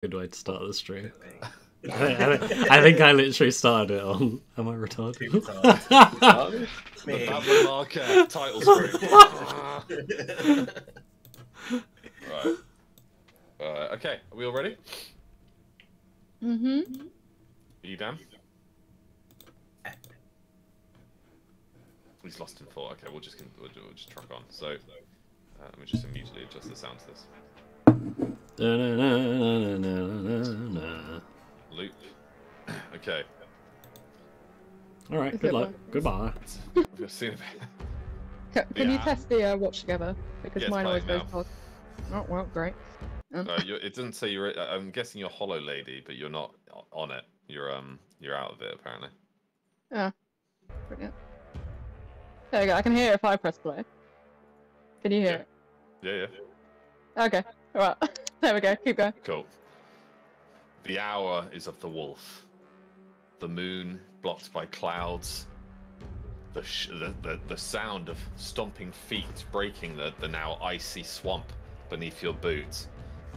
Good way to start the stream. I think I literally started it on. Am I retarded? The Babylon Marketh title screen. Right. Okay, are we all ready? Mm-hmm. Are you down? He's lost in thought. Okay, we'll just truck on. So, let me just immediately adjust the sound to this. Loop. Okay. All right. Good luck. Goodbye. We'll see in a bit. Can you test the watch together? Because mine always goes now. off. Oh well, great. It doesn't say you're. I'm guessing you're Hollow Lady, but you're not on it. You're out of it apparently. Yeah. Brilliant. There we go. I can hear it if I press play. Can you hear it? Yeah. Okay. Alright. There we go. Keep going. Cool. The hour is of the wolf. The moon blocked by clouds. The sound of stomping feet breaking the now icy swamp beneath your boots.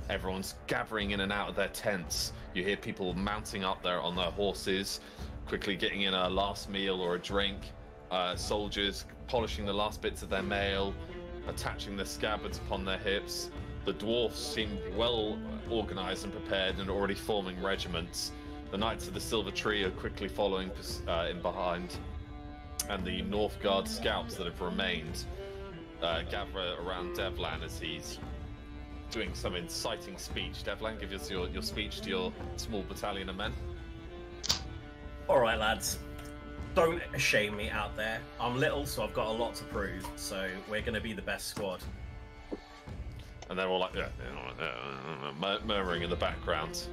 Everyone's gathering in and out of their tents. You hear people mounting up there on their horses, quickly getting in a last meal or a drink. Soldiers polishing the last bits of their mail, attaching their scabbards upon their hips. The dwarfs seem well organized and prepared and already forming regiments. The Knights of the Silver Tree are quickly following in behind. And the Northgard scouts that have remained gather around Devlan as he's doing some inciting speech. Devlan, give us your speech to your small battalion of men. Alright, lads. Don't shame me out there. I'm little, so I've got a lot to prove. So we're going to be the best squad. And they're all like, murmuring in the background.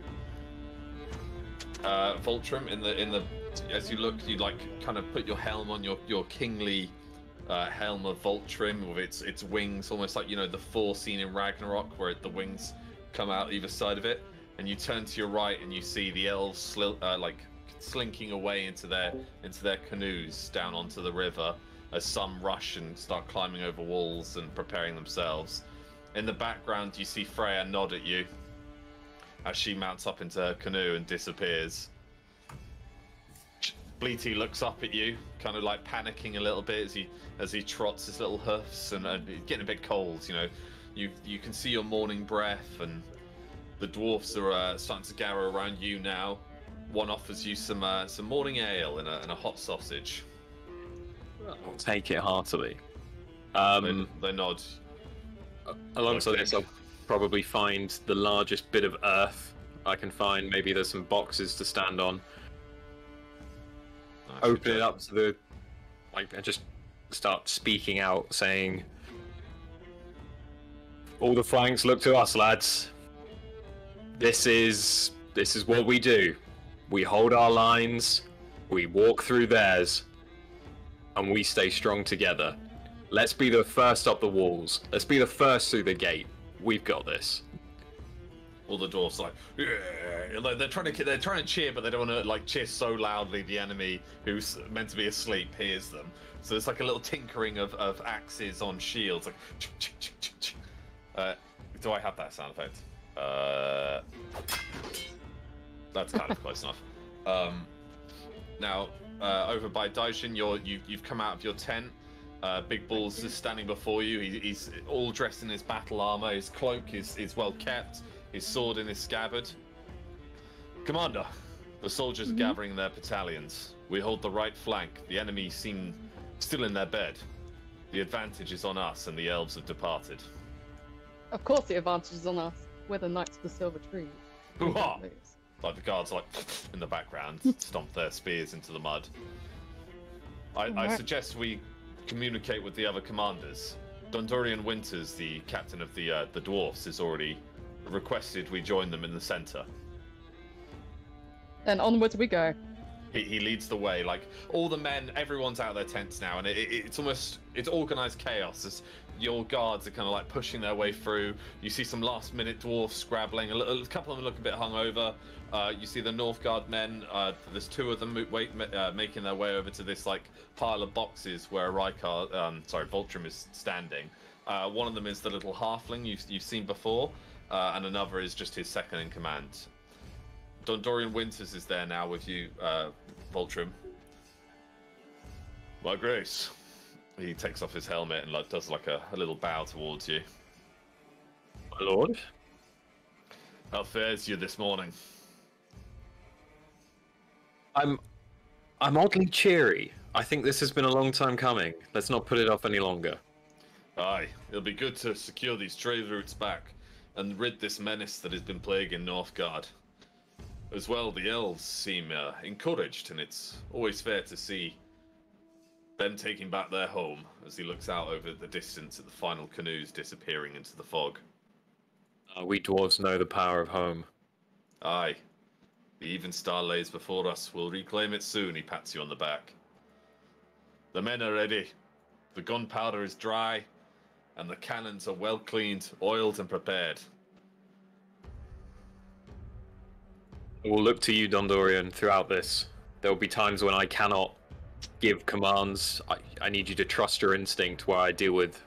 Voltrim, in the as you look, you like kind of put your helm on your kingly helm of Voltrim with its wings, almost like the Thor scene in Ragnarok, where the wings come out either side of it. And you turn to your right, and you see the elves slinking away into their canoes down onto the river, as some rush and start climbing over walls and preparing themselves. In the background, you see Freya nod at you as she mounts up into her canoe and disappears. Bleety looks up at you, kind of like panicking a little bit as he trots his little hoofs and getting a bit cold. You can see your morning breath, and the dwarfs are starting to gather around you now. One offers you some morning ale and a hot sausage. I'll take it heartily. They nod. Alongside this, I'll probably find the largest bit of earth I can find. Maybe there's some boxes to stand on. Open it up to and just start speaking out, saying, "All the flanks, look to us, lads. This is what we do. We hold our lines, we walk through theirs, and we stay strong together. Let's be the first up the walls. Let's be the first through the gate. We've got this." All the dwarfs are like, yeah. They're trying to cheer, but they don't want to cheer so loudly the enemy who's meant to be asleep hears them. So it's like a little tinkering of axes on shields, like. Do I have that sound effect? That's kind of close enough. Now, over by Daishin, you've come out of your tent. Big Balls is standing before you. He's all dressed in his battle armor. His cloak is well kept. His sword in his scabbard. Commander, the soldiers are gathering their battalions. We hold the right flank. The enemy seem still in their bed. The advantage is on us, and the elves have departed. Of course the advantage is on us. We're the Knights of the Silver Tree. Hoo-ha! Like the guards, in the background, stomp their spears into the mud. I suggest we communicate with the other commanders. Dondorian Winters, the captain of the dwarfs, has already requested we join them in the center. Then onwards we go. He leads the way. All the men, everyone's out of their tents now, and it's organized chaos. As your guards are kind of pushing their way through. You see some last-minute dwarfs scrabbling. A couple of them look a bit hungover. You see the Northgard men. There's two of them making their way over to this pile of boxes where Voltrim is standing. One of them is the little halfling you've seen before. and another is just his second in command. Dondorian Winters is there now with you, Voltrim. My grace. He takes off his helmet and does like a little bow towards you. My lord? How fares you this morning? I'm oddly cheery. I think this has been a long time coming. Let's not put it off any longer. Aye, it'll be good to secure these trade routes back and rid this menace that has been plaguing Northgard. As well, the elves seem encouraged, and it's always fair to see them taking back their home as he looks out over the distance at the final canoes disappearing into the fog. We dwarves know the power of home. Aye. The even star lays before us. We'll reclaim it soon, he pats you on the back. The men are ready. The gunpowder is dry, and the cannons are well cleaned, oiled, and prepared. We'll look to you, Dondorian, throughout this. There will be times when I cannot give commands. I need you to trust your instinct where I deal with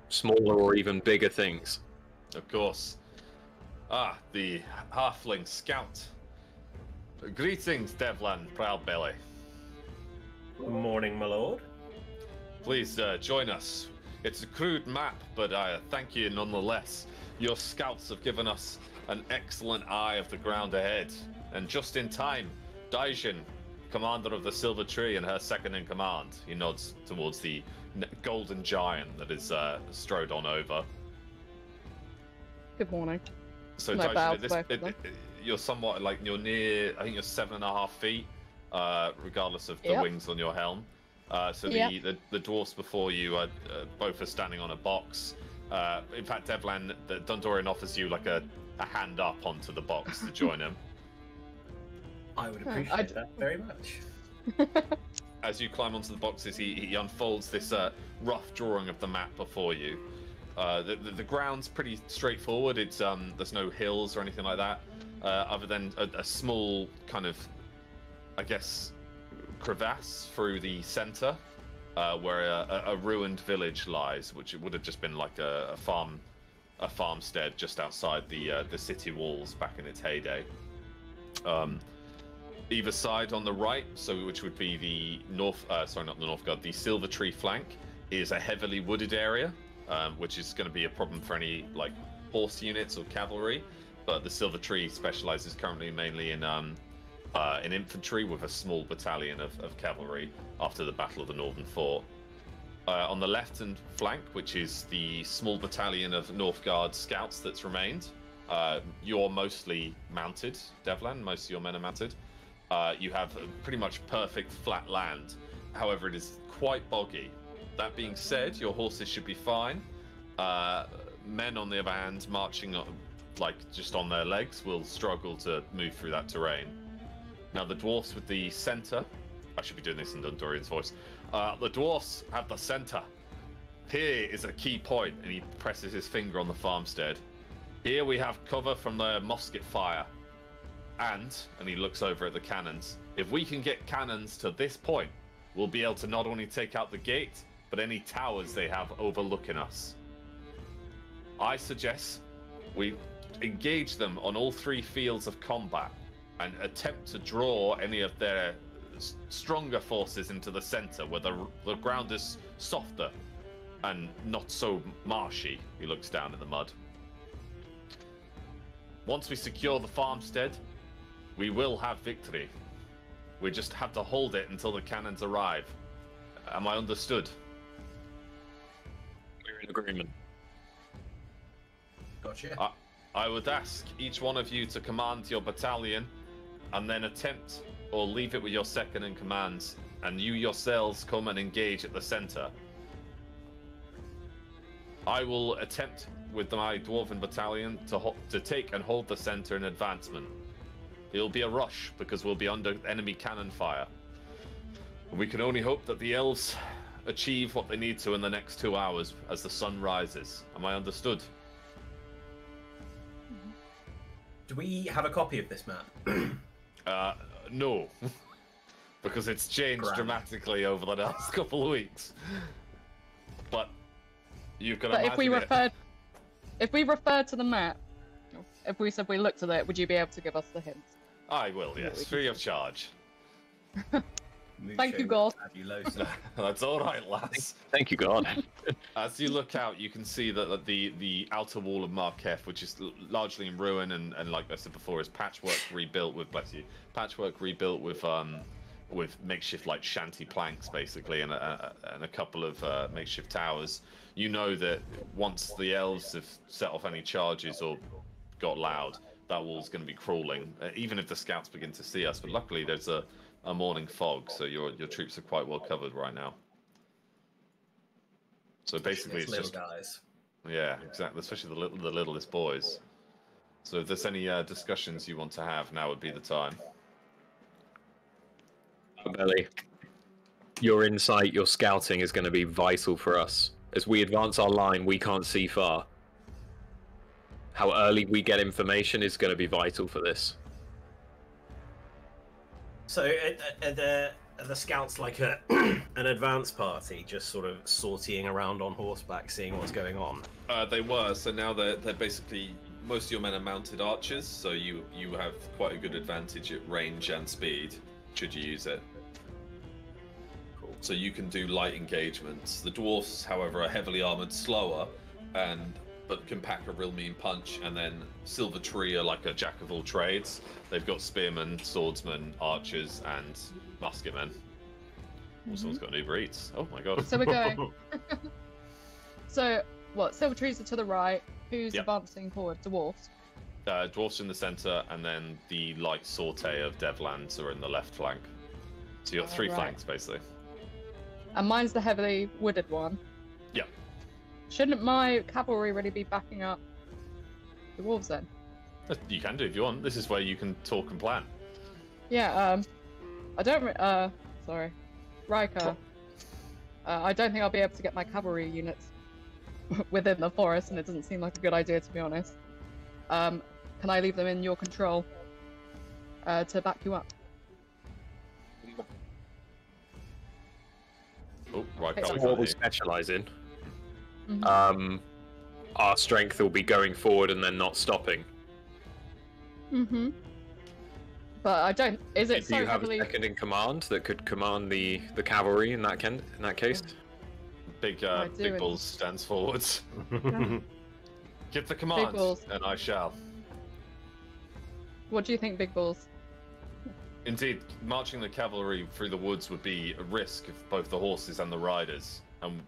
smaller or even bigger things. Of course. Ah, the halfling scout. Greetings, Devlan Proudbelly. Morning, my lord. Please join us. It's a crude map, but thank you nonetheless. Your scouts have given us an excellent eye of the ground ahead. And just in time, Daijin, commander of the Silver Tree, and her second in command. He nods towards the golden giant that is strode on over. Good morning. So My Daijin, you're somewhat you're near, I think you're 7.5 feet, regardless of the wings on your helm. So the dwarfs before you are both are standing on a box. In fact, Devlan, the Dondorian offers you like a hand up onto the box to join him. I would appreciate that very much. As you climb onto the boxes, he unfolds this rough drawing of the map before you. The ground's pretty straightforward. It's there's no hills or anything like that, other than a small kind of, I guess, crevasse through the center, where a ruined village lies, which would have just been like a farmstead just outside the city walls back in its heyday. Either side on the right, which would be the the Silver Tree flank, is a heavily wooded area, which is going to be a problem for any horse units or cavalry. But the Silver Tree specializes currently mainly in infantry, with a small battalion of cavalry after the Battle of the Northern Fort. On the left and flank, which is the small battalion of Northgard scouts that's remained, you're mostly mounted, Devlan. Most of your men are mounted. You have pretty much perfect flat land. However, it is quite boggy. That being said, your horses should be fine. Men, on the other hand, marching just on their legs, will struggle to move through that terrain. Now, the dwarfs with the center, I should be doing this in Dondorian's voice. The dwarfs have the center. Here is a key point, and he presses his finger on the farmstead. Here we have cover from the musket fire. And he looks over at the cannons. If we can get cannons to this point, we'll be able to not only take out the gate, but any towers they have overlooking us. I suggest we engage them on all 3 fields of combat and attempt to draw any of their stronger forces into the center, where the ground is softer and not so marshy. He looks down in the mud. Once we secure the farmstead, we will have victory. We just have to hold it until the cannons arrive. Am I understood? We're in agreement. Gotcha. I would ask each one of you to command your battalion, and then attempt, or leave it with your second in command, and you yourselves come and engage at the center. I will attempt with my dwarven battalion to take and hold the center in advancement. It'll be a rush because we'll be under enemy cannon fire. We can only hope that the elves achieve what they need to in the next 2 hours as the sun rises. Am I understood? Do we have a copy of this map? No. Because it's changed dramatically over the last couple of weeks. But you can imagine if we refer to the map, if we said we looked at it, would you be able to give us the hints? I will, yes, free of charge. Thank you, God. That's all right, lads. Thank you, God. As you look out, you can see that the outer wall of Marketh, which is largely in ruin, and like I said before, is patchwork rebuilt with makeshift like shanty planks, basically, and a couple of makeshift towers. You know that once the elves have set off any charges or got loud, that wall's going to be crawling, even if the scouts begin to see us. But luckily, there's a morning fog, so your troops are quite well covered right now. So basically, it's little just guys. Yeah, exactly. Especially the littlest boys. So if there's any discussions you want to have, now would be the time. Belly, your insight, your scouting is going to be vital for us. As we advance our line, we can't see far. How early we get information is going to be vital for this. So are the scouts like an advance party, just sort of sortying around on horseback, seeing what's going on? They were, so now they're basically, most of your men are mounted archers, so you have quite a good advantage at range and speed, should you use it. Cool. So you can do light engagements. The dwarfs, however, are heavily armored, slower, but can pack a real mean punch, and then Silver Tree are like a jack of all trades. They've got spearmen, swordsmen, archers, and musketmen. Someone's got an Uber Eats. Oh my god. So we're going. So, what? Silver Trees are to the right. Who's advancing forward? Dwarfs? Dwarfs in the centre, and then the light saute of Devlands are in the left flank. So you've got three flanks, basically. And mine's the heavily wooded one. Yeah. Shouldn't my cavalry really be backing up the wolves then? You can do if you want. This is where you can talk and plan. Yeah, I don't, sorry. Riker. I don't think I'll be able to get my cavalry units within the forest, and it doesn't seem like a good idea, to be honest. Can I leave them in your control to back you up? Oh, Riker. That's what we specialise in. Mm-hmm. Our strength will be going forward and then not stopping. Mm-hmm. But I don't. Is it Do so you have heavily? a second in command that could command the cavalry in that case? Big Balls stands forwards. Give the command, and I shall. What do you think, Big Balls? Indeed, marching the cavalry through the woods would be a risk of both the horses and the riders. And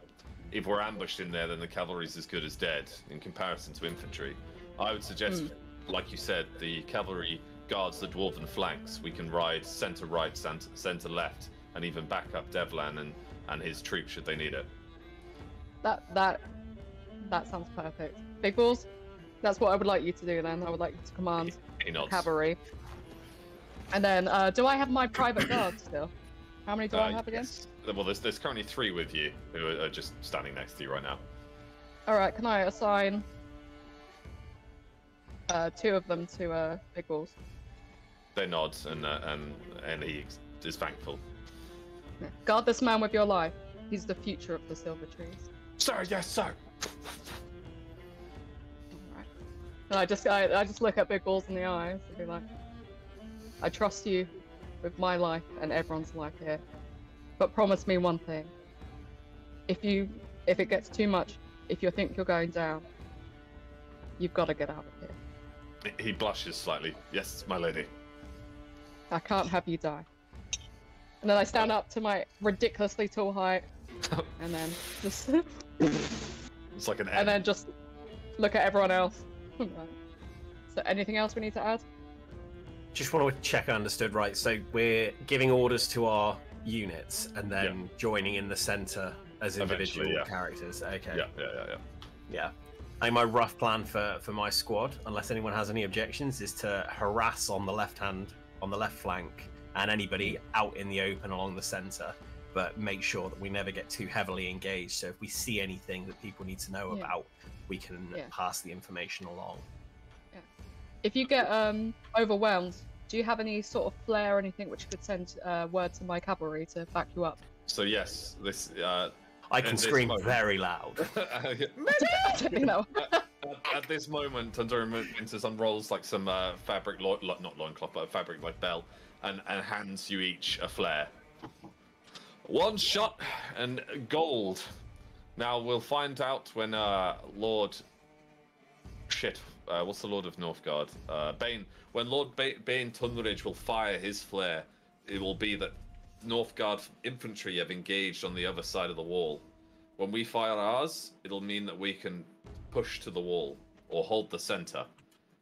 if we're ambushed in there, then the cavalry's as good as dead in comparison to infantry. I would suggest, like you said, the cavalry guards the dwarven flanks. We can ride centre right, centre left, and even back up Devlan and his troops should they need it. That sounds perfect. Big Balls, that's what I would like you to do then. I would like you to command cavalry. And then, do I have my private guard still? How many do I have again? Yes. Well, there's currently 3 with you who are just standing next to you right now. Alright, can I assign 2 of them to Big Balls? They nod and he is thankful. Yeah. Guard this man with your life. He's the future of the Silver Trees. Sir, yes, sir. Alright. And I just look at Big Balls in the eyes and be like, I trust you with my life and everyone's life here. But promise me one thing. If it gets too much, if you think you're going down, you've got to get out of here. He blushes slightly. Yes, my lady. I can't have you die. And then I stand up to my ridiculously tall height, and then just it's like an M. And then just look at everyone else. So anything else we need to add? Just want to check I understood right. So we're giving orders to our units and then joining in the center as individual characters. Okay. Yeah. I think my rough plan for my squad, unless anyone has any objections, is to harass on the left flank and anybody out in the open along the center, but make sure that we never get too heavily engaged. So if we see anything that people need to know about, we can pass the information along. Yeah. If you get overwhelmed, do you have any sort of flare or anything which could send word to my cavalry to back you up? So yes, this I can scream very loud. At this moment, Thunder Winter's unrolls like some fabric, not loincloth, but a fabric like belt, and hands you each a flare. One shot and gold. Now we'll find out when Lord. Shit. What's the Lord of Northgard? Bane. When Lord Bane Tunridge will fire his flare, it will be that Northgard infantry have engaged on the other side of the wall. When we fire ours, it'll mean that we can push to the wall or hold the center.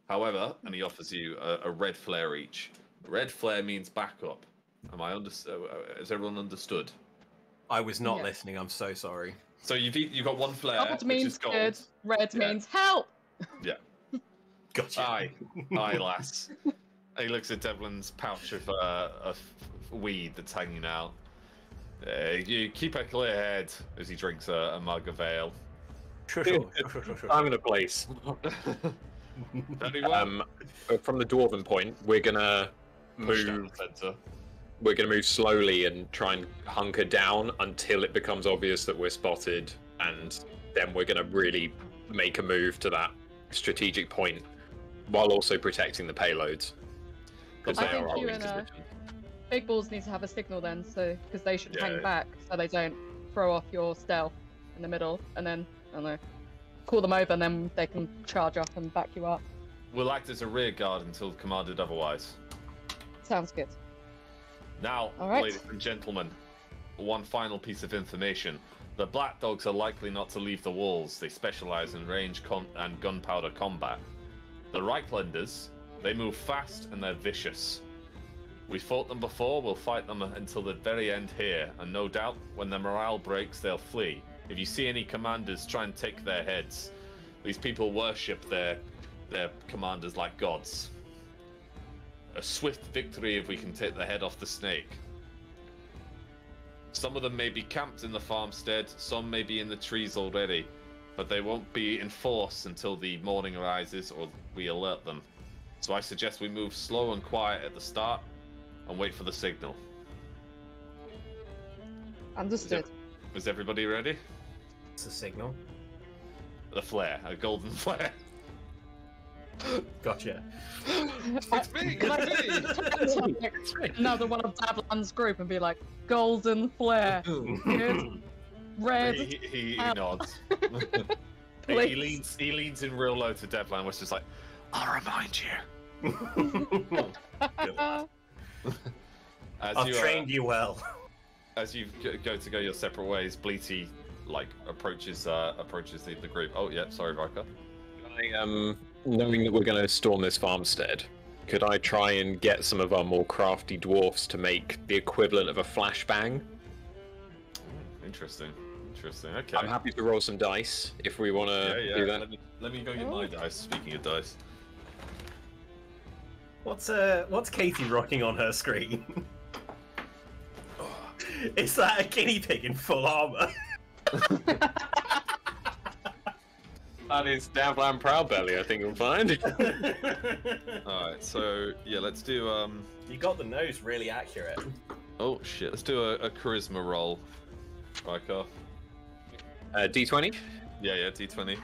However, and he offers you a red flare each. Red flare means backup. Has everyone understood? I was not listening. I'm so sorry. So you've got one flare, Gold which means is gold. good. Red means help. Yeah. Gotcha. Aye, lass. He looks at Devlin's pouch of weed that's hanging out. You keep a clear head as he drinks a mug of ale. Sure. I'm in a place. Very well. From the dwarven point, we're gonna move. We're gonna move slowly and try and hunker down until it becomes obvious that we're spotted, and then we're gonna really make a move to that strategic point, while also protecting the payloads. Because I they think are our you weak and position. Big Balls need to have a signal then, so because they should Yeah. hang back so they don't throw off your stealth in the middle, and then I don't know, call them over, and then they can charge up and back you up. We'll act as a rear guard until commanded otherwise. Sounds good. Now, All right. ladies and gentlemen, one final piece of information. The Black Dogs are likely not to leave the walls. They specialize in range and gunpowder combat. The Reichlanders, they move fast and they're vicious. We fought them before, we'll fight them until the very end here, and no doubt, when their morale breaks, they'll flee. If you see any commanders, try and take their heads. These people worship their commanders like gods. A swift victory if we can take the head off the snake. Some of them may be camped in the farmstead, some may be in the trees already, but they won't be in force until the morning rises or we alert them. So I suggest we move slow and quiet at the start and wait for the signal. Understood. Is everybody ready? It's a signal. The flare, a golden flare. Gotcha. It's me! It's me! Another one of Davlan's group and be like, golden flare. Good. Red. He help. nods. Please. he leans in real low to Devlan, which is like, I'll remind you. I've trained you well. As you go your separate ways, Bleaty approaches the group. Oh yeah, sorry, Varka. Knowing that we're going to storm this farmstead, could I try and get some of our more crafty dwarfs to make the equivalent of a flashbang? Interesting. Okay. I'm happy to roll some dice if we want to do that. Let me go get my dice. Speaking of dice, What's Katie rocking on her screen? Is that a guinea pig in full armor? That is Davlan Proudbelly, I think you'll find. all right. So yeah, let's do. You got the nose really accurate. Oh shit! Let's do a charisma roll. Varka. D20 Yeah, D20.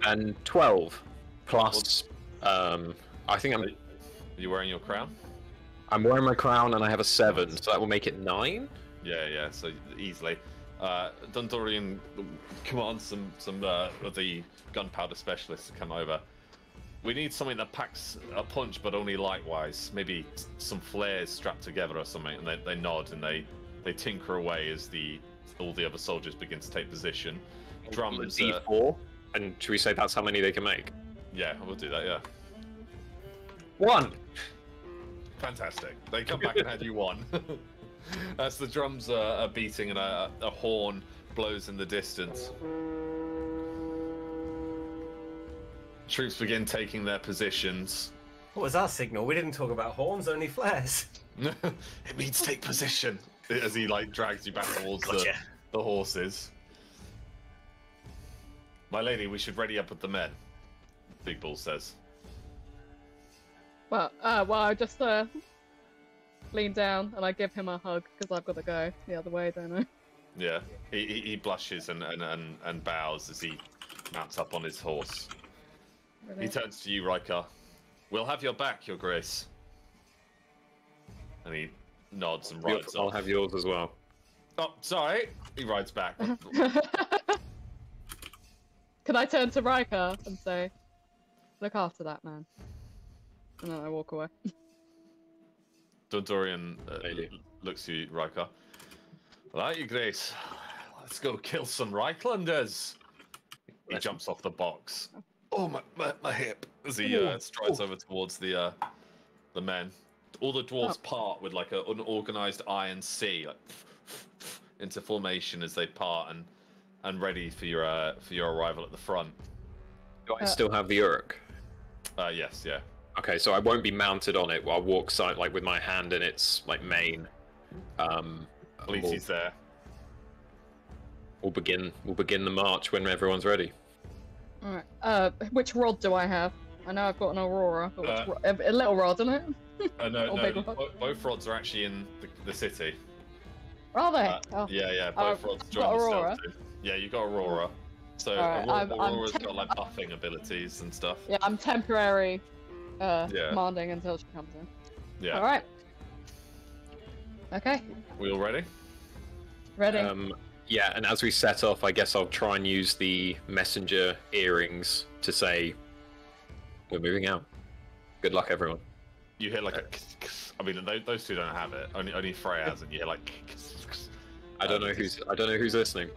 and 12 plus. I think Are you wearing your crown? I'm wearing my crown and I have a 7, so that will make it 9. Yeah. So easily. Dundorian commands some of the gunpowder specialists to come over. We need something that packs a punch, but only lightwise. Maybe some flares strapped together or something. And they nod and they tinker away as all the other soldiers begin to take position. Drums. D4, and should we say that's how many they can make? Yeah, we'll do that. Yeah. 1. Fantastic. They come back and hand you one. As the drums are beating and a horn blows in the distance. Troops begin taking their positions. What was our signal? We didn't talk about horns, only flares. It means take position. As he drags you back towards Gotcha. the horses. My lady, we should ready up with the men. Big Bull says. Well, I just lean down and I give him a hug because I've got to go the other way, don't I? Yeah, he blushes and bows as he mounts up on his horse. Really? He turns to you, Riker. We'll have your back, Your Grace. And he nods and rides I'll off. have yours as well. Oh, sorry. He rides back. Can I turn to Riker and say, look after that man? And then I walk away. Dorian looks to you, Riker. Right, Your Grace. Let's go kill some Reichlanders. He jumps off the box. Oh, my hip. As he strides over towards the men. All the dwarves part with like an unorganized iron sea, like into formation as they part and ready for your arrival at the front. Do I still have the Uruk? Yes, yeah. Okay, so I won't be mounted on it. I'll walk side like with my hand in its like mane. He's there. We'll begin the march when everyone's ready. All right. Which rod do I have? I know I've got an Aurora, but a little rod, isn't it? No. Both rods are actually in the city. Are they? Yeah. Both rods join the stealth team. Yeah, you got Aurora. So Aurora's got like buffing abilities and stuff. Yeah, I'm temporary commanding until she comes in. Yeah. All right. Okay. We all ready? Ready. Yeah, and as we set off, I guess I'll try and use the messenger earrings to say, we're moving out. Good luck, everyone. You hear like I mean, those two don't have it. Only Freya has it. You hear like. I don't know who's listening.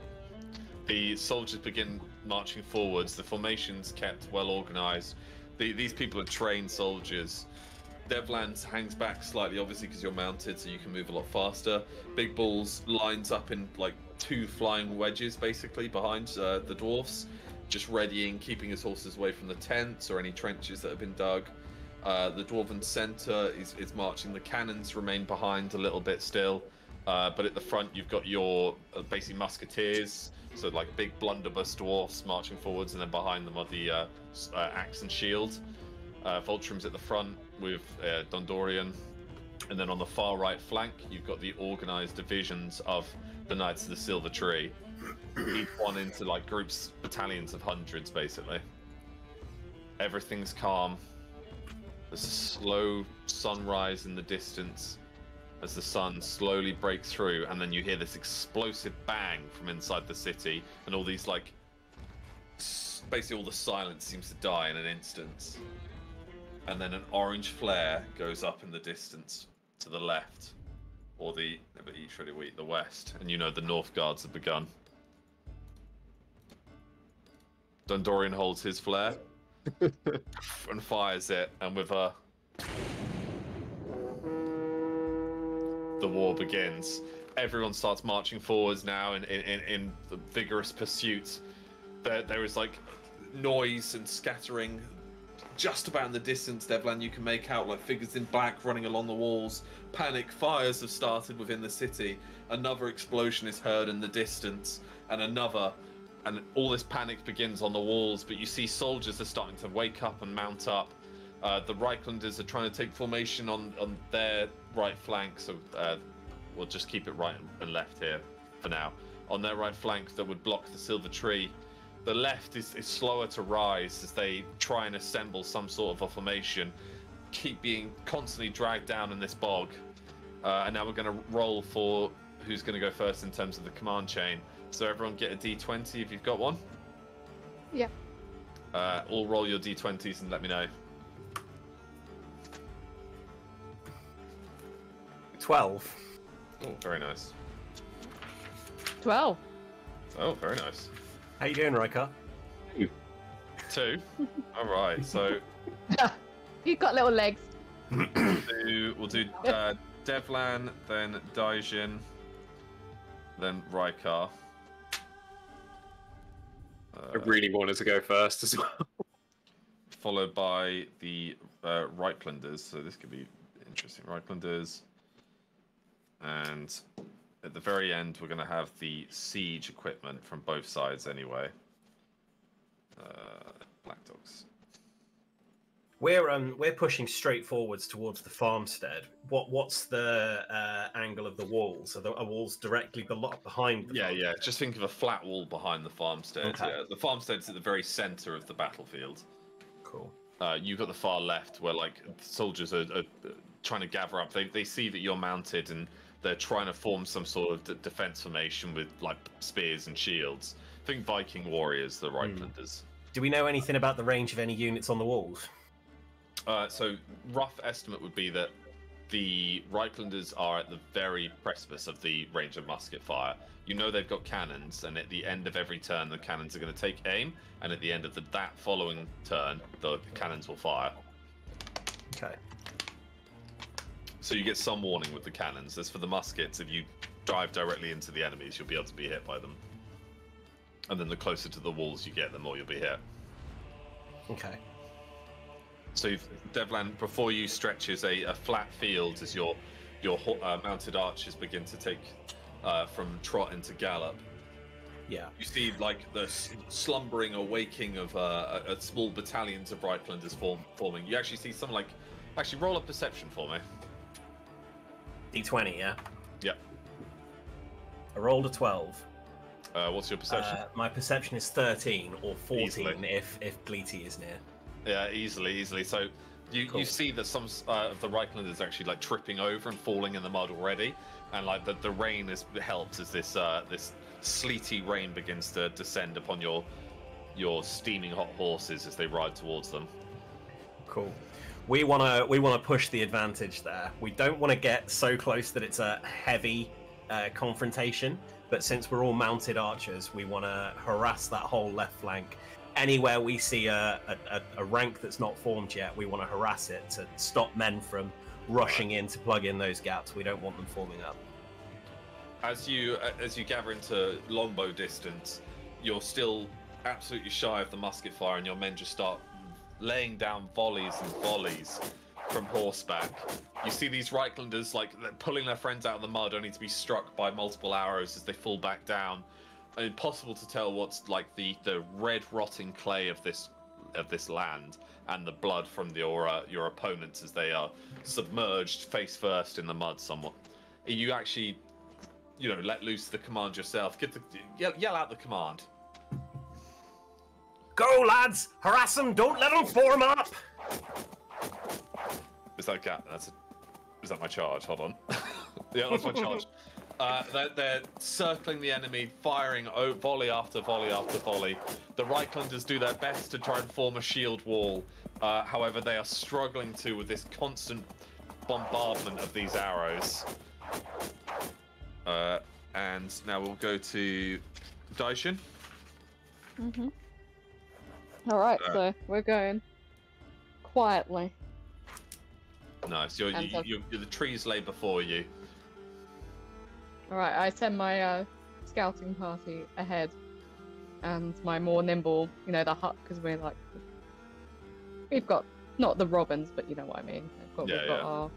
The soldiers begin marching forwards. The formation's kept well organized. These people are trained soldiers. Devlan hangs back slightly, obviously, because you're mounted, so you can move a lot faster. Big Balls lines up in like 2 flying wedges, basically, behind the dwarfs, just readying, keeping his horses away from the tents or any trenches that have been dug. The dwarven centre is marching. The cannons remain behind a little bit still, but at the front you've got your basically musketeers, so like big blunderbuss dwarfs marching forwards, and then behind them are the axe and shield. Vultrum's at the front with Dondorian, and then on the far right flank you've got the organised divisions of the Knights of the Silver Tree, each one into like groups, battalions of hundreds basically. Everything's calm. There's a slow sunrise in the distance as the sun slowly breaks through, and then you hear this explosive bang from inside the city, and all these like basically all the silence seems to die in an instant. And then an orange flare goes up in the distance to the left, or the west, and you know the North Guards have begun. Dondorian holds his flare and fires it, and with the war begins. Everyone starts marching forwards now in the vigorous pursuit. There is like noise and scattering. Just about in the distance, Devlan, you can make out like figures in black running along the walls. Panic fires have started within the city. Another explosion is heard in the distance, and another, and all this panic begins on the walls. But you see soldiers are starting to wake up and mount up. The Reichlanders are trying to take formation on their right flank, so we'll just keep it right and left here for now. On their right flank that would block the Silver Tree. The left is slower to rise as they try and assemble some sort of a formation, keep being constantly dragged down in this bog. And now we're going to roll for who's going to go first in terms of the command chain. So everyone get a d20 if you've got one. Yeah. All roll your d20s and let me know. 12. Oh, very nice. 12. Oh, very nice. How you doing, Riker? 2. All right, so You've got little legs. we'll do Devlan, then Daijin, then Riker. I really wanted to go first as well. Followed by the Reichlanders, so this could be interesting. Reichlanders, and at the very end, we're going to have the siege equipment from both sides anyway. Black Dogs. We're pushing straight forwards towards the farmstead. What's the angle of the walls? Are the walls directly behind? Yeah. Just think of a flat wall behind the farmstead. Okay. Yeah. The farmstead's at the very center of the battlefield. Cool. You've got the far left where like soldiers are trying to gather up. They see that you're mounted and they're trying to form some sort of defense formation with like spears and shields. Think Viking warriors, the Reiklanders. Do we know anything about the range of any units on the walls? So rough estimate would be that the Reiklanders are at the very precipice of the range of musket fire. You know they've got cannons, and at the end of every turn, the cannons are going to take aim, and at the end of that following turn, the cannons will fire. Okay. So you get some warning with the cannons. As for the muskets, if you drive directly into the enemies, you'll be able to be hit by them. And then the closer to the walls you get, the more you'll be hit. Okay. So Devlan, before you stretches a flat field as your mounted archers begin to take from trot into gallop. Yeah. You see like the slumbering awaking of small battalions of Reiklanders forming. You actually see some actually roll a perception for me. D20, yeah? Yep. I rolled a 12. What's your perception? My perception is 13 or 14 Easily. if Gleety is near. Yeah, easily. So you see that some of the Reiklanders actually like tripping over and falling in the mud already, and like the rain helps as this sleety rain begins to descend upon your steaming hot horses as they ride towards them. Cool. We wanna push the advantage there. We don't want to get so close that it's a heavy confrontation, but since we're all mounted archers, we want to harass that whole left flank. Anywhere we see a rank that's not formed yet, we want to harass it to stop men from rushing in to plug in those gaps. We don't want them forming up. As you gather into longbow distance, you're still absolutely shy of the musket fire, and your men just start laying down volleys and volleys from horseback. You see these Reiklanders like pulling their friends out of the mud, only to be struck by multiple arrows as they fall back down. Impossible to tell what's like the red rotting clay of this land and the blood from your opponents as they are submerged face first in the mud somewhat. You actually, let loose the command yourself. Yell out the command. Go, lads! Harass them! Don't let them form up! Is that gap? Is that my charge? Hold on. Yeah, that's my charge. They're circling the enemy, firing volley after volley after volley. The Reiklanders do their best to try and form a shield wall. However, they are struggling with this constant bombardment of these arrows. And now we'll go to Daishin. Mm-hmm. All right, so we're going quietly. Nice. The trees lay before you. All right, I send my scouting party ahead, and my more nimble, the hut, because we've got not the robins, but you know what I mean. We've got our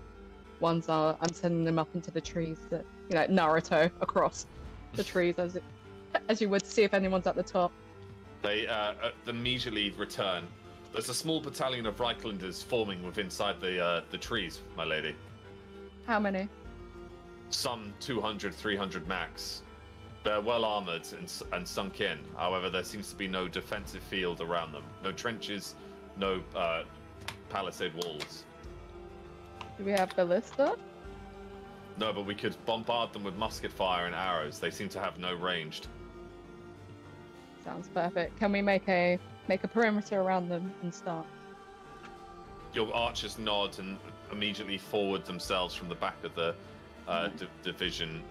ones. I'm sending them up into the trees that Naruto across the trees as you would, see if anyone's at the top. They immediately return. There's a small battalion of Reiklanders forming inside the trees, my lady. How many? Some 200, 300 max. They're well armored and sunk in. However, there seems to be no defensive field around them. No trenches, no palisade walls. Do we have ballista? No, but we could bombard them with musket fire and arrows. They seem to have no ranged. Sounds perfect. Can we make a perimeter around them and start? Your archers nod and immediately forward themselves from the back of the division,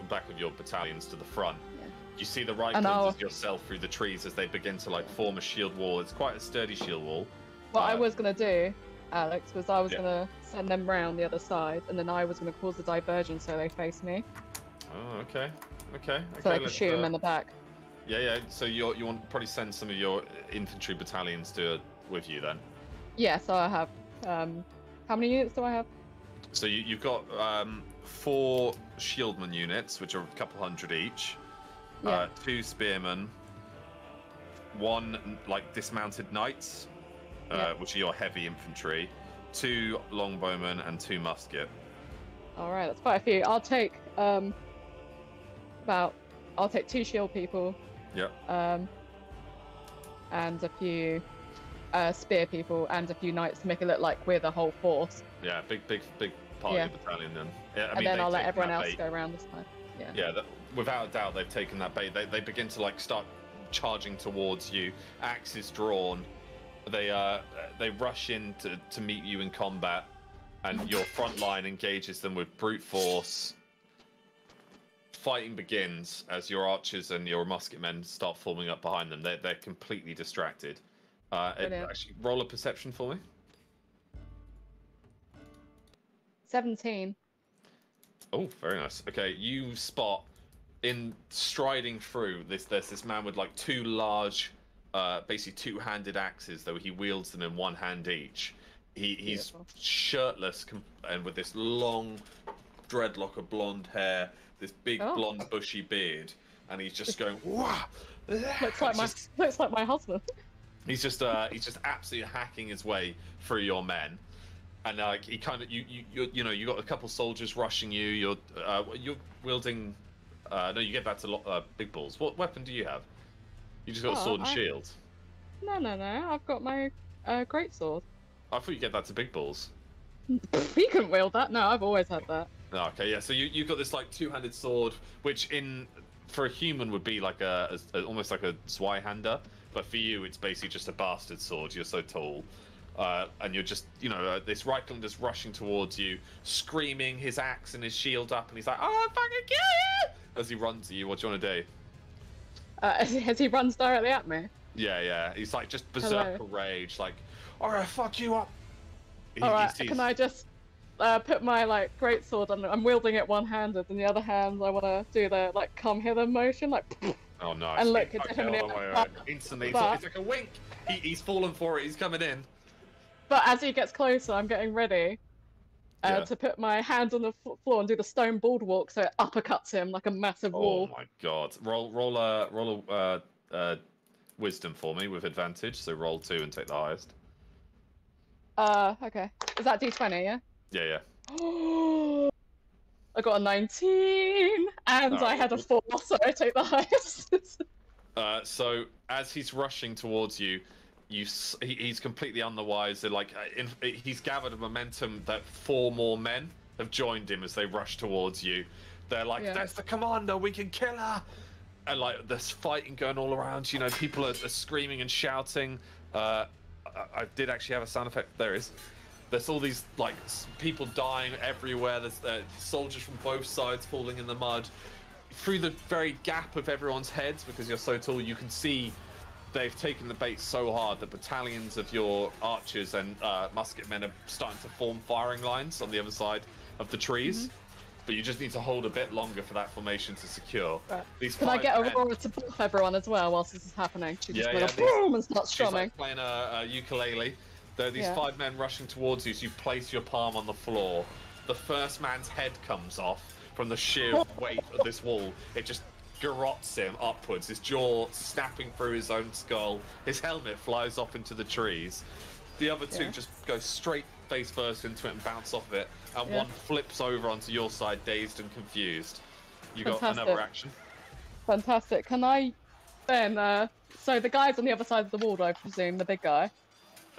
back of your battalions to the front. Yeah. You see the Reiklanders yourself through the trees as they begin to form a shield wall. It's quite a sturdy shield wall. What I was going to do, Alex, was I was going to send them round the other side, and then I was going to cause a diversion so they face me. Oh, okay. So I can shoot them in the back. Yeah. So you want to probably send some of your infantry battalions with you then? Yeah, so I have... how many units do I have? So you've got 4 shieldman units, which are a couple hundred each. Yeah. 2 spearmen. 1 dismounted knights. which are your heavy infantry, 2 longbowmen, and 2 musket. All right, that's quite a few. I'll take I'll take 2 shield people. Yep. And a few spear people and a few knights to make it look like we're the whole force. Yeah, big part of the battalion then. Yeah, and then I'll let everyone else go around this time. Yeah. Yeah, without a doubt, they've taken that bait. They begin to like start charging towards you, axes drawn. They rush in to meet you in combat, and your front line engages them with brute force. Fighting begins as your archers and your musketmen start forming up behind them. They're completely distracted. Actually, roll a perception for me. 17. Oh, very nice. Okay, you spot in striding through there's this man with like 2 large, basically 2-handed axes, though he wields them in 1 hand each. He's shirtless and with this long dreadlock of blonde hair, this big blonde bushy beard, and he's just going, wah! Looks like my husband. He's just absolutely hacking his way through your men, and like he kind of you got a couple soldiers rushing you. You're wielding. No, you get back to big balls. What weapon do you have? You just got a sword and shield. No. I've got my great sword. I thought you get that to big balls. He couldn't wield that. No, I've always had that. Okay, yeah. So you've got this like 2-handed sword, which for a human would be like almost like a Zweihander, but for you it's basically just a bastard sword. You're so tall, and you're just this Reichland is rushing towards you, screaming, his axe and his shield up, and he's like, "Oh, I'm fucking kill you!" As he runs at you. What do you want to do? As he runs directly at me. Yeah. He's like just berserker rage, like, "All right, fuck you up." All right, can I just put my great sword on? I'm wielding it one-handed, and the other hand I want to do the come hither motion, like. Oh nice. And look at him instantly. It's like a wink. He's fallen for it. He's coming in. But as he gets closer, I'm getting ready to put my hand on the floor and do the stone boardwalk, so it uppercuts him like a massive wall. Oh my god! Roll a wisdom for me with advantage. So roll 2 and take the highest. Okay. Is that D20? Yeah. Yeah. I got a 19, and I had a 4, so I take the highest. So as he's rushing towards you, he's completely unwise. He's gathered a momentum that 4 more men have joined him as they rush towards you. They're like, "That's the commander. We can kill her!" And there's fighting going all around. People are screaming and shouting. I did actually have a sound effect. There is. There's all these people dying everywhere. There's soldiers from both sides falling in the mud. Through the very gap of everyone's heads, because you're so tall, you can see they've taken the bait so hard that battalions of your archers and musketmen are starting to form firing lines on the other side of the trees. But you just need to hold a bit longer for that formation to secure. Right. Can I get Aurora to buff everyone as well whilst this is happening? She just boom and starts strumming. She's playing a ukulele. There are these 5 men rushing towards you, so you place your palm on the floor. The first man's head comes off from the sheer weight of this wall. It just garrots him upwards, his jaw snapping through his own skull. His helmet flies off into the trees. The other 2 just go straight face first into it and bounce off of it, and one flips over onto your side, dazed and confused. You got another action. Fantastic. Can I then? So the guy's on the other side of the wall, I presume, the big guy.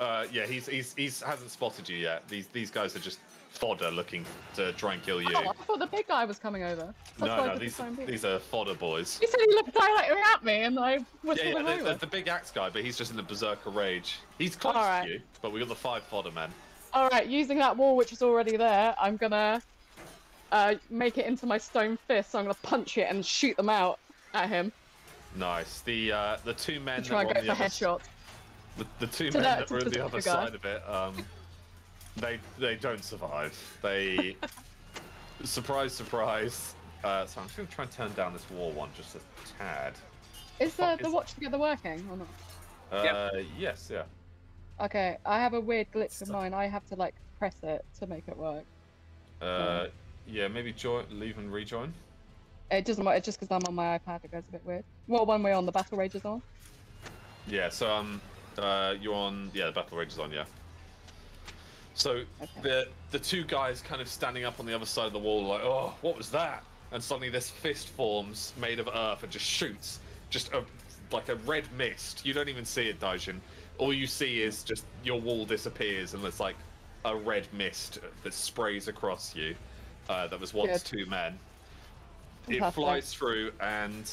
Yeah, he hasn't spotted you yet. These guys are just fodder looking to try and kill you. Oh, I thought the big guy was coming over. No, these are fodder boys. You said he looked directly at me, and I whistled him over. There's the big axe guy, but he's just in a berserker rage. He's close to you, but we got the 5 fodder men. All right, using that wall which is already there, I'm gonna make it into my stone fist. So I'm gonna punch it and shoot them out at him. Nice. The 2 men. Try and go for headshot. The 2 men that were on the other side of it, they don't survive. They surprise. So I'm just gonna try and turn down this war one just a tad. Is the watch together working or not? Yes, yeah. Okay, I have a weird glitch of mine. I have to press it to make it work. Yeah, maybe leave and rejoin. It doesn't matter. It's just because I'm on my iPad. It goes a bit weird. Well, when we're on, the battle rage is on. Yeah. So You're on. Yeah, the battle rage is on. Yeah. So the two guys kind of standing up on the other side of the wall, like, oh, what was that? And suddenly this fist forms made of earth and just shoots, just like a red mist. You don't even see it, Daijin. All you see is just your wall disappears and there's like a red mist that sprays across you. That was once two men. It flies through and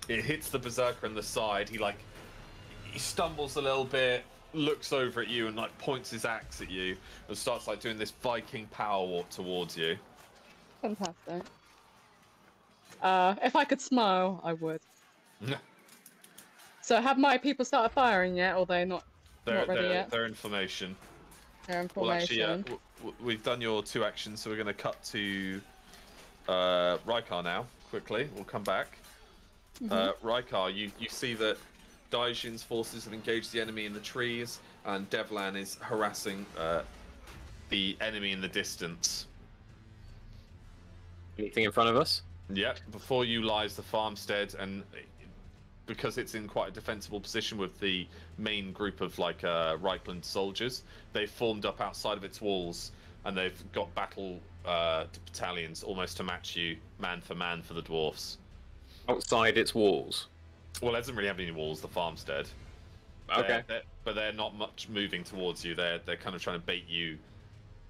it hits the berserker in the side. He stumbles a little bit, looks over at you and like points his axe at you and starts like doing this Viking power walk towards you. Fantastic. If I could smile, I would. So have my people started firing yet, or they're not ready yet? They're in formation. They're in formation. Well, actually, we've done your 2 actions, so we're going to cut to Rykar now, quickly. We'll come back. Rykar, you see that Daijin's forces have engaged the enemy in the trees, and Devlan is harassing the enemy in the distance. Anything in front of us? Yep. Before you lies the farmstead, and because it's in quite a defensible position with the main group of like Reichland soldiers, they've formed up outside of its walls, and they've got battle battalions almost to match you, man for man, for the dwarfs. Outside its walls? Well, it doesn't really have any walls, the farmstead. Okay. But they're not much moving towards you. They're kind of trying to bait you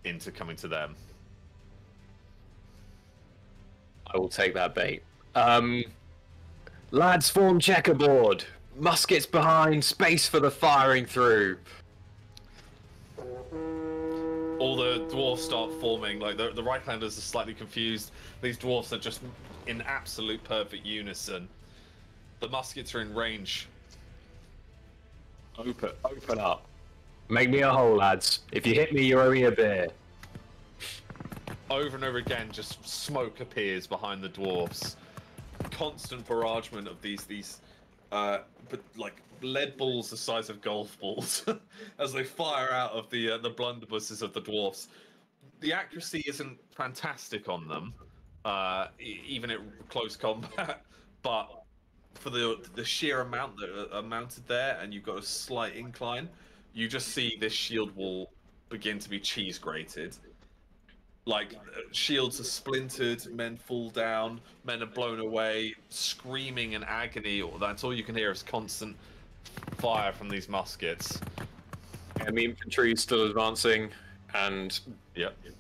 into coming to them. I will take that bait. Lads, form checkerboard. Muskets behind, space for the firing through. All the dwarfs start forming. Like the Reichlanders are slightly confused. These dwarfs are just in absolute perfect unison. The muskets are in range. Open up. Make me a hole, lads. If you hit me, you owe me a beer. Over and over again, just smoke appears behind the dwarfs. Constant barragement of these like lead balls the size of golf balls as they fire out of the blunderbusses of the dwarfs. The accuracy isn't fantastic on them, even at close combat, but for the sheer amount that are mounted there, and you've got a slight incline, you just see this shield wall begin to be cheese grated. Like, shields are splintered, men fall down, men are blown away, screaming in agony. That's all you can hear is constant fire from these muskets. And the infantry is still advancing, and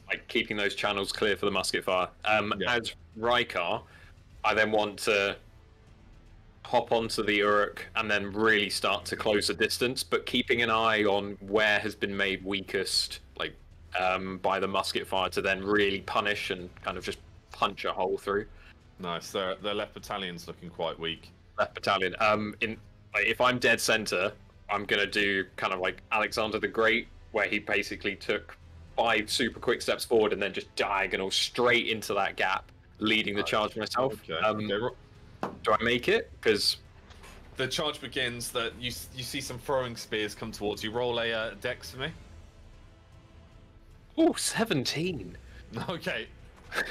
like keeping those channels clear for the musket fire. As Rykar, I then want to hop onto the Uruk and then really start to close the distance, but keeping an eye on where has been made weakest, like by the musket fire, to then really punish and kind of just punch a hole through. Nice. Their left battalion's looking quite weak. Left battalion. If I'm dead center, I'm gonna do kind of like Alexander the Great, where he basically took 5 super quick steps forward and then just diagonal straight into that gap, leading the charge myself. Do I make it? Because the charge begins. That you see some throwing spears come towards you. Roll a dex for me. Oh, 17. Okay.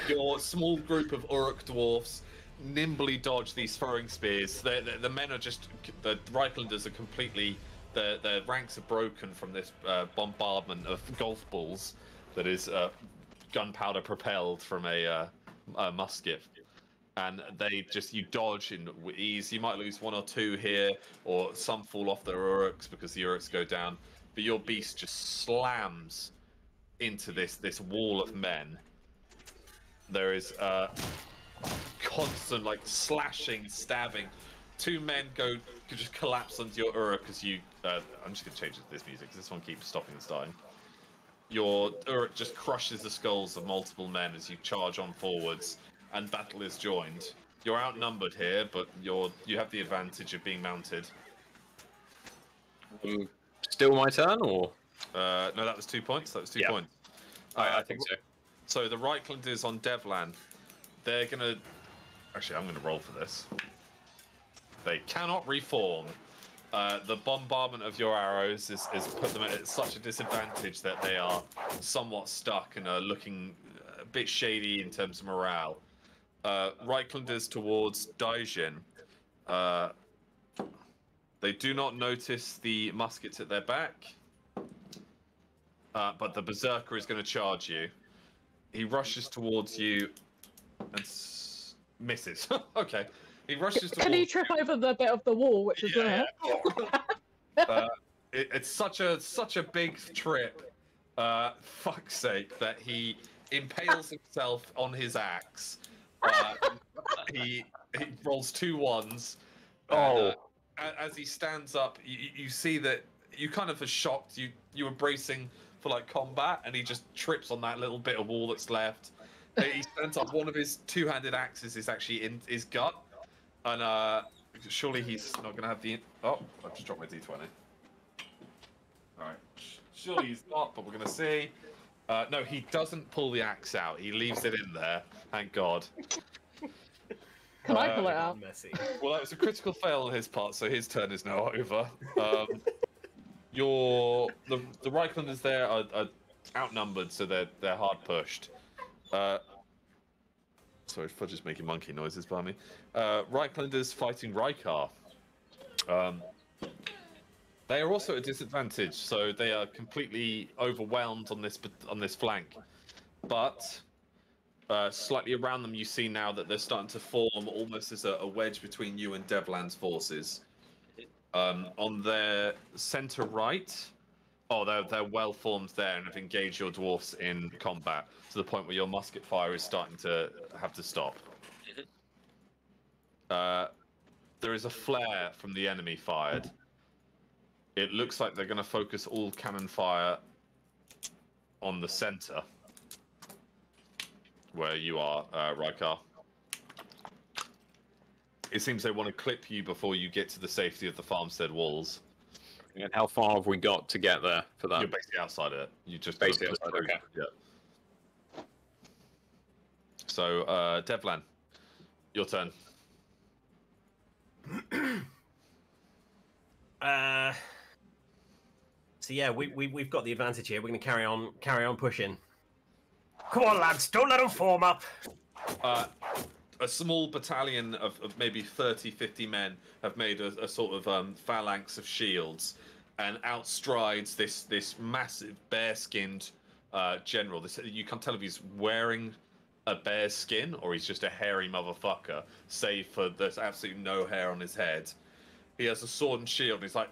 Your small group of Uruk dwarfs nimbly dodge these throwing spears. The men are just... The Reichlanders are completely... Their ranks are broken from this bombardment of golf balls that is gunpowder propelled from a musket. And you dodge in ease. You might lose 1 or 2 here, or some fall off their Uruks because the Uruks go down. But your beast just slams into this wall of men. There is constant like slashing, stabbing. 2 men just collapse onto your Uruk as you. I'm just gonna change this music because this one keeps stopping and starting. Your Uruk just crushes the skulls of multiple men as you charge on forwards, and battle is joined. You're outnumbered here, but you have the advantage of being mounted. Still my turn, or? No, that was 2 points. That was 2 points. I think so. So the Reichlanders on Devlan, they're gonna. Actually, I'm gonna roll for this. They cannot reform. The bombardment of your arrows has put them at such a disadvantage that they are somewhat stuck and are looking a bit shady in terms of morale. Reichlanders towards Daijin. They do not notice the muskets at their back, but the berserker is going to charge you. He rushes towards you and misses. Okay. He rushes towards Can he trip over the bit of the wall which is there? It's such a big trip, fuck's sake, that he impales himself on his axe. He rolls 2 1s. As he stands up, you see that you kind of are shocked. You were bracing for like combat, and he just trips on that little bit of wall that's left. He stands up. One of his 2-handed axes is actually in his gut, and surely he's not going to have the. Oh, I just dropped my d20. All right, surely he's not, but we're going to see. No, he doesn't pull the axe out. He leaves it in there. Thank God. Can I pull it out? Messy. Well, that was a critical fail on his part, so his turn is now over. The Reichlanders there are outnumbered, so they're hard pushed. Sorry, Fudge is making monkey noises by me. Reichlanders fighting Rykar. They are also at a disadvantage, so they are completely overwhelmed on this flank. But slightly around them, you see now that they're starting to form almost as a wedge between you and Devlan's forces. On their center right, they're well formed there and have engaged your dwarfs in combat to the point where your musket fire is starting to have to stop. There is a flare from the enemy fired. It looks like they're going to focus all cannon fire on the center, where you are, Rykar. It seems they want to clip you before you get to the safety of the farmstead walls. And how far have we got to get there for that? You're basically outside it. You just basically outside. Okay. Yeah. So, Devlan, your turn. So yeah, we've got the advantage here. We're going to carry on pushing. Come on, lads! Don't let them form up. A small battalion of maybe 30, 50 men have made a sort of phalanx of shields, and outstrides this massive bear-skinned general. You can't tell if he's wearing a bear skin or he's just a hairy motherfucker, save for there's absolutely no hair on his head. He has a sword and shield, and he's like,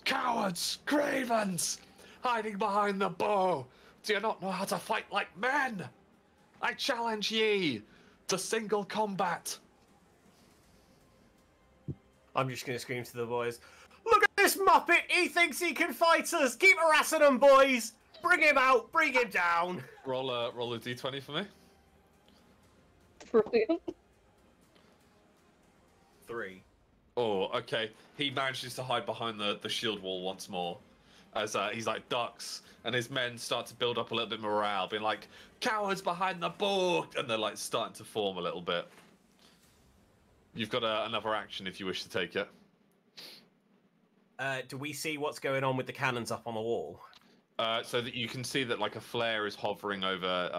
"Cowards, cravens, hiding behind the bow. Do you not know how to fight like men? I challenge ye to single combat." I'm just going to scream to the boys, "Look at this muppet! He thinks he can fight us! Keep harassing him, boys! Bring him out! Bring him down!" Roll a d20 for me. Brilliant. 3. Oh, okay. He manages to hide behind the shield wall once more, as he's like ducks, and his men start to build up a little bit of morale, being like, "Cowards behind the bow!" And they're like starting to form a little bit. You've got another action if you wish to take it. Do we see what's going on with the cannons up on the wall? So that you can see that like a flare is hovering over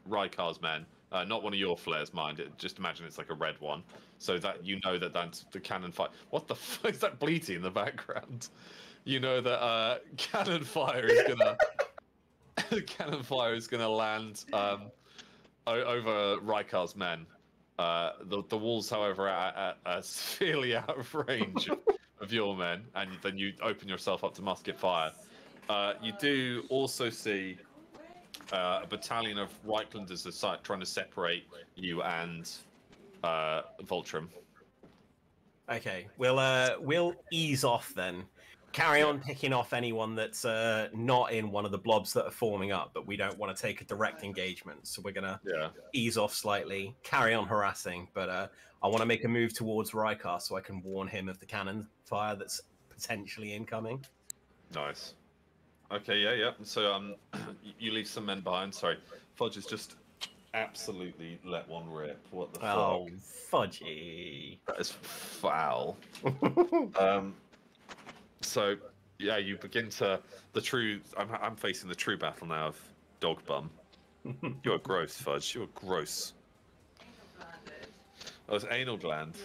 Rykar's men. Not one of your flares, mind. Just imagine it's like a red one, so that you know that that's the cannon fire. What the fuck is that bleating in the background? You know that cannon fire is gonna land over Rykar's men. The walls, however, are severely out of range of your men, and then you open yourself up to musket fire. You do also see a battalion of Reichlanders trying to separate you and Voltrum. Okay, we'll ease off then. Carry on picking off anyone that's not in one of the blobs that are forming up, but we don't want to take a direct engagement, so we're gonna ease off slightly, carry on harassing, but I want to make a move towards Rykar so I can warn him of the cannon fire that's potentially incoming. Nice. Okay, yeah. So you leave some men behind. Sorry, Fudge has just absolutely let one rip. What the fuck? Oh, Fudgy. That is foul. So yeah, you begin to I'm facing the true battle now of Dog Bum. You are gross, Fudge. You are gross. Oh, it's anal gland.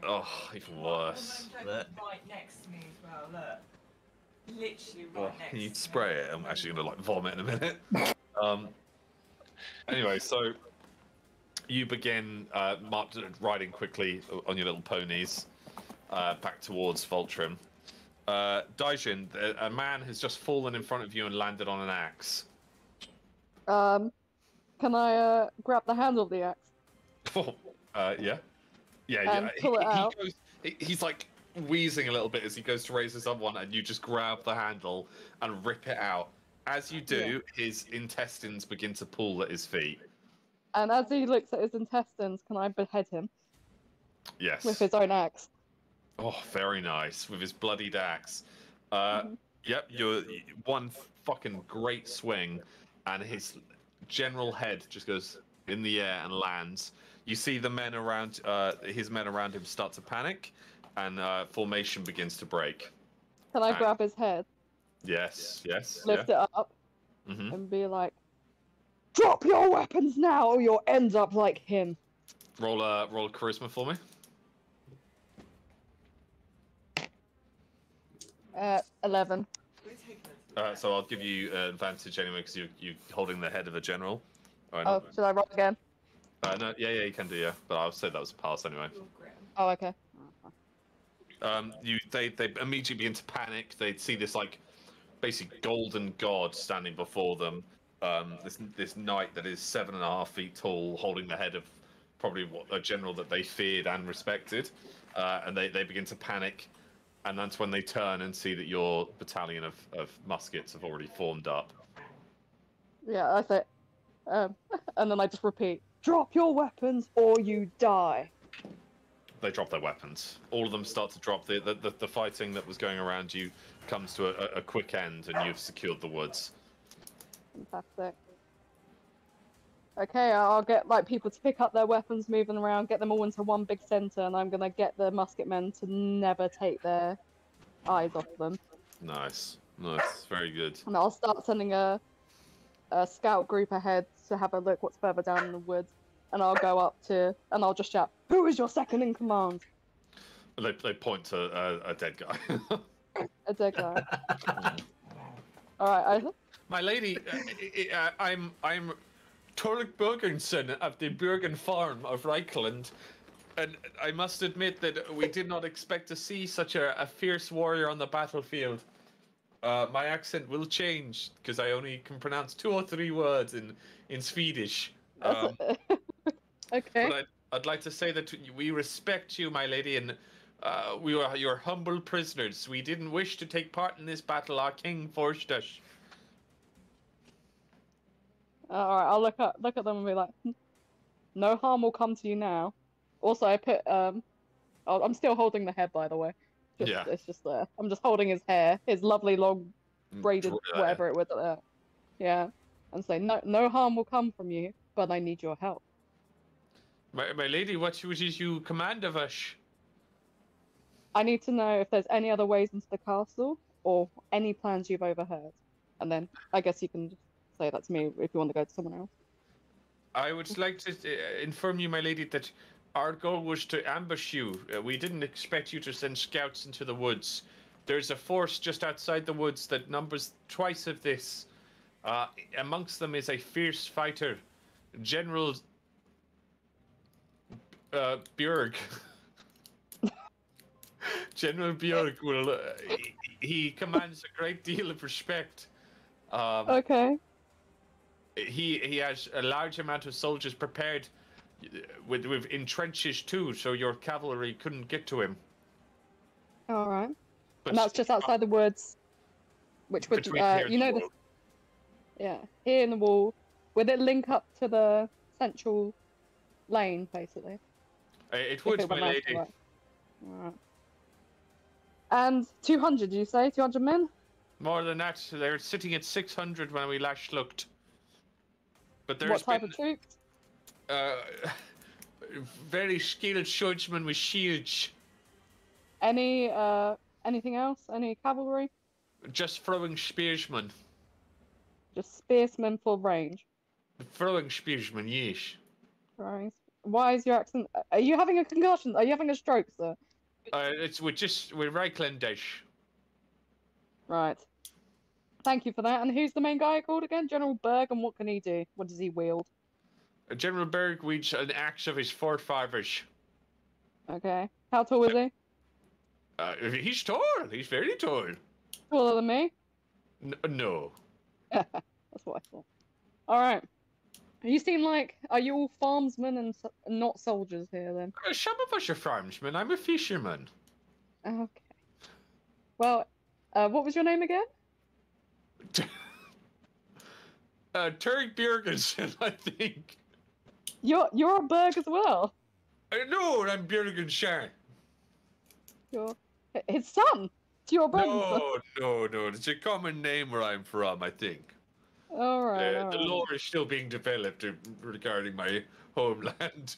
Oh, even worse. Right next to me as well. Look, literally right next. Can you spray it? I'm actually gonna like vomit in a minute. Anyway, so you begin riding quickly on your little ponies back towards Voltrim. Daijin, a man has just fallen in front of you and landed on an axe. Can I grab the handle of the axe? Yeah. And pull it out. He's like wheezing a little bit as he goes to raise his other one, and you just grab the handle and rip it out. As you do, his intestines begin to pool at his feet. And as he looks at his intestines, can I behead him? Yes. With his own axe. Oh, very nice. With his bloodied axe. Yep, you're one fucking great swing, and his general head just goes in the air and lands. You see the men around, his men around him start to panic, and formation begins to break. Can I grab his head? Yes. Lift it up, and be like, "Drop your weapons now, or you'll end up like him." Roll a charisma for me. 11. So I'll give you advantage anyway because you're holding the head of a general. Oh, should I roll again? No, yeah, you can do, yeah. But I'll say that was a pass anyway. Oh, okay. They immediately begin to panic. They see this like basically golden god standing before them. This knight that is 7.5 feet tall, holding the head of probably a general that they feared and respected. And they begin to panic. And that's when they turn and see that your battalion of muskets have already formed up. Yeah, that's it. And then I just repeat, "Drop your weapons or you die." They drop their weapons. All of them start to drop. The fighting that was going around you comes to a quick end, and you've secured the woods. Fantastic. Okay, I'll get like people to pick up their weapons, moving around, get them all into one big center, and I'm gonna get the musket men to never take their eyes off them. Nice, very good. And I'll start sending a scout group ahead to have a look what's further down in the woods, and I'll go up to and I'll just shout, "Who is your second in command?" They point to a dead guy. A dead guy. All right, My lady, I'm Torrik Bergensen of the Bergen Farm of Reichland, and I must admit that we did not expect to see such a fierce warrior on the battlefield. My accent will change because I only can pronounce 2 or 3 words in Swedish. okay. But I'd like to say that we respect you, my lady, and we are your humble prisoners. We didn't wish to take part in this battle. Our king forced us. All right, I'll look at them and be like, "No harm will come to you now." Also, I put I'm still holding the head, by the way. It's just there. I'm just holding his hair, his lovely long braided whatever it was there. Yeah, and say, "No harm will come from you, but I need your help." My lady, what is you command of us? I need to know if there's any other ways into the castle or any plans you've overheard, and then I guess you can just say that to me if you want to go to someone else. I would like to inform you, my lady, that our goal was to ambush you. We didn't expect you to send scouts into the woods. There's a force just outside the woods that numbers twice of this. Amongst them is a fierce fighter, General Björg. General Björg will. He commands a great deal of respect. Okay. He has a large amount of soldiers prepared with in trenches too, so your cavalry couldn't get to him. All right. But And that's just outside the woods, which would you know the here in the wall. Would it link up to the central lane, basically? It would, my lady. All right. And 200, you say? 200 men? More than that. They're sitting at 600 when we last looked. But there's what type of troops? Very skilled swordsmen with shields. Anything else? Any cavalry? Just throwing spearsmen. Just spearsmen for range. Throwing spearsmen, yes. Right. Why is your accent? Are you having a concussion? Are you having a stroke, sir? We're Reichlandish. Right. Thank you for that. And who's the main guy called again? General Berg, and what can he do? What does he wield? General Berg wields an axe of his forefathers. Okay. How tall is he? He's tall. He's very tall. Taller than me? No. That's what I thought. Alright. You seem like... Are you all farmsmen and not soldiers here, then? Some of us are farmsmen. I'm a fisherman. Okay. Well, what was your name again? Turk Bjergensen, I think. You're a Berg as well? No, I'm Bjergensen. You're... His son? You're a Berg son? No. It's a common name where I'm from, I think. Alright, The lore is still being developed regarding my homeland.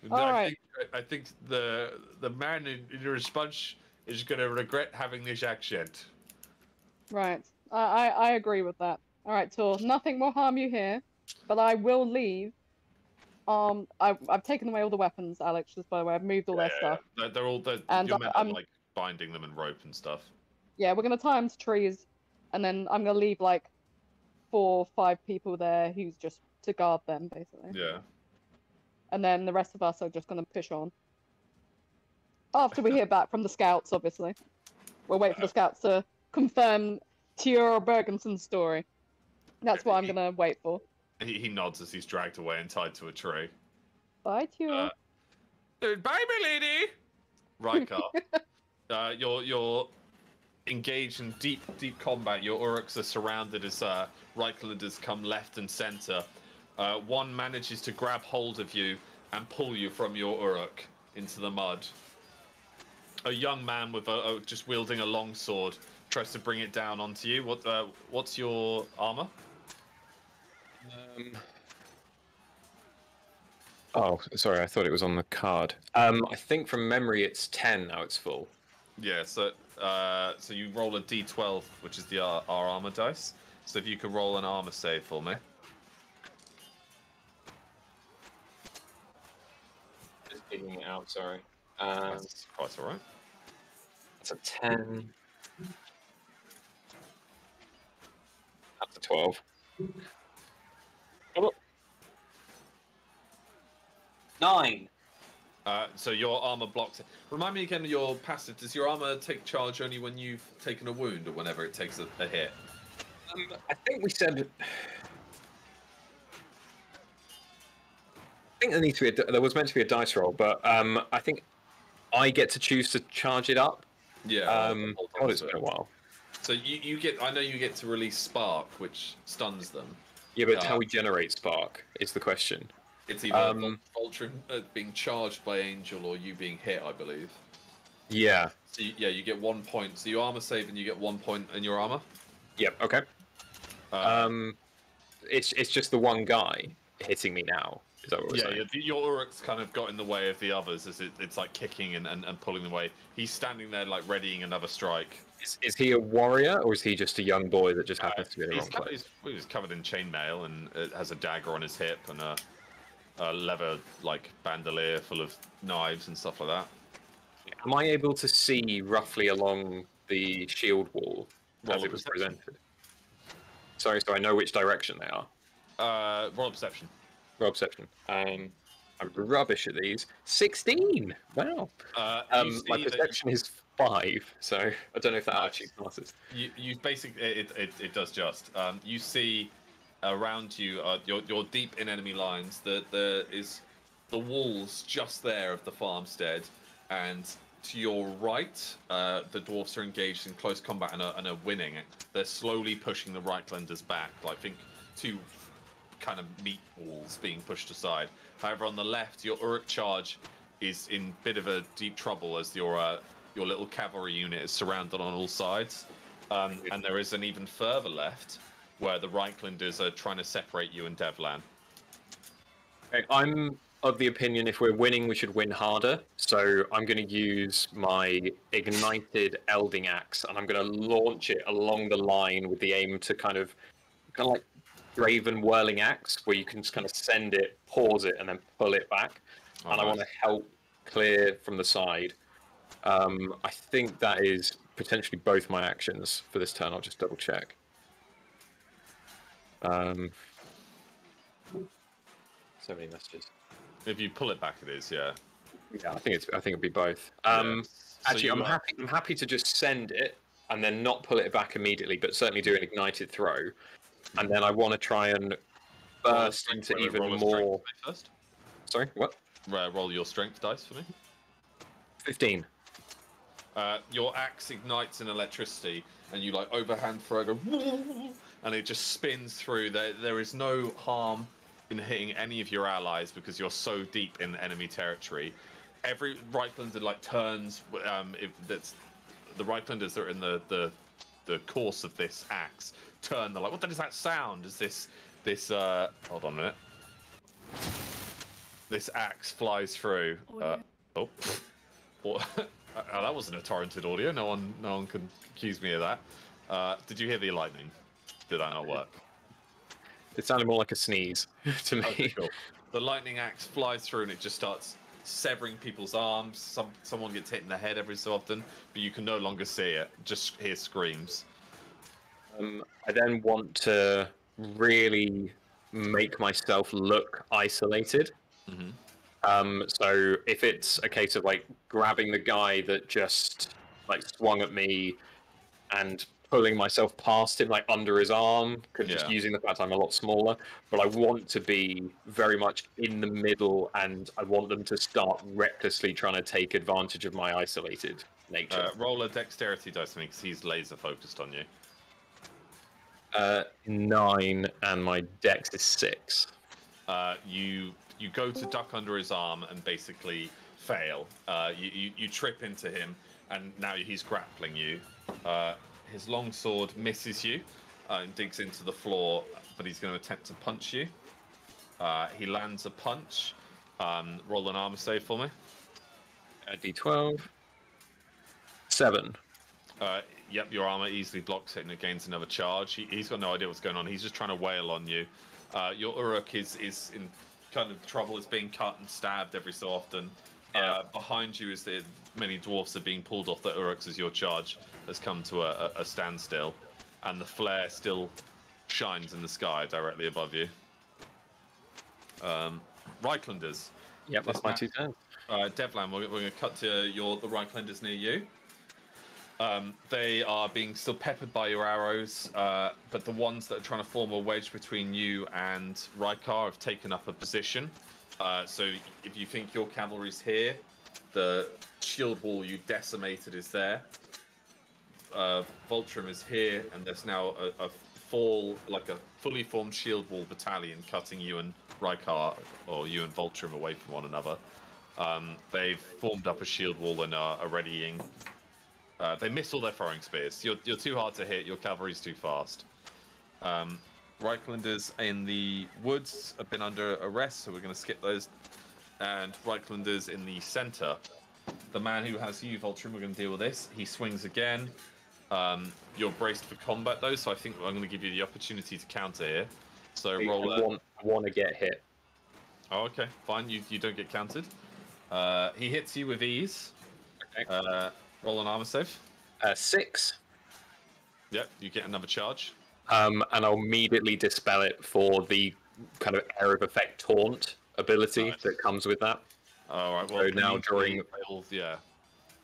Alright. I think the man in response is going to regret having this accent. Right. I agree with that. Alright, Tor. Nothing will harm you here, but I will leave. I've taken away all the weapons, Alex, just by the way. I've moved all their stuff. They're all... And you're meant to, like, binding them in rope and stuff. Yeah, we're going to tie them to trees, and then I'm going to leave, like, 4 or 5 people there who's just to guard them, basically. Yeah. And then the rest of us are just going to push on. After we hear back from the scouts, obviously. We'll wait for the scouts to confirm Theodore Bergensen's story. That's what I'm going to wait for. He nods as he's dragged away and tied to a tree. Bye, Theodore. Bye, my lady! Rykar. You're engaged in deep combat. Your Uruks are surrounded as Reichlanders come left and center. One manages to grab hold of you and pull you from your Uruk into the mud. A young man with just wielding a long sword tries to bring it down onto you. What's your armor? Oh, sorry, I thought it was on the card. I think from memory it's 10 now. It's full. Yeah, so you roll a d12, which is our armor dice. So if you could roll an armor save for me. Just digging it out, sorry. That's quite alright. That's a 10. That's a 12. Oh. 9. So your armor blocks it. Remind me again of your passive. Does your armor take charge only when you've taken a wound or whenever it takes a hit? I think we said... I think there needs to be there was meant to be a dice roll, but I think I get to choose to charge it up. Yeah. God, it's been a while. So you get... I know you get to release Spark, which stuns them. Yeah, but how we generate Spark is the question. It's either Vulture being charged by Angel or you being hit, I believe. Yeah. So you get 1 point. So you armor save and you get 1 point in your armor. Yep. Okay. It's just the one guy hitting me now. Is that what we're saying? Yeah. Your Uruk's kind of got in the way of the others as it's like kicking and pulling away. He's standing there like readying another strike. Is he a warrior or is he just a young boy that just happens to be in the wrong place? He's covered in chainmail and has a dagger on his hip and a leather like bandolier full of knives and stuff like that. Am I able to see roughly along the shield wall as it was presented? Sorry, so I know which direction they are. Roll perception. Roll perception. I'm rubbish at these. 16. Wow. My perception is 5, so I don't know if that actually passes. You basically it does just. You see around you, you're deep in enemy lines. There is the walls just there of the farmstead, and to your right, the dwarfs are engaged in close combat and are winning. They're slowly pushing the Reichlanders back. Like think 2 kind of meat walls being pushed aside. However, on the left, your Uruk charge is in bit of a deep trouble as your little cavalry unit is surrounded on all sides, and there is an even further left where the Reichlanders are trying to separate you and Devlan. Okay, I'm of the opinion if we're winning, we should win harder. So I'm going to use my ignited Elding Axe, and I'm going to launch it along the line with the aim to kind of like Draven Whirling Axe, where you can just kind of send it, pause it, and then pull it back. And I want to help clear from the side. I think that is potentially both my actions for this turn. I'll just double check. So many messages. If you pull it back, it is, yeah. Yeah, I think it'd be both. So Actually, I'm happy to just send it and then not pull it back immediately, but certainly do an ignited throw. And then I want to try and burst into even more. First. Sorry, what? Roll your strength dice for me. 15. Your axe ignites in electricity, and you like overhand throw it, and it just spins through. There is no harm in hitting any of your allies because you're so deep in enemy territory. Every Reiklander like turns. If that's the Reiklanders that are in the course of this axe turn. They're like, what is that sound? Is this hold on a minute. This axe flies through. Oh, that wasn't a torrented audio. No one can accuse me of that. Did you hear the lightning? Did that not work? It sounded more like a sneeze to me. Okay, cool. The lightning axe flies through and it just starts severing people's arms. Someone gets hit in the head every so often, but you can no longer see it. Just hear screams. I then want to really make myself look isolated. So if it's a case of like grabbing the guy that just like swung at me and pulling myself past him like under his arm, just using the fact I'm a lot smaller, but I want to be very much in the middle, and I want them to start recklessly trying to take advantage of my isolated nature. Roll a dexterity dice for me because he's laser focused on you. 9, and my dex is 6. You go to duck under his arm and basically fail. You trip into him, and now he's grappling you. His longsword misses you and digs into the floor, but he's going to attempt to punch you. He lands a punch. Roll an armor save for me. A d12. 7. Yep, your armor easily blocks it and it gains another charge. He's got no idea what's going on. He's just trying to wail on you. Your Uruk is in kind of trouble. It's being cut and stabbed every so often. Behind you is the many dwarfs are being pulled off the Uruks as your charge has come to a standstill, and the flare still shines in the sky directly above you. Reiklanders. Yep, that's my 2 turns. Devlan, we're going to cut to the Reiklanders near you. They are being still peppered by your arrows, but the ones that are trying to form a wedge between you and Rykar have taken up a position. So if you think your cavalry's here, the shield wall you decimated is there. Voltrum is here, and there's now a fully formed shield wall battalion cutting you and Rykar, or you and Voltrum, away from one another. They've formed up a shield wall and are readying. They miss all their throwing spears. You're too hard to hit. Your cavalry's too fast. Reiklanders in the woods have been under arrest, so we're going to skip those. And Reiklanders in the center. The man who has you, Voltrum, we're going to deal with this. He swings again. You're braced for combat, though, so I think I'm going to give you the opportunity to counter here. So roll. I want to get hit. Oh, okay, fine. You don't get countered. He hits you with ease. Okay. Roll an armor save. 6. Yep, you get another charge. And I'll immediately dispel it for the kind of area of effect taunt ability that comes with that. All right. Well, so now during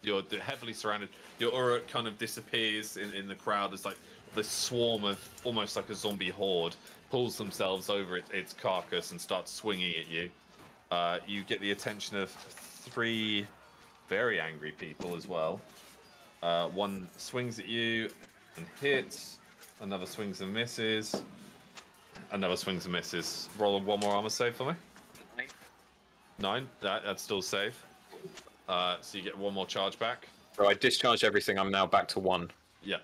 you're heavily surrounded. Your aura kind of disappears in the crowd. There's like this swarm of almost like a zombie horde pulls themselves over its carcass and starts swinging at you. You get the attention of 3 very angry people as well. One swings at you and hits. Another swings and misses. Another swings and misses. Roll one more armor save for me. 9. That's still safe. So you get 1 more charge back. So I discharged everything. I'm now back to 1. Yeah.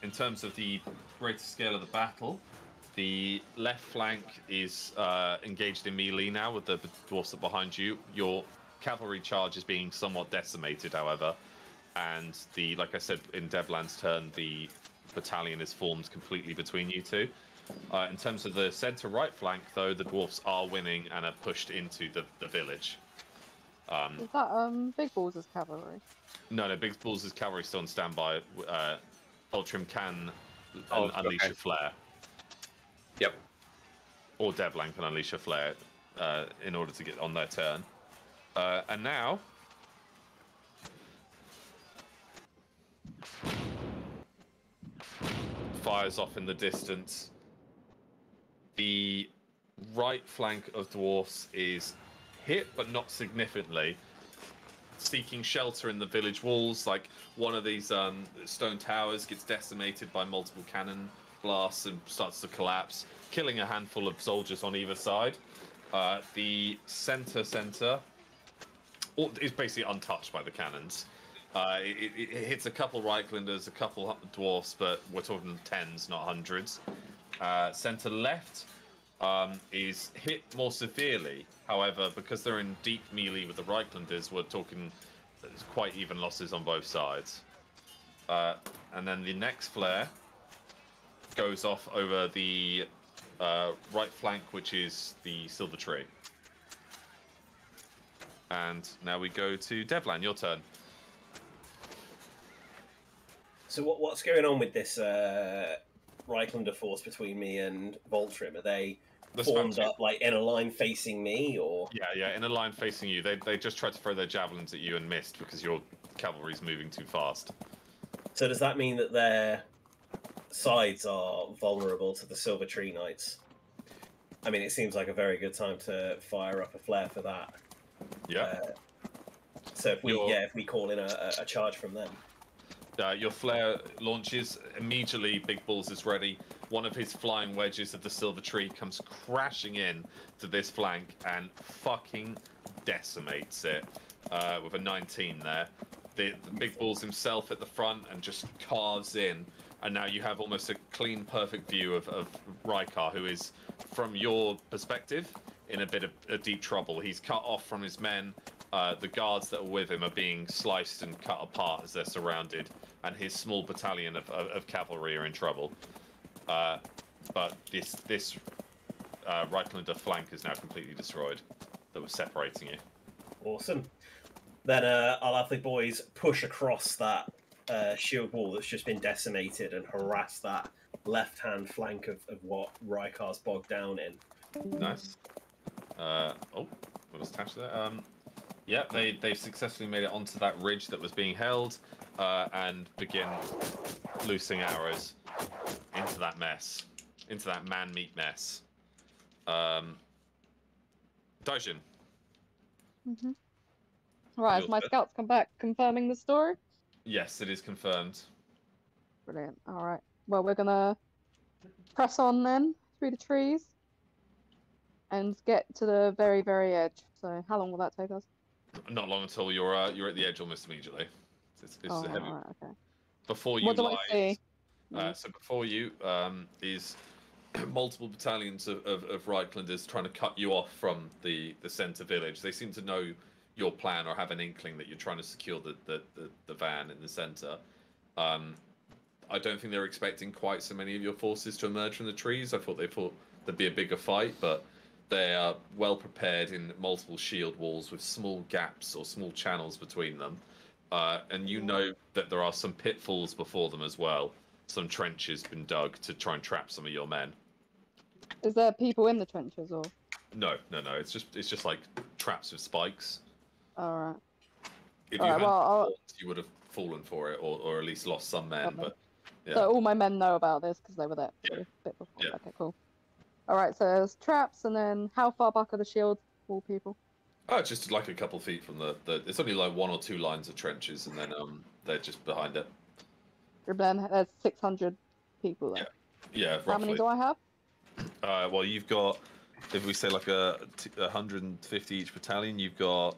In terms of the greater scale of the battle, the left flank is engaged in melee now with the dwarfs that behind you. Your cavalry charge is being somewhat decimated, however, and like I said in Devlan's turn, the battalion is formed completely between you two. In terms of the center right flank, though, the dwarfs are winning and are pushed into the village. Is that Big Balls as cavalry? No, Big Balls' cavalry still on standby. Ultrim can unleash a flare. Yep. Or Devlan can unleash a flare in order to get on their turn. And now... fires off in the distance. The right flank of dwarfs is hit, but not significantly. Seeking shelter in the village walls, like one of these stone towers gets decimated by multiple cannon blasts and starts to collapse, killing a handful of soldiers on either side. The center is basically untouched by the cannons. It hits a couple Reichlanders, a couple dwarfs, but we're talking tens, not hundreds. Center left is hit more severely. However, because they're in deep melee with the Reichlanders, we're talking quite even losses on both sides. And then the next flare goes off over the right flank, which is the Silver Tree. And now we go to Devlan, your turn. So what's going on with this Reichlander force between me and Voltrim? Are they formed up like in a line facing me, or? Yeah, in a line facing you. They just tried to throw their javelins at you and missed because your cavalry's moving too fast. So does that mean that their sides are vulnerable to the Silver Tree Knights? I mean, it seems like a very good time to fire up a flare for that. Yeah. So if we call in a charge from them. Your flare launches. Immediately, Big Balls is ready. One of his flying wedges of the Silver Tree comes crashing in to this flank and fucking decimates it with a 19 there. The Big Balls himself at the front and just carves in. And now you have almost a clean, perfect view of Rykar, who is, from your perspective, in a bit of deep trouble. He's cut off from his men. The guards that are with him are being sliced and cut apart as they're surrounded, and his small battalion of cavalry are in trouble. But this Reiklander flank is now completely destroyed that was separating you. Awesome. Then I'll have the boys push across that shield wall that's just been decimated and harass that left-hand flank of what Rykar's bogged down in. Nice. What was attached to that? Yeah, they successfully made it onto that ridge that was being held and begin loosing arrows into that mess, into that man-meat mess. Daijin. Mm-hmm. Right, has my scouts come back confirming the story? Yes, it is confirmed. Brilliant. All right. Well, we're gonna press on then through the trees and get to the very, very edge. So, how long will that take us? Not long until you're at the edge almost immediately. It's heavy. Right, okay. Before you what do I see? So before you is multiple battalions of Reichlanders trying to cut you off from the center village. They seem to know your plan or have an inkling that you're trying to secure the van in the center. I don't think they're expecting quite so many of your forces to emerge from the trees. I thought there'd be a bigger fight, but they are well prepared in multiple shield walls with small gaps or small channels between them. And you know that there are some pitfalls before them as well. Some trenches been dug to try and trap some of your men. Is there people in the trenches or? No. It's just like traps with spikes. All right. If you hadn't you would have fallen for it, or at least lost some men. Okay. But yeah. So all my men know about this because they were there Yeah. a bit before. Yeah. Okay, cool. All right, so there's traps, and then how far back are the shield wall people? Oh, just like a couple feet from the. It's only like 1 or 2 lines of trenches, and then they're just behind it. Then there's 600 people there. Yeah, roughly. How many do I have? Well, you've got, if we say like 150 each battalion, you've got.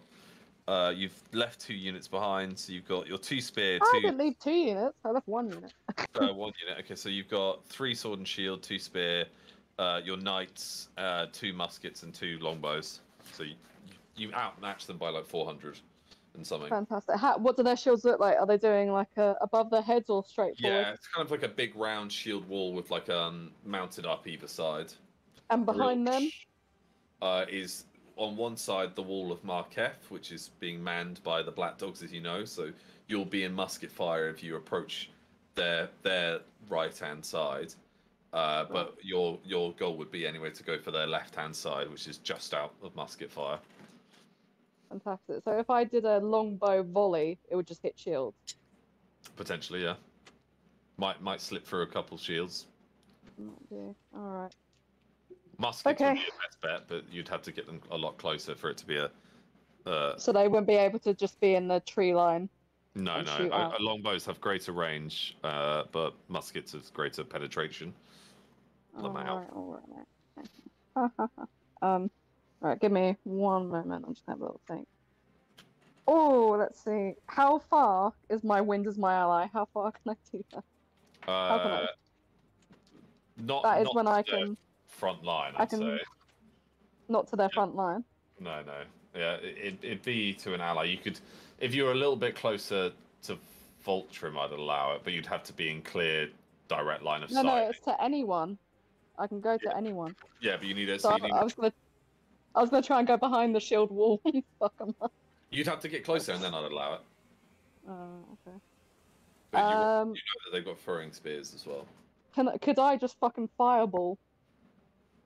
You've left 2 units behind, so you've got your 2 spear. I didn't leave 2 units. I left 1 unit. 1 unit. Okay, so you've got 3 sword and shield, 2 spear, your knights, 2 muskets, and 2 longbows. So you outmatch them by like 400, and something. Fantastic. What do their shields look like? Are they doing like above their heads or straight forward? Yeah, it's kind of like a big round shield wall with like mounted up either side. And behind them? Is on one side the wall of Marketh, which is being manned by the Black Dogs, as you know. So you'll be in musket fire if you approach their right-hand side. But your goal would be anyway to go for their left-hand side, which is just out of musket fire. Fantastic. So if I did a longbow volley, it would just hit shields. Potentially, yeah. Might slip through a couple shields. Oh dear. All right. Muskets would be the best bet, but you'd have to get them a lot closer for it to be a. So they wouldn't be able to just be in the tree line. No. Longbows have greater range, but muskets have greater penetration. All right. Give me one moment. I'm just gonna have a little think. Oh, let's see. How far is my wind as my ally? How far can I do that? How can I? That is when I can. Front line, I'd say. Not to their front line. No. Yeah, it'd be to an ally. You could, if you were a little bit closer to Voltrim, I'd allow it, but you'd have to be in clear, direct line of sight. No, it's to anyone. I can go to anyone. Yeah, but you need it. So I was gonna try and go behind the shield wall and fuck them up. You'd have to get closer, and then I'd allow it. Oh, okay. But you know that they've got throwing spears as well. Could I just fucking fireball?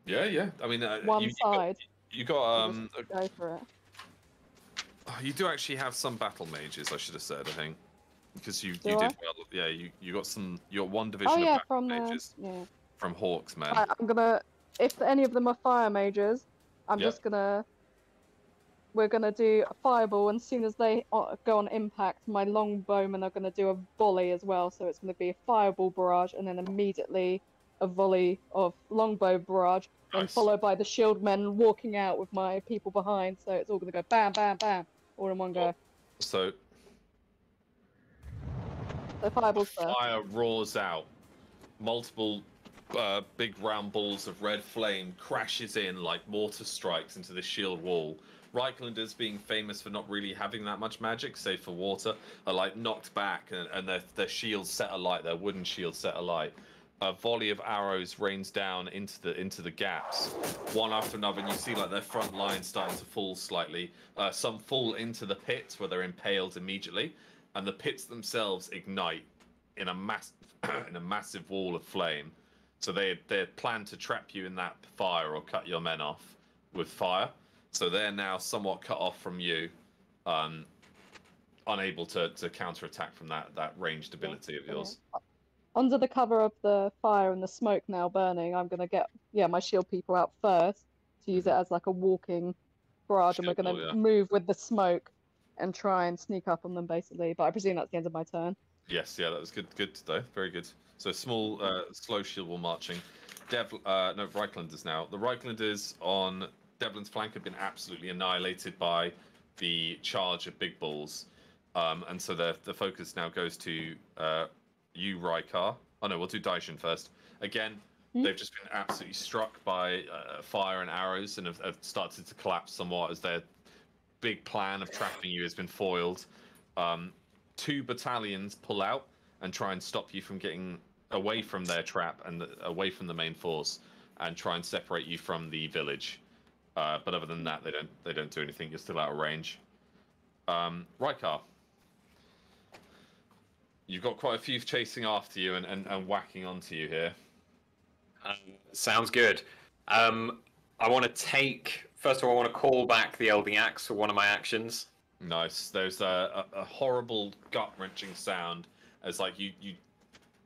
Yeah. I mean, one side. You got go for it. You do actually have some battle mages, I should have said, I think, because you did well. Yeah, you got some. You got one division of battle mages from Hawks, man. Right, I'm gonna. If any of them are fire mages, we're gonna do a fireball, and as soon as they go on impact, my longbowmen are gonna do a volley as well. So it's gonna be a fireball barrage, and then immediately a volley of longbow barrage, and followed by the shield men walking out with my people behind. So it's all gonna go bam, bam, bam, all in one go. So fireballs first. Fire roars out. Multiple big round balls of red flame crashes in like mortar strikes into the shield wall. Reichlanders, being famous for not really having that much magic, save for water, are like knocked back, and their shields set alight, their wooden shields set alight. A volley of arrows rains down into the gaps, one after another, and you see like their front line starting to fall slightly. Some fall into the pits where they're impaled immediately, and the pits themselves ignite in a massive wall of flame. So they plan to trap you in that fire or cut your men off with fire. So they're now somewhat cut off from you, unable to counterattack from that ranged ability of yours. Under the cover of the fire and the smoke now burning, I'm gonna get my shield people out first to use it as like a walking barrage, and we're gonna move with the smoke and try and sneak up on them basically. But I presume that's the end of my turn. Yes, that was good though. Very good. So small, slow shield wall marching. Reichlanders now. The Reichlanders on Devlin's flank have been absolutely annihilated by the charge of big balls, and so the focus now goes to you, Rykar. Oh no, we'll do Daishin first. Again, they've just been absolutely struck by fire and arrows, and have started to collapse somewhat as their big plan of trapping you has been foiled. 2 battalions pull out and try and stop you from getting away from their trap and away from the main force, and try and separate you from the village. But other than that, they don't do anything. You're still out of range. Rykar, you've got quite a few chasing after you and whacking onto you here. Sounds good. I want to take... First of all, I want to call back the Elding Axe for one of my actions. Nice. There's a horrible gut-wrenching sound as like you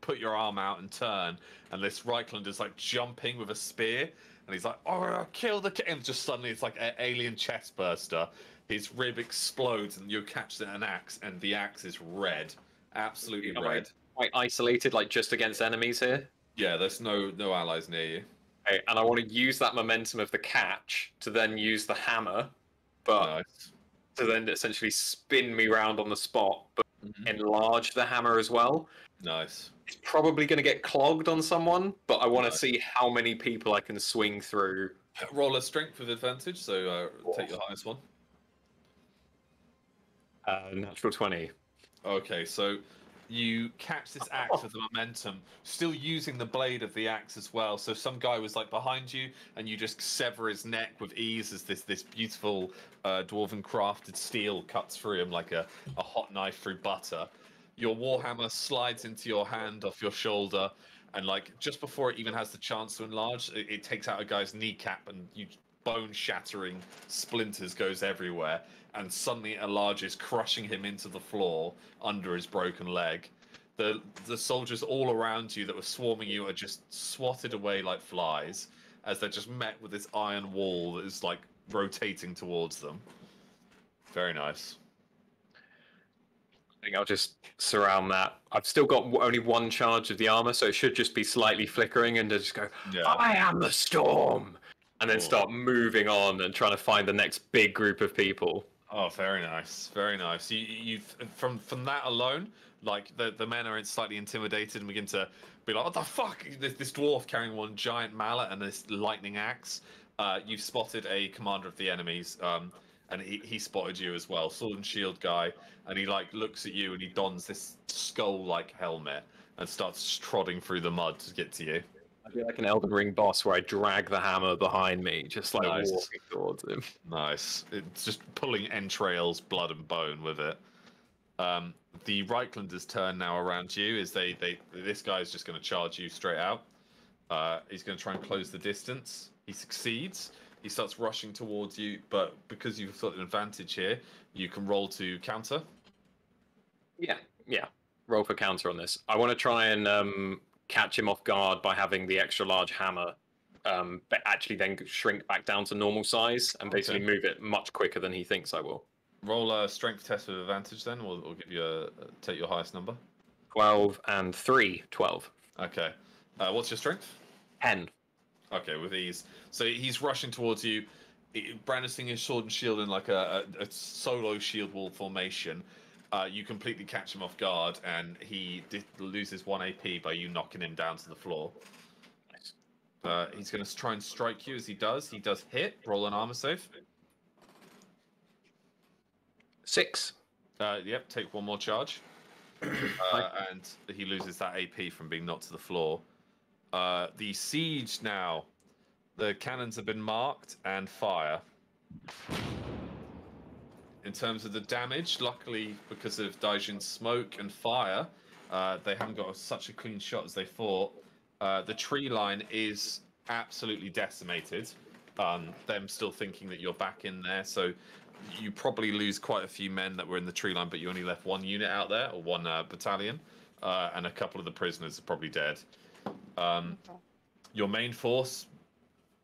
put your arm out and turn, and this Reichlander's like jumping with a spear, and he's like, "Oh, kill the king!" And just suddenly it's like an alien chest burster. His rib explodes, and you catch an axe, and the axe is red, absolutely red. Quite isolated, like just against enemies here. Yeah, there's no allies near you. Okay, and I want to use that momentum of the catch to then use the hammer, but to then essentially spin me round on the spot, but enlarge the hammer as well. Nice. It's probably going to get clogged on someone, but I want to see how many people I can swing through. Roll a strength with advantage, so take your highest one. Natural 20. Okay, so you catch this axe with the momentum, still using the blade of the axe as well. So some guy was like behind you, and you just sever his neck with ease as this beautiful dwarven crafted steel cuts through him like a hot knife through butter. Your warhammer slides into your hand off your shoulder, and like just before it even has the chance to enlarge, it takes out a guy's kneecap, and you bone-shattering splinters goes everywhere, and suddenly it enlarges, crushing him into the floor under his broken leg. The soldiers all around you that were swarming you are just swatted away like flies as they're just met with this iron wall that is like rotating towards them. Very nice. I think I'll just surround that. I've still got only one charge of the armor, so it should just be slightly flickering, and just go, I am the storm! And then start moving on and trying to find the next big group of people. Oh, very nice, very nice. You from that alone, like the men are slightly intimidated and begin to be like, "What the fuck?" This dwarf carrying one giant mallet and this lightning axe. You've spotted a commander of the enemies, and he spotted you as well, sword and shield guy, and he like looks at you and he dons this skull-like helmet and starts trotting through the mud to get to you. I'd be like an Elden Ring boss where I drag the hammer behind me, just like walking towards him. Nice. It's just pulling entrails, blood, and bone with it. The Reichlanders' turn now around you. This guy's just going to charge you straight out. He's going to try and close the distance. He succeeds. He starts rushing towards you, but because you've got an advantage here, you can roll to counter. Yeah. Roll for counter on this. I want to try and catch him off guard by having the extra large hammer, but actually then shrink back down to normal size and basically move it much quicker than he thinks I will. Roll a strength test with advantage then. We'll give you take your highest number. 12 and 3, 12. Okay. What's your strength? 10. Okay, with ease. So he's rushing towards you, brandishing his sword and shield in like a solo shield wall formation. You completely catch him off guard, and he loses 1 AP by you knocking him down to the floor. Nice. He's going to try and strike you as he does. He does hit. Roll an armor save. 6. Yep, take 1 more charge. And he loses that AP from being knocked to the floor. The siege now. The cannons have been marked and fire. In terms of the damage, luckily, because of Daijin's smoke and fire, they haven't got such a clean shot as they thought. The tree line is absolutely decimated. Them still thinking that you're back in there, so you probably lose quite a few men that were in the tree line, but you only left 1 unit out there, or 1 battalion, and a couple of the prisoners are probably dead. Your main force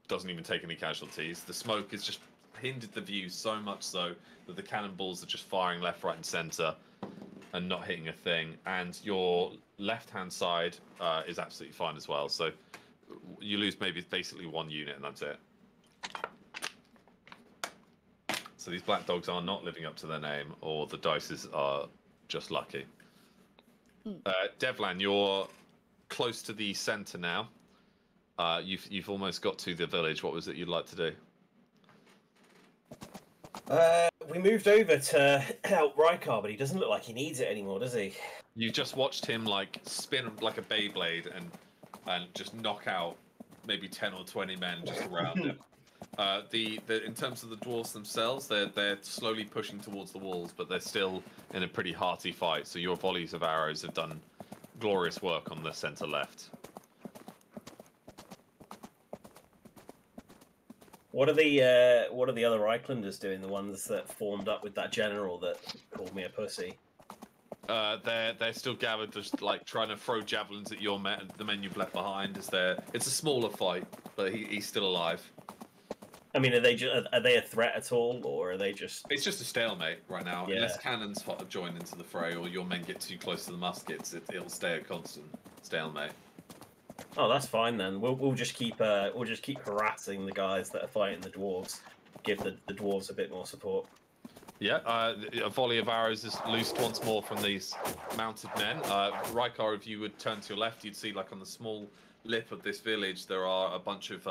doesn't even take any casualties. The smoke has just hindered the view so much so that the cannonballs are just firing left, right, and center and not hitting a thing. And your left-hand side is absolutely fine as well. So you lose basically 1 unit, and that's it. So these black dogs are not living up to their name, or the dices are just lucky. Devlan, you're close to the center now. You've almost got to the village. What was it you'd like to do? We moved over to help Rykar, but he doesn't look like he needs it anymore, does he? You just watched him like spin like a Beyblade and just knock out maybe 10 or 20 men just around him. In terms of the dwarves themselves, they're slowly pushing towards the walls, but they're still in a pretty hearty fight. So your volleys of arrows have done glorious work on the center left. What are the other Reichlanders doing? The ones that formed up with that general that called me a pussy. They're still gathered, just like trying to throw javelins at the men you've left behind. It's a smaller fight, but he's still alive. I mean, are they a threat at all, or are they just? It's just a stalemate right now. Yeah. Unless cannons join into the fray, or your men get too close to the muskets, it'll stay a constant stalemate. Oh, that's fine then. We'll just keep harassing the guys that are fighting the dwarves. Give the dwarves a bit more support. Yeah, a volley of arrows is loosed once more from these mounted men. Rykar, if you would turn to your left, you'd see like on the small lip of this village, there are a bunch of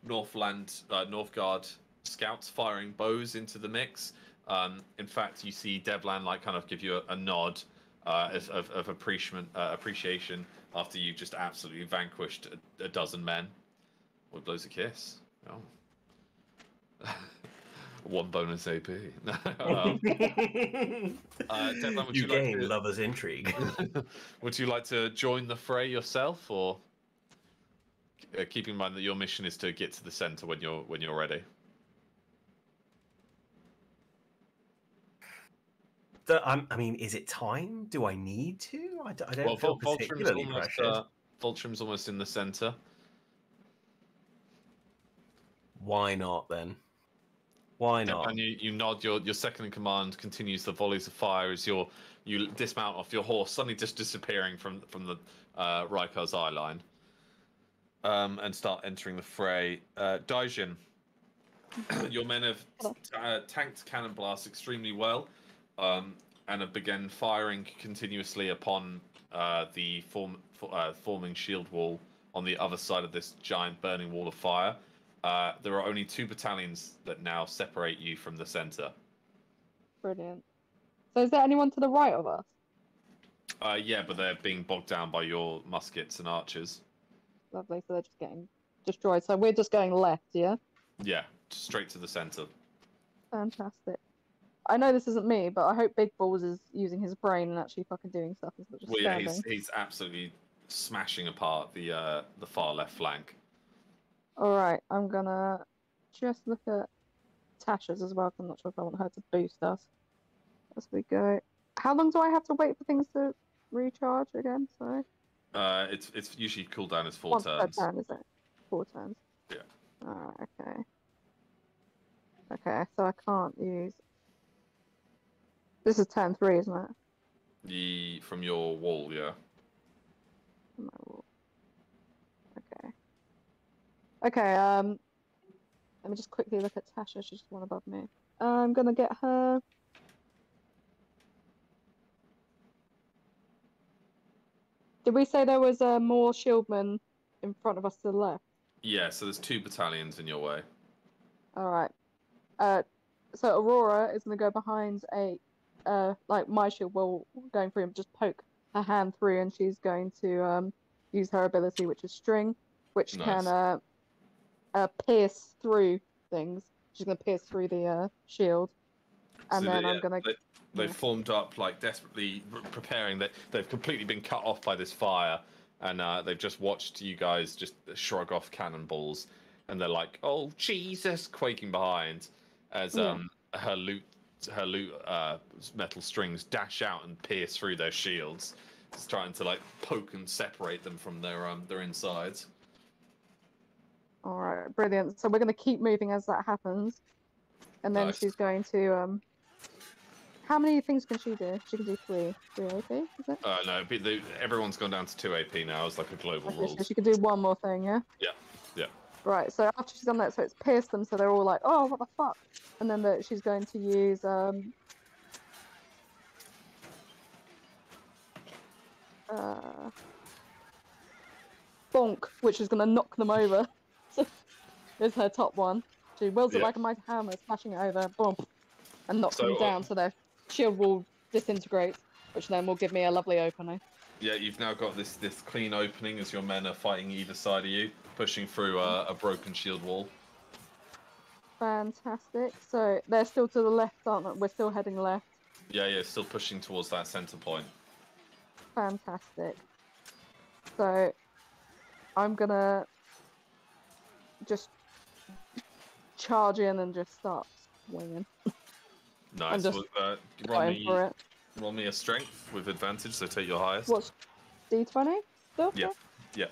Northguard scouts firing bows into the mix. In fact, you see Devlan like kind of give you a nod of appreciation after you've just absolutely vanquished a dozen men. Or blows a kiss. Oh. One bonus AP. Devlan, would you like gain to... lover's intrigue. Would you like to join the fray yourself, or keep in mind that your mission is to get to the center when you're ready? I mean, is it time? Do I need to? I don't feel particularly pressured. Voltrim's almost in the center. Why not then? Why not? And you nod. Your second in command continues the volleys of fire as you dismount off your horse, suddenly just disappearing from the Raikar's eye line, and start entering the fray. Daijin, your men have tanked cannon blasts extremely well, and have begun firing continuously upon the forming shield wall on the other side of this giant burning wall of fire. There are only 2 battalions that now separate you from the center. Brilliant. So is there anyone to the right of us? Yeah, but they're being bogged down by your muskets and archers. Lovely, so they're just getting destroyed. So we're just going left, yeah? Yeah, straight to the center. Fantastic. I know this isn't me, but I hope Big Balls is using his brain and actually fucking doing stuff. He's not just standing. Yeah, he's absolutely smashing apart the far left flank. Alright, I'm gonna just look at Tasha's as well, 'cause I'm not sure if I want her to boost us as we go. How long do I have to wait for things to recharge again? Sorry. It's usually cooldown is 4 Once turns. per turn, is it? 4 turns. Yeah. Alright, okay. Okay, so I can't use... This is turn 3, isn't it? From your wall, yeah. From my wall. Okay. Okay, let me just quickly look at Tasha. She's one above me. I'm gonna get her. Did we say there was more shieldmen in front of us to the left? Yeah, so there's 2 battalions in your way. Alright. So Aurora is gonna go behind like my shield wall going through and just poke her hand through, and she's going to use her ability, which is String, which can pierce through things. She's going to pierce through the shield, and so then I'm going to... They've formed up, like, desperately preparing. They've completely been cut off by this fire, and they've just watched you guys just shrug off cannonballs, and they're like, oh, Jesus, quaking behind, as her loot metal strings dash out and pierce through their shields. It's trying to, like, poke and separate them from their insides. Alright, brilliant. So we're going to keep moving as that happens. And then she's going to... How many things can she do? She can do 3. 3 AP, is it? No, everyone's gone down to 2 AP now as like a global rule. So she can do one more thing, yeah? Yeah. Right, so after she's done that, so it's pierced them, so they're all like, oh, what the fuck? And then she's going to use... bonk, which is going to knock them over. Is her top one. She wields it like a mighty hammer, smashing it over, boom, and knocks them down, so their shield will disintegrate, which then will give me a lovely opening. Yeah, you've now got this clean opening as your men are fighting either side of you, pushing through a broken shield wall. Fantastic. So they're still to the left, aren't they? We're still heading left. Yeah, still pushing towards that center point. Fantastic. So I'm gonna just charge in and just start swinging. Nice. Just roll me a strength with advantage, so take your highest. What's D20? Still? Yeah.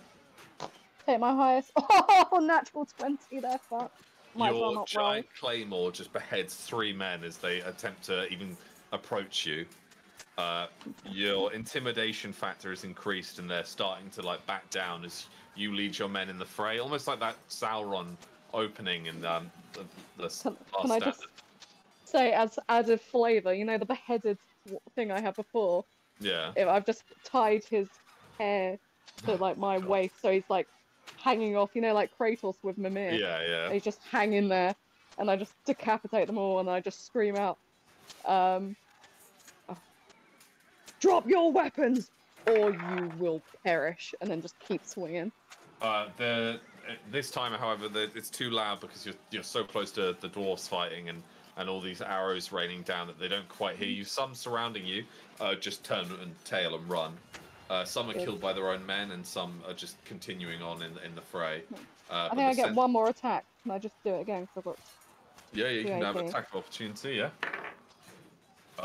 Take my highest. Oh, natural 20 there, fuck. Your giant claymore just beheads 3 men as they attempt to even approach you. Your intimidation factor is increased, and they're starting to like back down as you lead your men in the fray, almost like that Sauron opening in the last Can I just say, as added flavour, you know the beheaded thing I had before? Yeah. I've just tied his hair to like my waist, so he's like hanging off, you know, like Kratos with Mimir. Yeah. He's just hanging there, and I just decapitate them all, and I just scream out, Oh. Drop your weapons, or you will perish, and then just keep swinging. This time, however, it's too loud because you're so close to the dwarves fighting and all these arrows raining down that they don't quite hear you. Some surrounding you just turn and tail and run. Some are killed by their own men, and some are just continuing on in the fray. I think I get one more attack. Can I just do it again? Cause I've got yeah, you can have attack of opportunity, yeah.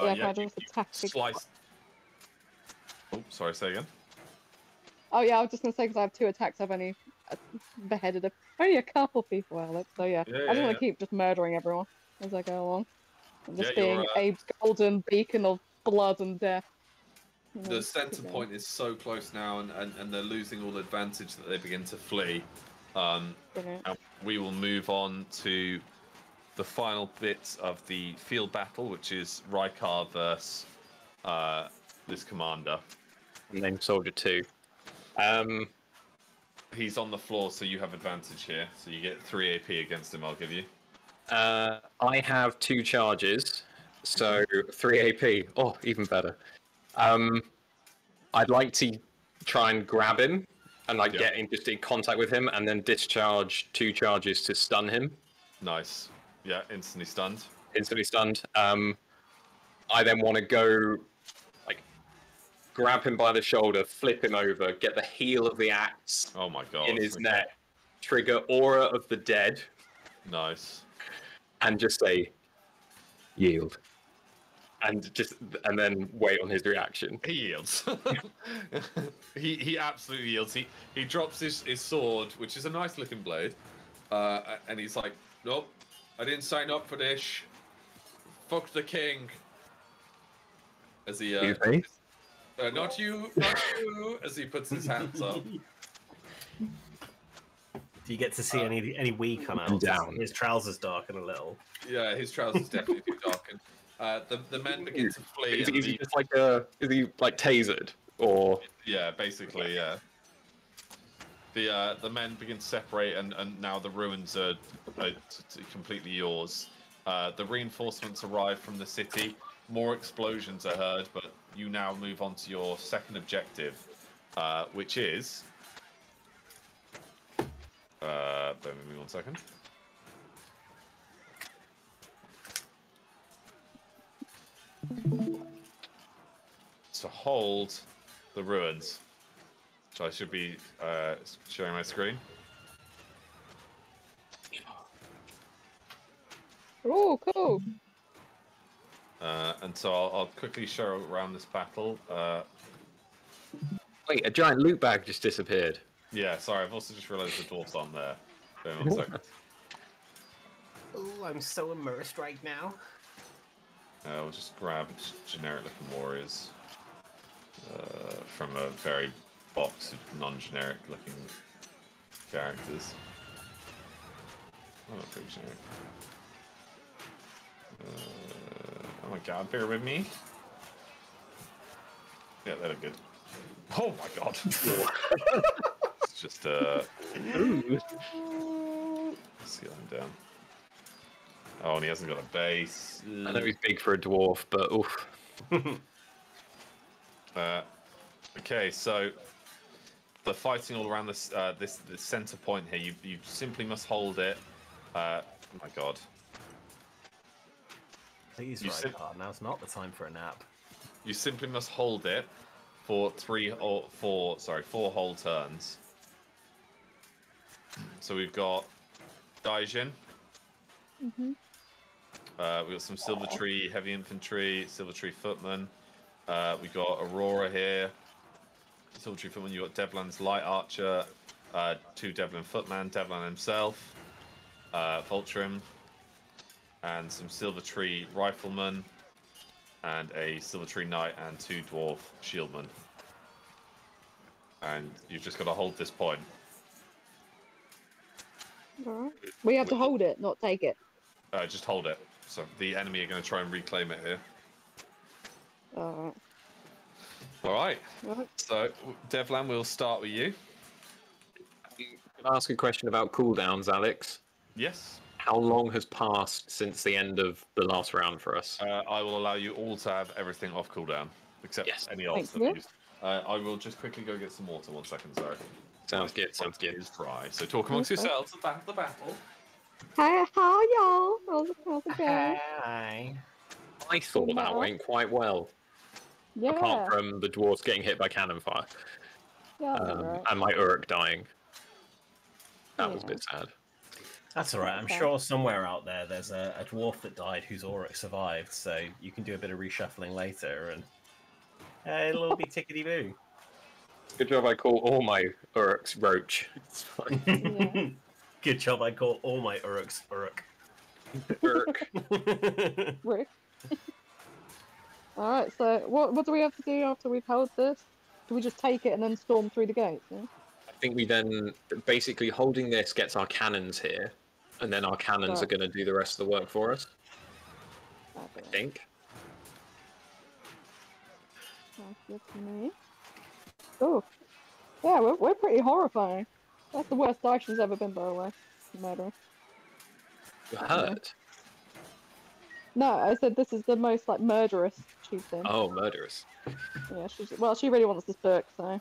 Yeah, can I just attack? Slice. Oh, sorry, say again. Oh yeah, I was just gonna say because I have 2 attacks. I've only beheaded only a couple people, Alex. So yeah, I just want to keep just murdering everyone as I go along, and just being a golden beacon of blood and death. The center point is so close now, and they're losing all advantage that they begin to flee. And we will move on to the final bit of the field battle, which is Rykar versus this commander. Named Soldier 2. He's on the floor, so you have advantage here. So you get 3 AP against him, I'll give you. I have 2 charges, so 3 AP. Oh, even better. I'd like to try and grab him and get in contact with him, and then discharge 2 charges to stun him. Nice. Yeah, instantly stunned. Instantly stunned. I then want to go, grab him by the shoulder, flip him over, get the heel of the axe in his neck, trigger Aura of the Dead. Nice. And just say, yield. And then wait on his reaction. He yields. he absolutely yields. He drops his sword, which is a nice looking blade, and he's like, "Nope, I didn't sign up for this. Fuck the king." As he not you, as he puts his hands up. Do you get to see any wee come out? Down. His trousers darken a little. Yeah, his trousers definitely do darken. The men begin to flee. Is he just is he tasered or? Yeah, basically, yeah. The men begin to separate, and now the ruins are completely yours. The reinforcements arrive from the city. More explosions are heard, but you now move on to your second objective, which is. Bear with me 1 second. To hold the ruins. So I should be sharing my screen. Oh, cool. And so I'll quickly show around this battle. Wait, a giant loot bag just disappeared. Yeah, sorry, I've also just realised the dwarfs aren't there. Wait 1 second. Oh, I'm so immersed right now. We'll just grab generic looking warriors from a very box of non-generic looking characters. Oh, not pretty generic. Oh my god, bear with me. Yeah, that look good. Oh my god. It's just let's see him down. Oh, and he hasn't got a base. I know he's big for a dwarf, but oof. Okay, so the fighting all around this this center point here. You simply must hold it. Oh my god. Please, Rykar, now's not the time for a nap. You simply must hold it for 4 whole turns. So we've got Daijin. Mhm. We've got some Silver Tree heavy infantry, Silver Tree footmen. We got Aurora here. Silver Tree footman. You got Devlan's light archer, 2 Devlin footmen, Devlan himself, Vulturim, and some Silver Tree riflemen, and a Silver Tree knight and 2 dwarf shieldmen. And you've just got to hold this point. Alright. We have to hold it, not take it. Just hold it. So the enemy are going to try and reclaim it here. Alright. Alright. So, Devlan, we'll start with you. Can I ask a question about cooldowns, Alex? Yes. How long has passed since the end of the last round for us? I will allow you all to have everything off cooldown, except any ults that are used. I will just quickly go get some water. 1 second, sorry. Sounds good. Sounds good. Is dry. So talk amongst yourselves about the battle. Hi, how y'all? How's it going? Hi. I thought that went quite well. Yeah. Apart from the dwarves getting hit by cannon fire. Yeah, and my Uruk dying. That was a bit sad. That's alright. I'm sure somewhere out there there's a dwarf that died whose Uruk survived, so you can do a bit of reshuffling later and it'll be tickety-boo. Good job I call all my Uruks Roach. It's fine. Yeah. Good job I call all my Uruks Uruk. Uruk. Rick. Alright, so what do we have to do after we've held this? Do we just take it and then storm through the gates? Yeah? I think we then, basically holding this gets our cannons here, and then our cannons are going to do the rest of the work for us. I think. Sounds good to me. Oh, yeah, we're pretty horrifying. That's the worst Daishin's ever been, by the way. Murder. You're hurt? No, I said this is the most, like, murderous she's been. Oh, murderous. Yeah, she really wants this book, so...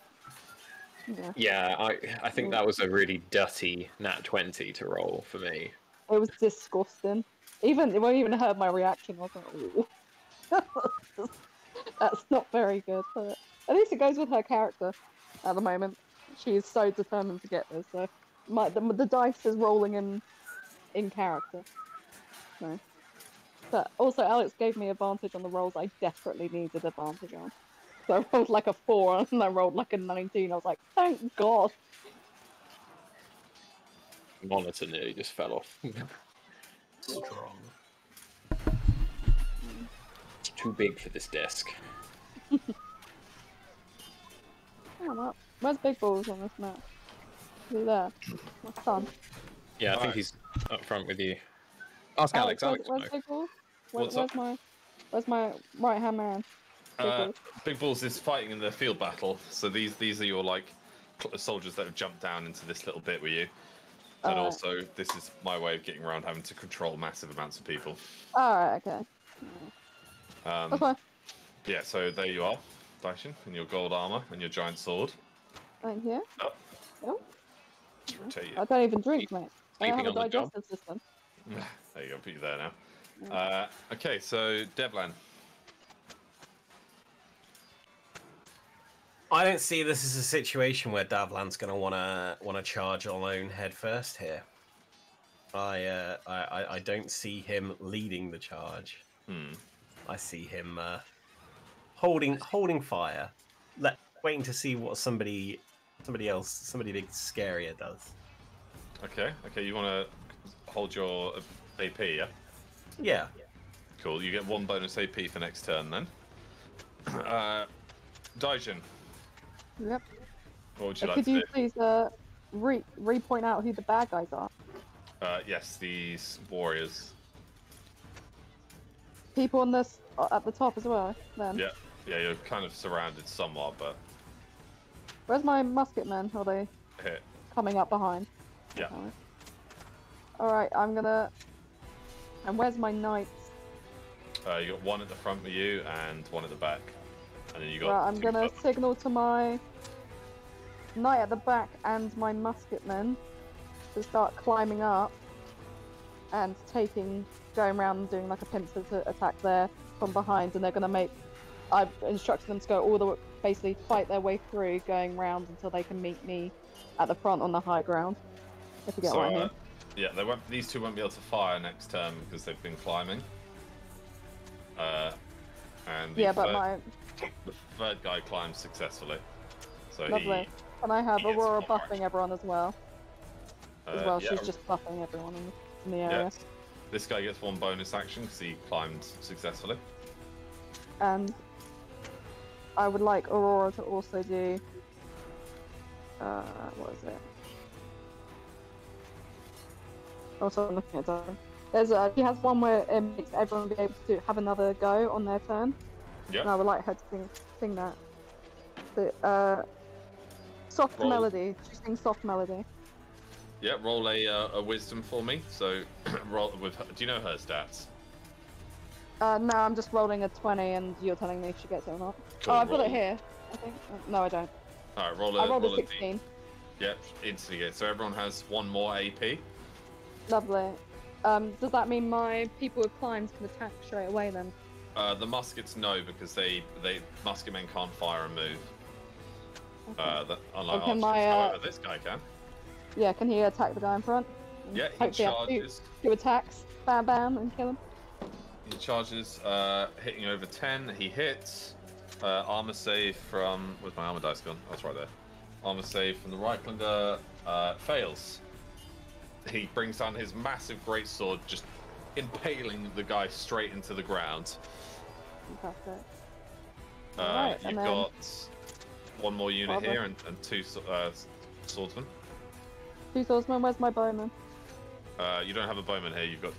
Yeah, I think that was a really dirty nat 20 to roll for me. It was disgusting. It won't even heard my reaction. I was like, ooh. That's not very good. But at least it goes with her character at the moment. She is so determined to get this, so the dice is rolling in character. No. But also Alex gave me advantage on the rolls I desperately needed advantage on. So I rolled like a 4 and I rolled like a 19. I was like, thank God. The monitor nearly just fell off. Strong. It's too big for this desk. Oh, where's Big Balls on this map? Is he there? My son. Yeah, I think he's up front with you. Ask Alex. Where's Big Balls? Where's my right hand man? Big Balls is fighting in the field battle, so these are your like soldiers that have jumped down into this little bit with you, and also this is my way of getting around having to control massive amounts of people. Alright, okay. That's fine. Yeah, so there you are, Daishin, in your gold armor and your giant sword. Thank you. Oh. I don't even drink, mate. I don't have a on the job. digestive system. There you go, put you there now. Okay, so Devlan. I don't see this as a situation where Davlan's going to wanna charge alone head first here. I don't see him leading the charge. I see him holding fire, waiting to see what somebody big scarier does. Okay, you want to hold your AP, yeah? Yeah. Cool. You get 1 bonus AP for next turn then. Daijin. Yep. What would you like Could to you do? please re-point out who the bad guys are? Yes, these warriors. People on this at the top as well. Then. Yeah, you're kind of surrounded somewhat, but. Where's my musket men? Are they Here. coming up behind? Yeah. Okay. All right, I'm gonna. And where's my knights? You got 1 at the front with you and 1 at the back, and then you got. Right, I'm gonna signal to my knight at the back and my musket men to start climbing up and going around and doing like a pincer to attack there from behind, and they're gonna make. I've instructed them to go all the way, basically fight their way through, going round until they can meet me at the front on the high ground. If you get what I mean. Yeah, these 2 won't be able to fire next turn because they've been climbing. And the third guy climbs successfully. So lovely. And I have Aurora gets 1 buffing everyone as well. yeah. She's just buffing everyone in the area. Yes. This guy gets 1 bonus action because he climbed successfully. And I would like Aurora to also do. What is it? Also, I'm looking at that. She has one where it makes everyone be able to have another go on their turn. Yeah. And I would like her to sing that. The soft melody. She sings soft melody. Yeah, roll a wisdom for me. So, roll with. Do you know her stats? No, I'm just rolling a 20, and you're telling me if she gets it or not. Cool, Oh, I've got roll. it here. I think. No, I don't. All right, I rolled a 16. Yep, instantly get. So everyone has 1 more AP. Lovely. Does that mean my people with climbs can attack straight away then? The muskets no, because they musket men can't fire and move. Okay. Unlike Well, can archers, my, however, this guy can. Yeah, can he attack the guy in front? Yeah, he Hopefully I have charges. two attacks, bam bam, and kill him. He charges, hitting over 10. He hits. Armor save from. Where's my armor dice gone? Oh, it's right there. Armor save from the Reiklander fails. He brings down his massive greatsword, just impaling the guy straight into the ground. Fantastic. Right, You've got 1 more unit here and 2 swordsmen. 2 swordsmen. Where's my bowman? You don't have a bowman here. You've got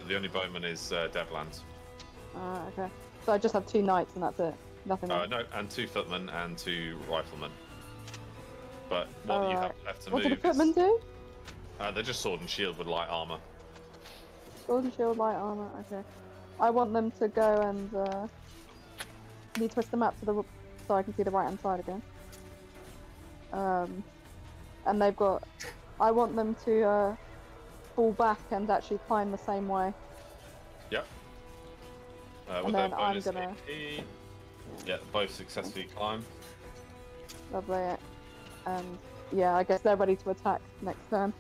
the only bowman is Devland. Okay. So I just have 2 knights and that's it. Nothing else. No, and 2 footmen and 2 riflemen. But what you have left to what move do the footmen do? they're just sword and shield with light armor. Sword and shield, light armor. Okay. I want them to go and can you twist the map to the so I can see the right hand side again. And they've got. I want them to fall back and actually climb the same way. Yep. And with then their I'm bonus gonna. AP. Yeah, both successfully climb. Lovely. And yeah, I guess they're ready to attack next turn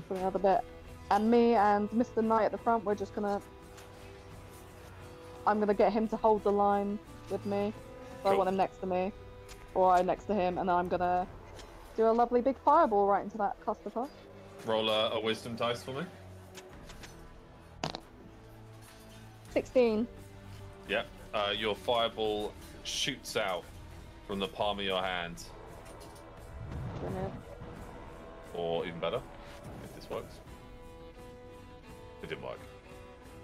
for another bit. And me and Mr. Knight at the front, we're just gonna. I'm gonna get him to hold the line with me. So I want him next to me, or I next to him, and I'm gonna do a lovely big fireball right into that clusterfuck. Roll a wisdom dice for me. 16. Yep. Your fireball shoots out from the palm of your hand. Brilliant. Or even better, if this works. It didn't work.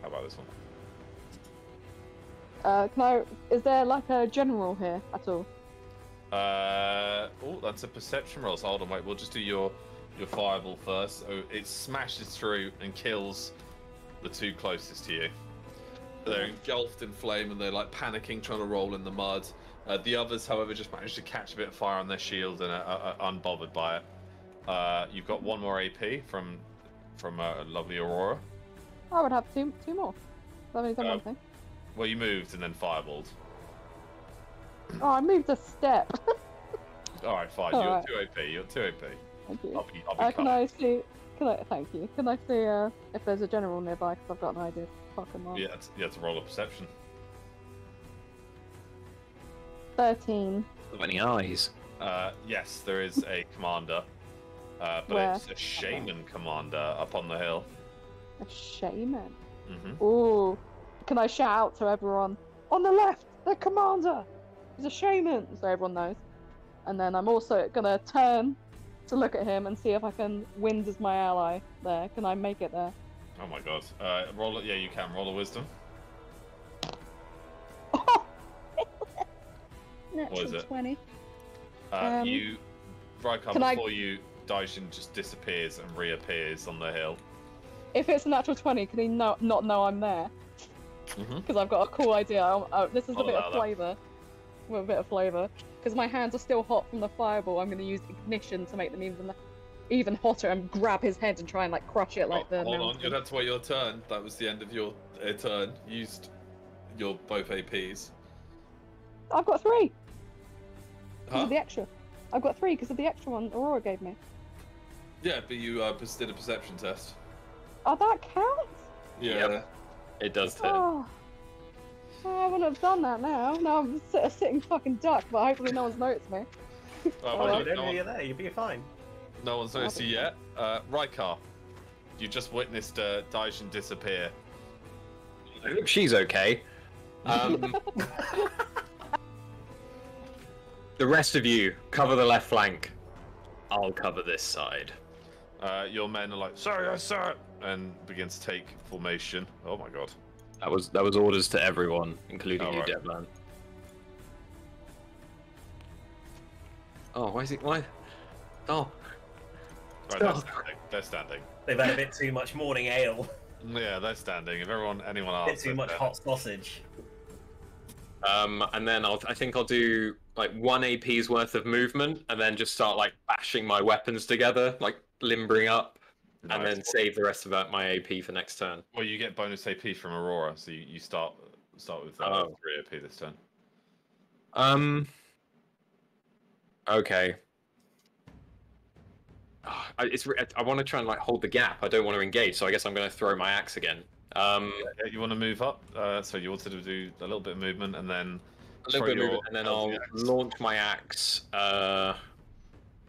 How about this one? Is there like a general here at all? Oh, that's a perception roll. So hold on, wait. We'll just do your fireball first. So it smashes through and kills the 2 closest to you. They're engulfed in flame and they're like panicking, trying to roll in the mud. The others, however, just managed to catch a bit of fire on their shield and are unbothered by it. You've got 1 more AP from lovely Aurora. I would have two more. I've only done one thing. Well, you moved and then fireballed. Oh, I moved a step. All right, fine. All You're right. 2 AP. You're 2 AP. Thank you. I'll be Can cut. I see? Thank you. Can I see if there's a general nearby? Because I've got an idea. Fucking mark. Yeah, you have to roll a perception. 13. How many eyes? Yes, there is a commander, but Where? it's a shaman commander up on the hill. A shaman. Mm-hmm. Ooh. Can I shout out to everyone? On the left, the commander! He's a shaman! So everyone knows. And then I'm also gonna turn to look at him and see if I can wind as my ally there. Can I make it there? Oh my god. Roll it. Yeah, you can. Roll a wisdom. Natural is it? 20. You, Rykar, can before you, Daijin just disappears and reappears on the hill. If it's a natural 20, can he not know I'm there? Because I've got a cool idea. This is a bit of flavour. With a bit of flavour. Because my hands are still hot from the fireball, I'm going to use ignition to make them even hotter and grab his head and try and like crush it like the Hold on, mountain. you'd have to wait your turn. That was the end of your turn. Used your both APs. I've got 3! Because Huh? of the extra. I've got 3 because of the extra one Aurora gave me. Yeah, but you did a perception test. Oh, that counts? Yeah. Yep. It does too. Oh. I wouldn't have done that now. Now I'm a sitting fucking duck, but hopefully no one's noticed me. Well, You're there. You'll be fine. no one's noticed you yet. Rykar, you just witnessed Daijin disappear. I hope she's okay. The rest of you cover the left flank. I'll cover this side. Your men are like, sorry, yes, sir, and begin to take formation. Oh my god. That was orders to everyone, including you, right. Devlan. Oh, why is it? Why? Oh, Right, they're standing. They're standing. They've had a bit too much morning ale. Yeah, they're standing. If anyone A asks, bit too much hot sausage. And then I think I'll do like 1 AP's worth of movement, and then just start like bashing my weapons together, like limbering up, and then save the rest of my AP for next turn. Well, you get bonus AP from Aurora, so you start with 3 AP this turn. Okay. I want to try and like hold the gap. I don't want to engage, so I guess I'm going to throw my axe again. You want to move up, so you wanted to do a little bit of movement, and then a little bit of movement, and then I'll launch my axe.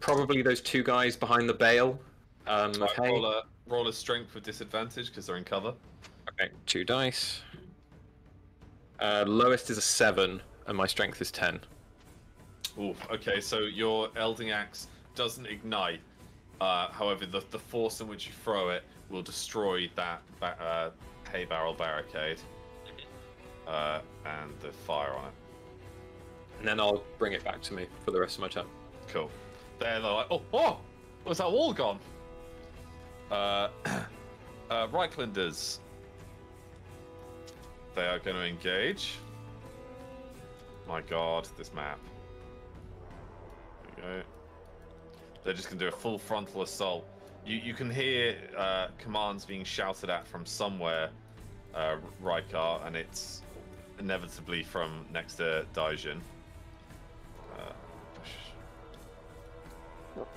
Probably those 2 guys behind the bale. Roll a strength with disadvantage because they're in cover. Okay, 2 dice. Lowest is a 7, and my strength is 10. Oof. Okay, so your Elding Axe doesn't ignite. However, the force in which you throw it will destroy that hay barrel barricade and the fire on it. And then I'll bring it back to me for the rest of my turn. Cool. They're like, oh, was that wall gone? Reichlanders. They are going to engage. My God, this map. There we go. They're just going to do a full frontal assault. You can hear commands being shouted at from somewhere, Rykar, and it's inevitably from next to Daijin.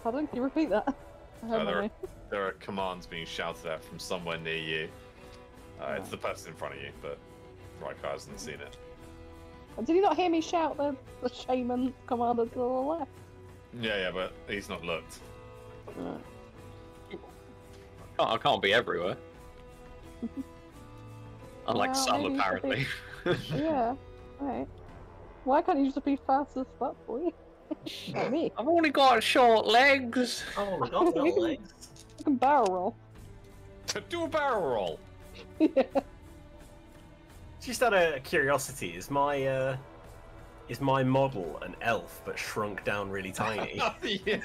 Pardon? Can you repeat that? There are commands being shouted at from somewhere near you. It's the person in front of you, but Rykar hasn't seen it. Did you not hear me shout the shaman commander to the left? Yeah, but he's not looked. I can't be everywhere. Unlike some, apparently. Yeah, right. Why can't you just be fast as fuck, boy? Like me. I've only got short legs. Oh my God, short legs. You can barrel roll. Do a barrel roll. Yeah. Just out of curiosity, is my model an elf but shrunk down really tiny? Yeah.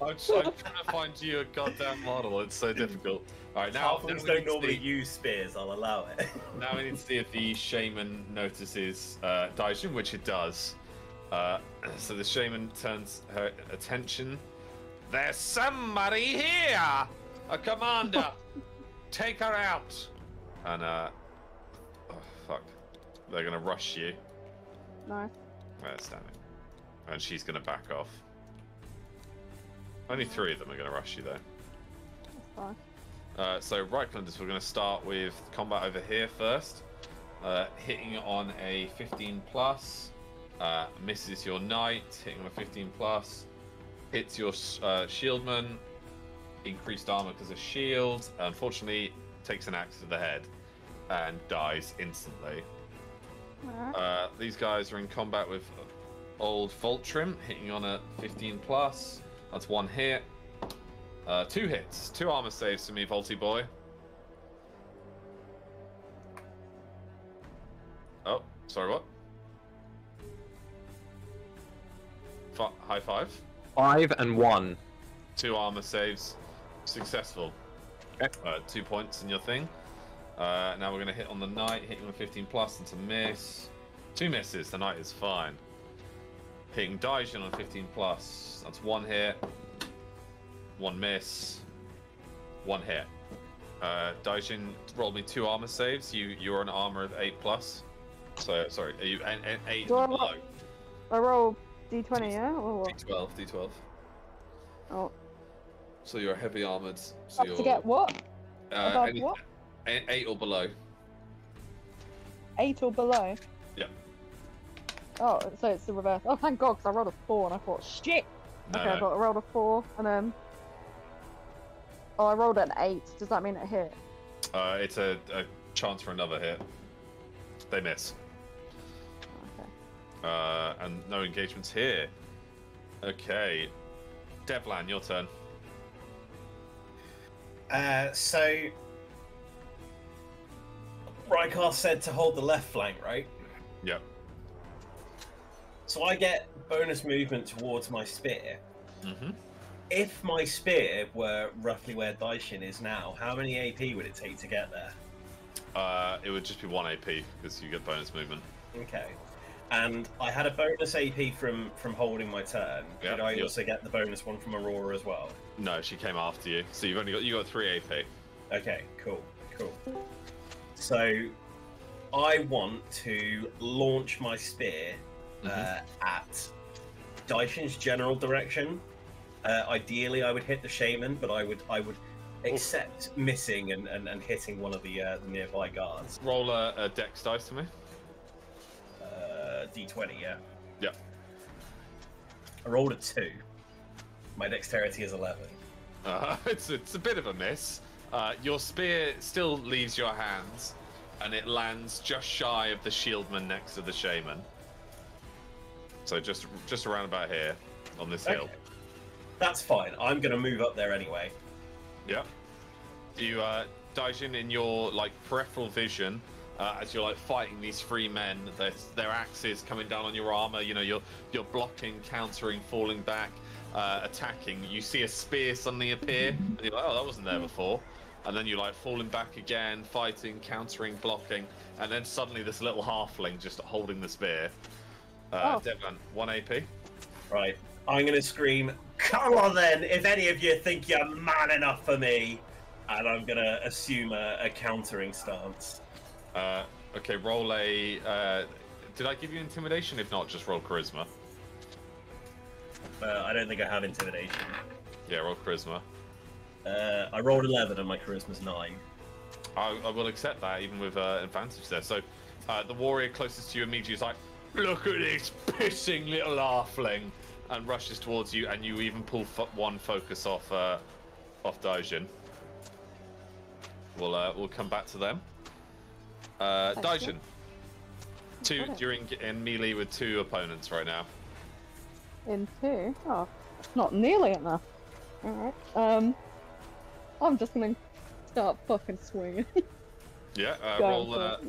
I'm trying to find you a goddamn model. It's so difficult. All right, now don't normally use spears. I'll allow it. Now we need to see if the shaman notices Daijin, which it does. So the shaman turns her attention. There's somebody here! A commander! Take her out! And, oh, fuck. They're gonna rush you. Nice. They're standing. And she's gonna back off. Only 3 of them are gonna rush you, though. That's fine. So, Reichlanders, we're gonna start with combat over here first. Hitting on a 15 plus. Misses your knight, hitting on a 15 plus. Hits your shieldman, increased armor because of shield. Unfortunately, takes an axe to the head and dies instantly. Alright. These guys are in combat with old Voltrim, hitting on a 15 plus. That's 1 hit. 2 hits, 2 armor saves for me, Volty boy. Oh, sorry, what? High 5. 5 and 1. 2 armor saves, successful. Okay. 2 points in your thing. Now we're going to hit on the knight, hitting with 15 plus and to miss. 2 misses, the knight is fine. Hitting Daijin on 15 plus. That's 1 hit. 1 miss. 1 hit. Daijin rolled me 2 armor saves. You're an armor of 8 plus. So sorry, are you 8 below? I roll D20, yeah? Or what? D12. Oh. So you're heavy armored. So you're To get what? Above what? 8 or below. 8 or below? Yeah. Oh, so it's the reverse. Oh, thank God, because I rolled a 4 and I thought, shit! No, Okay, I rolled a 4 and then... Oh, I rolled an 8. Does that mean it hit? It's a chance for another hit. They miss. Okay. And no engagements here. Okay. Devlan, your turn. So Rykar said to hold the left flank, right? Yep. So I get bonus movement towards my spear. Mm-hmm. if my spear were roughly where Daishin is now, how many AP would it take to get there? It would just be 1 AP because you get bonus movement. Okay. And I had a bonus AP from holding my turn. Yeah, Did I also get the bonus one from Aurora as well? No, she came after you, so you got 3 AP. Okay, cool. So I want to launch my spear at Daishin's general direction. Ideally, I would hit the shaman, but I would accept missing and hitting one of the nearby guards. Roll a dex dice to me. D20, yeah. Yeah. I rolled a 2. My dexterity is 11. It's a bit of a miss. Your spear still leaves your hands, and it lands just shy of the shieldman next to the shaman. So just around about here on this hill. That's fine. I'm going to move up there anyway. Yeah. You, Daijin, in your peripheral vision, as you're fighting these 3 men, their axes coming down on your armor. You know, you're blocking, countering, falling back, attacking. You see a spear suddenly appear, and you're like, oh, that wasn't there before. And then you're falling back again, fighting, countering, blocking, and then suddenly this little halfling just holding the spear. Devlin, 1 AP. Right. I'm going to scream, come on then, if any of you think you're man enough for me. And I'm going to assume a countering stance. Okay, roll a... did I give you intimidation? If not, just roll charisma. I don't think I have intimidation. Yeah, roll charisma. I rolled 11 and my charisma's 9. I will accept that, even with advantage there. So, the warrior closest to you immediately is like, look at this pissing little halfling, and rushes towards you, and you even pull one focus off Daijin. We'll come back to them. Daijin, you're in melee with 2 opponents right now. In 2? Oh, not nearly enough. Alright. I'm just gonna start fucking swinging. Yeah, roll. Are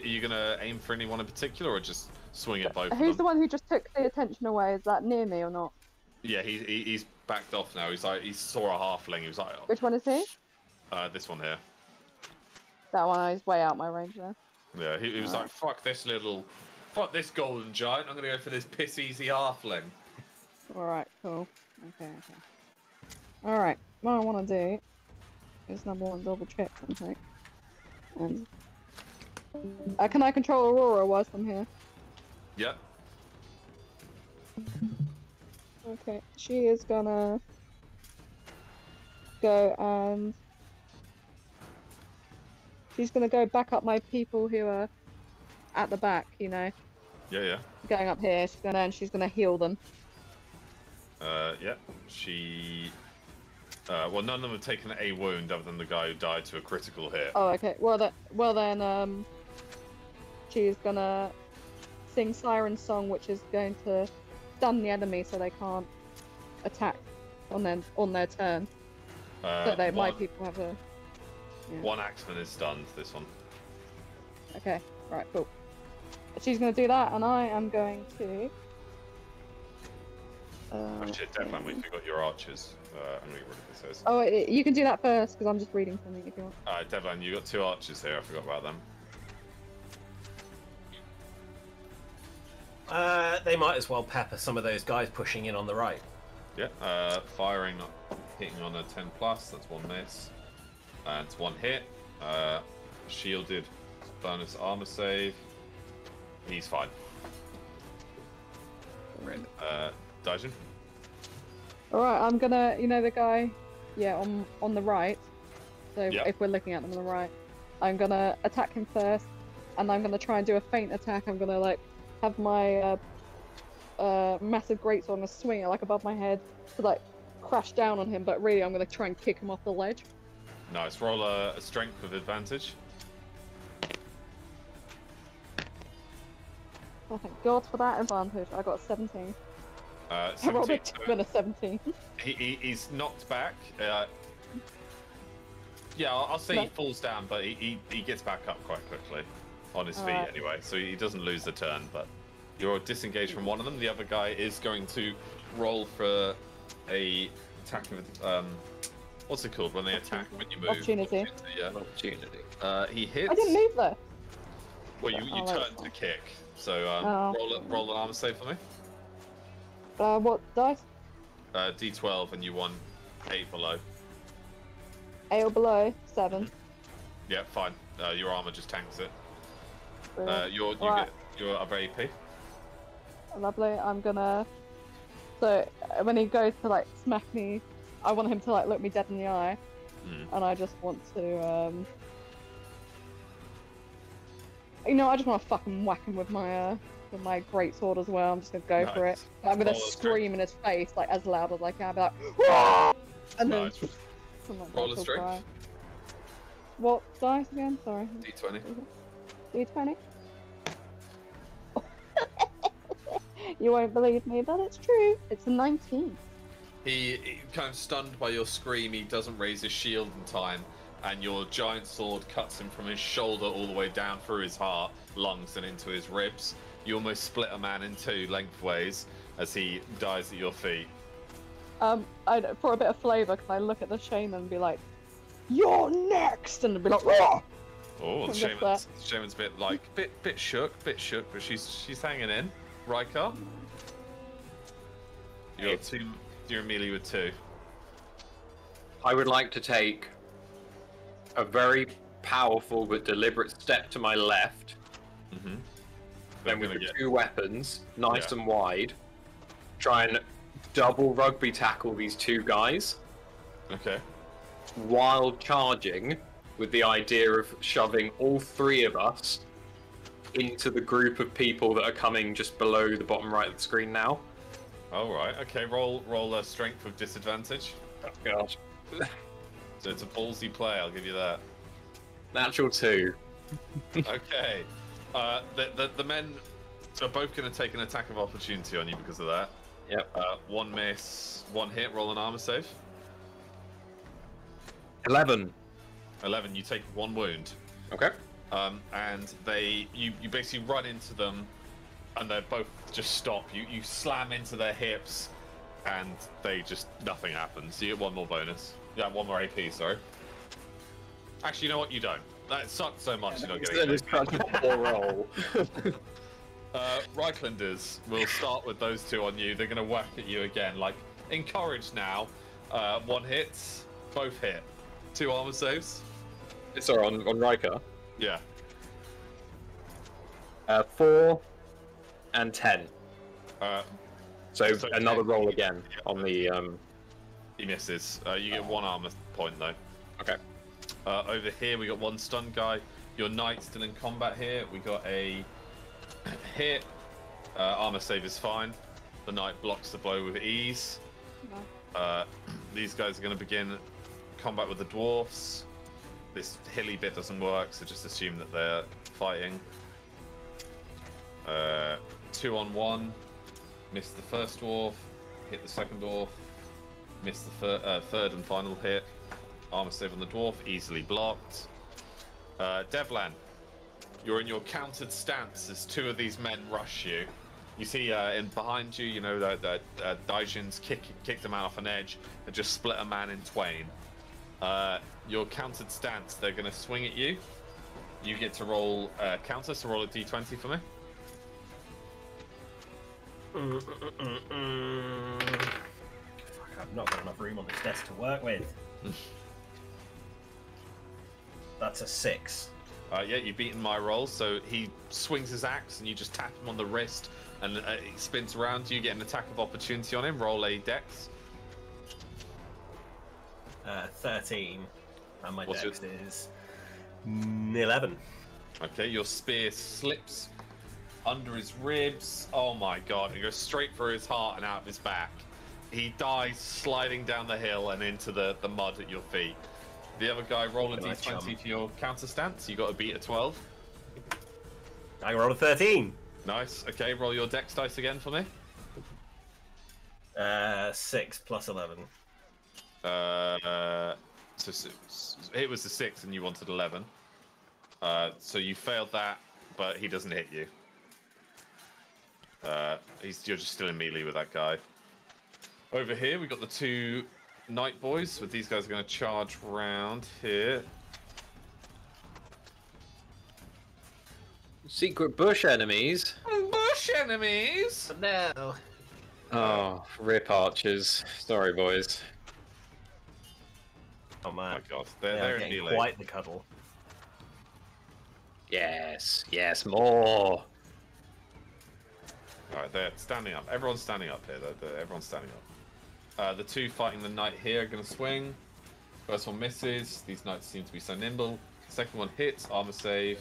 you gonna aim for anyone in particular, or just swing at both of them? Who's the one who just took the attention away? Is that near me or not? Yeah, he's backed off now. He saw a halfling. He was like, oh. Which one is he? This one here. That one is way out my range there. Yeah, he was like, fuck this golden giant. I'm gonna go for this piss easy halfling. Alright, cool. Okay. Alright, what I want to do is number 1, double check something. And can I control Aurora whilst I'm here? Yep. Okay, she is gonna go and she's gonna go back up my people who are at the back, you know. Yeah. Going up here, she's gonna heal them. Yeah. She. Well, none of them have taken a wound other than the guy who died to a critical hit. Oh, okay. Well then, she's gonna sing Siren Song, which is going to stun the enemy so they can't attack on their turn. So my people have a... Yeah. 1 axeman is stunned, this one. Okay, right, cool. She's going to do that, and I am going to... oh shit, Declan, we forgot your archers. I'm going to get rid of this. Oh, you can do that first, because I'm just reading something if you want. Alright, Declan, you got 2 archers here, I forgot about them. They might as well pepper some of those guys pushing in on the right. Yeah, firing, hitting on a 10+, that's 1 miss. And it's 1 hit. Shielded, bonus armor save. He's fine. Daijin? Alright, I'm gonna, the guy, on the right. So if we're looking at them on the right, I'm gonna attack him first, and I'm gonna try and do a feint attack. I'm gonna have my massive greatsword and swing it above my head to crash down on him. But really, I'm gonna try and kick him off the ledge. Nice. Roll a strength with advantage. Oh, thank God for that advantage. I got a 17. 17. I rolled a 2 and a 17. He's knocked back. I'll say he falls down, but he gets back up quite quickly on his feet anyway, so he doesn't lose the turn. But you're disengaged from one of them. The other guy is going to roll for a attack with what's it called when they attack when you move? Opportunity. Yeah. Opportunity. He hits. I didn't move though. Well, you turn to kick. So roll an armor save for me. What dice? D12 and you won 8 below. 8 or below, 7. Yeah, fine. Your armor just tanks it. Brilliant. You Right. get your other AP. Lovely. I'm gonna. So when he goes to like smack me, I want him to like look me dead in the eye, and I just want to. I just want to fucking whack him with my great sword as well. I'm just gonna go for it. I'm gonna scream in his face like as loud as I can. Be like, "Whoa!" And then roll a strength. Cry. What dice again? Sorry. D20. D20. You won't believe me, but it's true. It's a 19. He kind of stunned by your scream. He doesn't raise his shield in time, and your giant sword cuts him from his shoulder all the way down through his heart, lungs, and into his ribs. You almost split a man in two lengthways as he dies at your feet. For a bit of flavour, can I look at the shaman and be like, "You're next," and be like, "Whoa!" Oh, the shaman's a bit shook, but she's hanging in. Riker, you're melee with 2. I would like to take a very powerful but deliberate step to my left. Then with the 2 weapons, nice and wide, try and double rugby tackle these 2 guys. Okay. While charging, with the idea of shoving all 3 of us into the group of people that are coming just below the bottom right of the screen now. All right. Okay. Roll a strength with disadvantage. Oh gosh. So it's a ballsy play. I'll give you that. Natural 2. Okay. The men are both going to take an attack of opportunity on you because of that. Yep. 1 miss, 1 hit. Roll an armor save. 11. 11. You take 1 wound. Okay. And you basically run into them, and they both just stop. You slam into their hips, and nothing happens. You get 1 more bonus. Yeah, 1 more AP. Sorry. Actually, you know what? You don't. That sucked so much. You're not getting it. Poor roll. Reichlanders will start with those 2 on you. They're going to whack at you again. Like encouraged now. 1 hits, both hit. 2 armor saves. Sorry, on Riker. Yeah. 4 and 10. So another 10, roll again on the. He misses. You get 1 armor point though. Okay. Over here we got 1 stun guy. Your knight's still in combat here. We got a hit. Armor save is fine. The knight blocks the blow with ease. These guys are going to begin combat with the dwarfs. This hilly bit doesn't work, so just assume that they're fighting. 2 on 1. Miss the first dwarf. Hit the second dwarf. Miss the third and final hit. Armor save on the dwarf. Easily blocked. Devlan, you're in your countered stance as 2 of these men rush you. You see in behind you, that Daijin's kicked a man off an edge and just split a man in twain. Your countered stance, they're going to swing at you. You get to roll counter, so roll a d20 for me. Fuck, I've not got enough room on this desk to work with. That's a 6. Yeah, you've beaten my roll, so he swings his axe and you just tap him on the wrist and he spins around. You get an attack of opportunity on him. Roll a dex. 13. And my dex is 11. Okay, your spear slips under his ribs. Oh my god, it goes straight through his heart and out of his back. He dies sliding down the hill and into the mud at your feet. The other guy, roll a d20 for your counter stance. You got to beat a 12. I rolled a 13. Nice. Okay, roll your dex dice again for me. 6 plus 11. So it was a 6 and you wanted 11. So you failed that, but he doesn't hit you. You're just still in melee with that guy. Over here, we got the 2 Night boys, with these guys are going to charge round here. Secret bush enemies. Bush enemies. No. Oh, rip archers. Sorry, boys. Oh Oh my man, god, they're they're in getting melee. quite the cuddle. Yes, yes, more. Alright, they're standing up. Everyone's standing up here. Everyone's standing up. The two fighting the knight here are going to swing. First one misses. These knights seem to be so nimble. Second one hits. Armor save.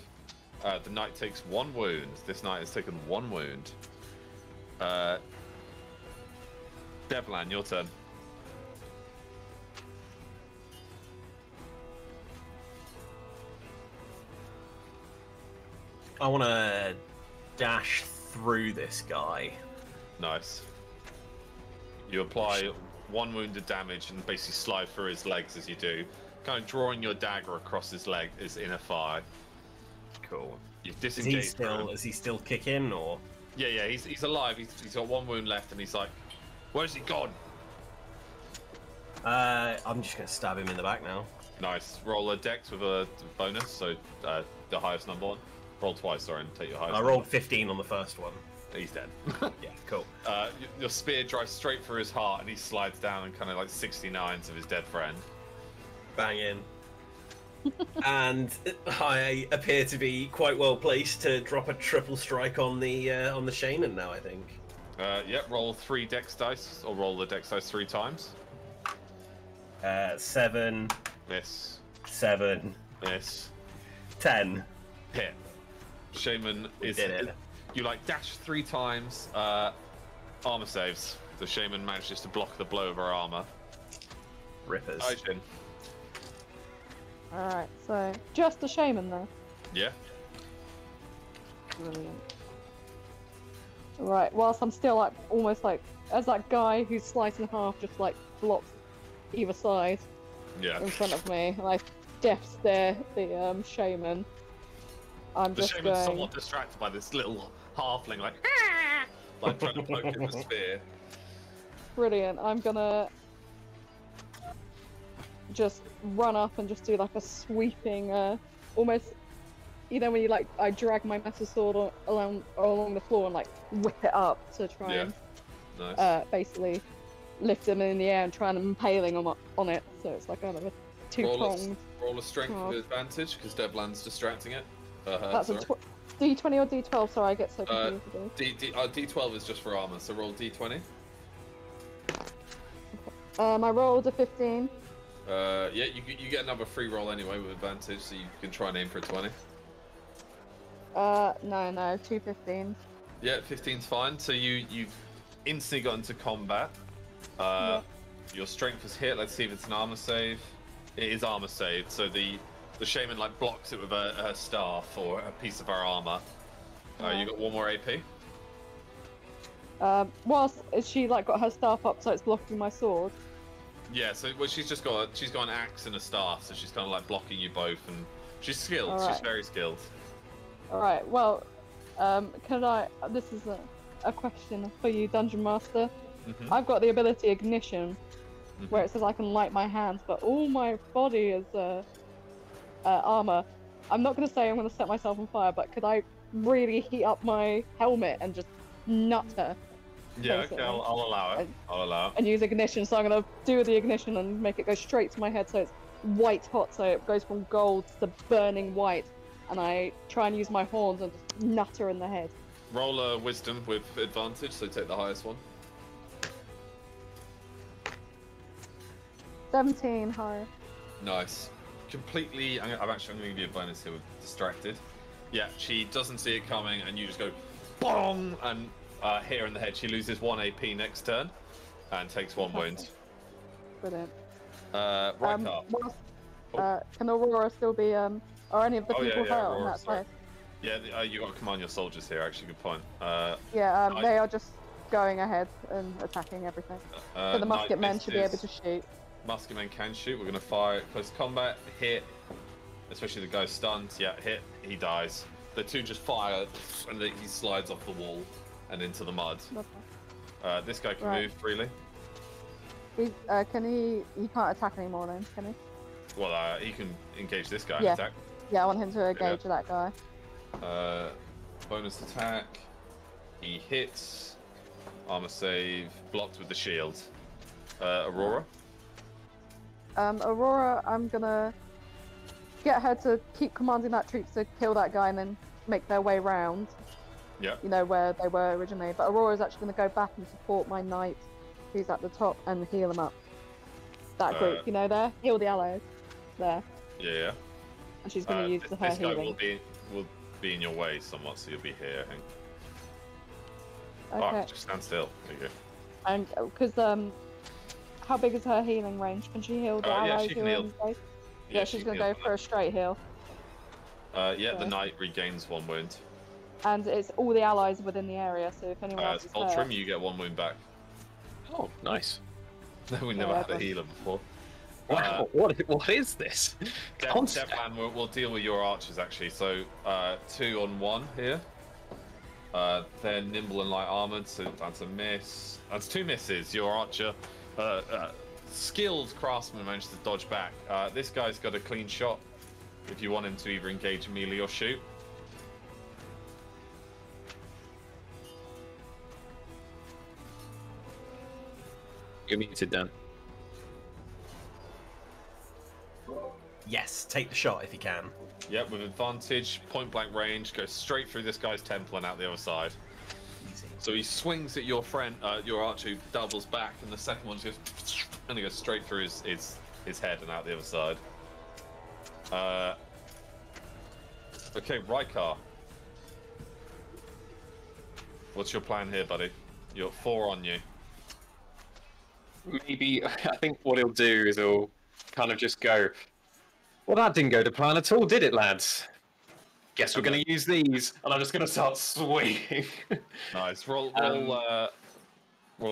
The knight takes 1 wound. This knight has taken 1 wound. Devlan, your turn. I want to dash through this guy. Nice. You apply 1 wounded damage and basically slide through his legs as you do. Kind of drawing your dagger across his leg is inner fire. Cool. You've Is disengaged. he still kicking or? Yeah, he's alive. He's got 1 wound left and he's like, where's he gone? I'm just gonna stab him in the back now. Nice. Roll a dex with a bonus, so the highest number one. Roll twice, sorry, and take your highest I number. rolled 15 on the first one. He's dead. Yeah, cool. Your spear drives straight through his heart and he slides down and kind of like 69s of his dead friend. Bang in. And I appear to be quite well placed to drop a triple strike on the shaman now, I think. Yep, roll 3 dex dice, or roll the dex dice 3 times. 7, Miss. 7, Miss. 10. Hit. Shaman is... Did it. You like dash 3 times, armor saves. The shaman manages to block the blow of her armor. Rippers. Aijin. Alright, so just the shaman though. Yeah. Brilliant. Right, whilst I'm still like almost like as that guy who's sliced in half just like blocks either side Yeah. in front of me, and I death stare the shaman. I'm The just shaman's going. somewhat distracted by this little halfling, like trying to poke in the spear. Brilliant. I'm gonna just run up and just do like a sweeping, almost, you know, when you like, I drag my metal sword along the floor and like whip it up to try Yeah. and Nice. basically lift him in the air and try and impale him on it. So it's like kind of a two-pronged. Roll a strength Oh. with advantage because Devlan's distracting it. That's sorry. a D20 or D12. Sorry, I get so confused. D12 is just for armor, so roll D20. I rolled a 15. Yeah, you get another free roll anyway with advantage, so you can try and aim for a 20. No, 2 15s. Yeah, 15's fine. So you've instantly got into combat. Yeah. Your strength is hit. Let's see if it's an armor save. It is armor save. So the shaman like blocks it with her staff or a piece of her armor. You got 1 more AP. Whilst she like got her staff up, so it's blocking my sword. Yeah, so well, she's got an axe and a staff, so she's kind of like blocking you both, and she's skilled. All right. She's very skilled. All right. Well, can I? This is a question for you, Dungeon Master. Mhm. I've got the ability Ignition, where it says I can light my hands, but all my body is armor. I'm not going to say I'm going to set myself on fire, but could I really heat up my helmet and just nut her? Yeah, Basically. okay, I'll allow it. I'll allow it. And use Ignition, so I'm going to do the Ignition and make it go straight to my head, so it's white hot, so it goes from gold to burning white, and I try and use my horns and just nut her in the head. Roll a wisdom with advantage, so take the highest one. 17 higher. Nice. Completely. I'm going to give you a bonus here with distracted. Yeah, she doesn't see it coming, and you just go, bong, and hit her in the head. She loses 1 AP next turn, and takes 1 wound. Brilliant. Right up. Can Aurora still be, are any of the Oh, yeah, people yeah, hurt on Aurora, that sorry. side? Yeah, you got to command your soldiers here. Actually, good point. They are just going ahead and attacking everything. So the musket men should be able to shoot. Musket men can shoot. We're going to fire close combat. Hit. Especially the guy stunned. Yeah, hit. He dies. The two just fire, and he slides off the wall and into the mud. This guy can Right. move freely. Can he? He can't attack anymore, then, can he? Well, he can engage this guy Yeah. and attack. Yeah, I want him to engage that guy. Bonus attack. He hits. Armor save. Blocked with the shield. Aurora. Aurora, I'm gonna get her to keep commanding that troops to kill that guy and then make their way round. Yeah. You know, where they were originally. But Aurora's actually gonna go back and support my knight, who's at the top, and heal him up. That group, you know, there. Heal the allies. There. Yeah. And she's gonna use her this guy healing. will be in your way somewhat, so you'll be here. Okay. Just stand still. There you go. And because how big is her healing range? Can she heal the allies she who can are heal. in place? Yeah, She's gonna go for a straight heal. The knight regains 1 wound. And it's all the allies within the area, so if anyone else is Ultrim, hurt... you get 1 wound back. Oh, nice. We never had a healer before. Wow, what is this? Devlan, we'll deal with your archers actually. So 2 on 1 here. They're nimble and light armored, so that's a miss. That's 2 misses. Your archer, skilled craftsman, managed to dodge back. This guy's got a clean shot. If you want him to either engage melee or shoot. You're muted, Dan. Yes, take the shot if you can. Yep, with advantage, point blank range, goes straight through this guy's temple and out the other side. Easy. So he swings at your friend, your archer, who doubles back, and the second one just and he goes straight through his head and out the other side. Okay, Rykar. What's your plan here, buddy? You're 4 on you. Maybe, I think what he'll do is he'll kind of just go, well, that didn't go to plan at all, did it, lads? Guess we're going to use these, and I'm just going to start swinging. Nice. Roll a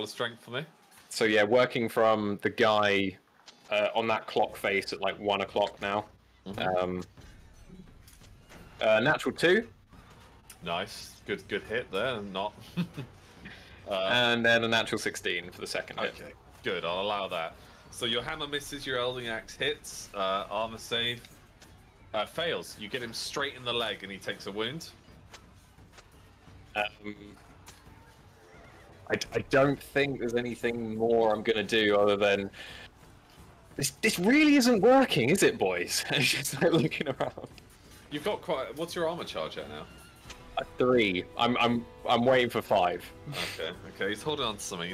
strength for me. So yeah, working from the guy on that clock face at like 1 o'clock now. Mm-hmm. Natural 2. Nice. Good hit there. Not. And then a natural 16 for the second hit. Okay, good. I'll allow that. So your hammer misses, your Elding Axe hits. Armor save fails. You get him straight in the leg, and he takes a wound. I don't think there's anything more I'm going to do other than... This really isn't working, is it, boys? I'm just like looking around. You've got quite... What's your armor charge at now? 3. I'm waiting for 5. Okay. He's holding on to something.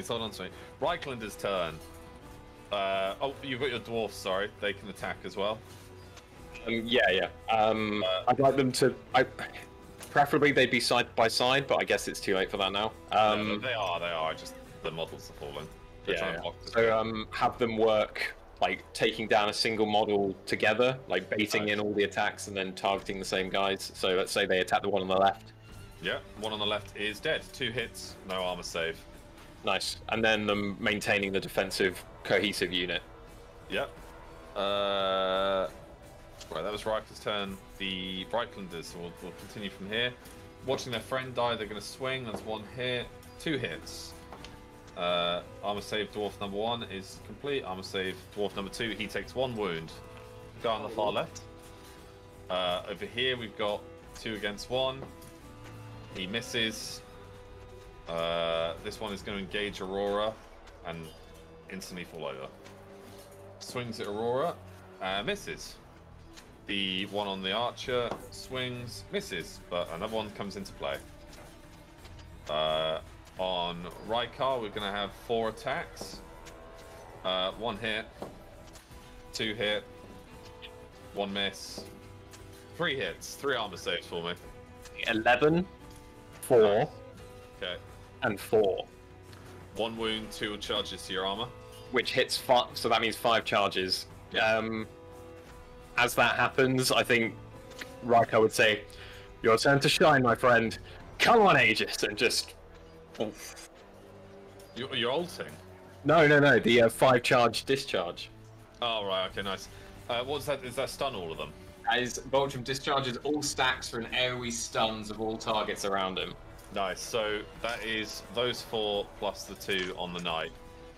Reiklander's turn. You've got your dwarfs. Sorry, they can attack as well. Yeah. I'd like them to. Preferably they'd be side by side, but I guess it's too late for that now. No, they are. Just the models are falling. So have them work like taking down a single model together, like baiting in all the attacks and then targeting the same guys. So let's say they attack the one on the left. Yeah, one on the left is dead. 2 hits, no armor save. Nice. And then them maintaining the defensive cohesive unit. Yep. Right, that was Riker's turn. The Reiklanders will continue from here. Watching their friend die, they're going to swing. That's 1 hit. 2 hits. Armor save dwarf number 1 is complete. Armor save dwarf number 2, he takes 1 wound. Guy on the far left. Over here we've got 2 against 1. He misses. This one is going to engage Aurora and instantly fall over. Swings at Aurora, misses. The one on the archer swings, misses, but another one comes into play. On Rykar, we're going to have 4 attacks. 1 hit, 2 hit, 1 miss, 3 hits, 3 armor saves for me. 11, 4, okay, and 4. 1 wound, 2 charges to your armor. Which hits 5, so that means 5 charges. As that happens, I think Rykar would say, "Your turn to shine, my friend. Come on, Aegis," and just... Oof. You're ulting? No, the 5 charge discharge. Oh, right, okay, nice. What's that? Is that stun all of them? As Voltrum discharges all stacks for an AoE stuns of all targets around him. Nice, so that is those 4 plus the 2 on the knight.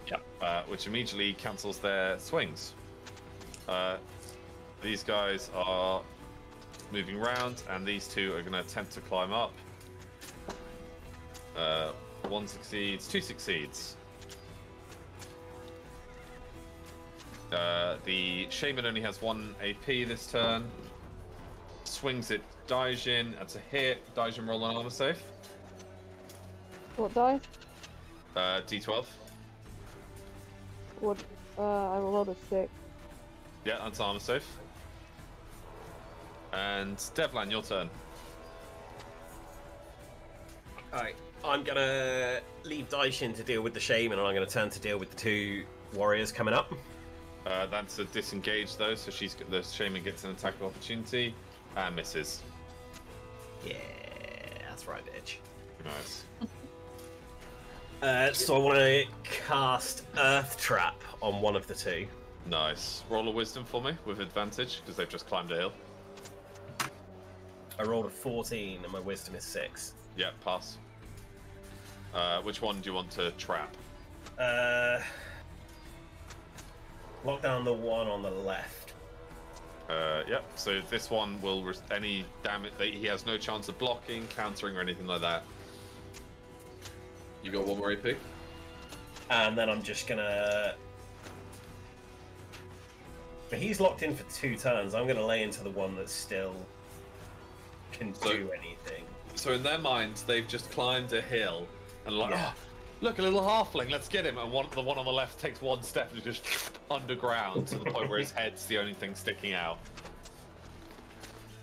Yep. Which immediately cancels their swings. These guys are moving around, and these two are going to attempt to climb up. One succeeds, two succeeds. The Shaman only has 1 AP this turn. Swings at Daijin. That's a hit. Daijin, roll an armor save. What die? D12. What? I rolled a 6. Yeah, that's armor save. And Devlan, your turn. Alright, I'm gonna leave Daishin to deal with the Shaman, and I'm gonna turn to deal with the 2 warriors coming up. That's a disengage though, so the Shaman gets an attack of opportunity and misses. Yeah, that's right, bitch. Nice. So I want to cast Earth Trap on one of the 2. Nice. Roll a wisdom for me with advantage because they've just climbed a hill. I rolled a 14 and my wisdom is 6. Yeah, pass. Which one do you want to trap? Lock down the one on the left. Yep. So this one will any damage. He has no chance of blocking, countering, or anything like that. You got 1 more AP. And then I'm just gonna. But he's locked in for 2 turns. I'm gonna lay into the one that still can do anything. So in their minds, they've just climbed a hill and like, Yeah. oh, look, a little halfling. Let's get him. And the one on the left takes 1 step and just underground to the point where his head's the only thing sticking out.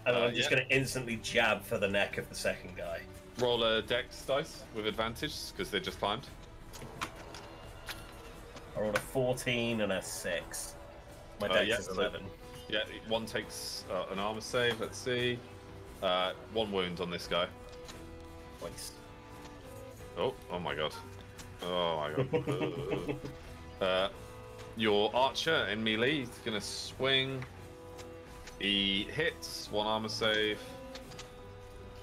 And I'm just going to instantly jab for the neck of the second guy. Roll a dex dice with advantage because they just climbed. I rolled a 14 and a 6. My dex is 11. Yeah, one takes an armor save. Let's see. 1 wound on this guy. Twice. Oh my god. Oh my god. Your archer in melee is gonna swing. He hits, 1 armor save.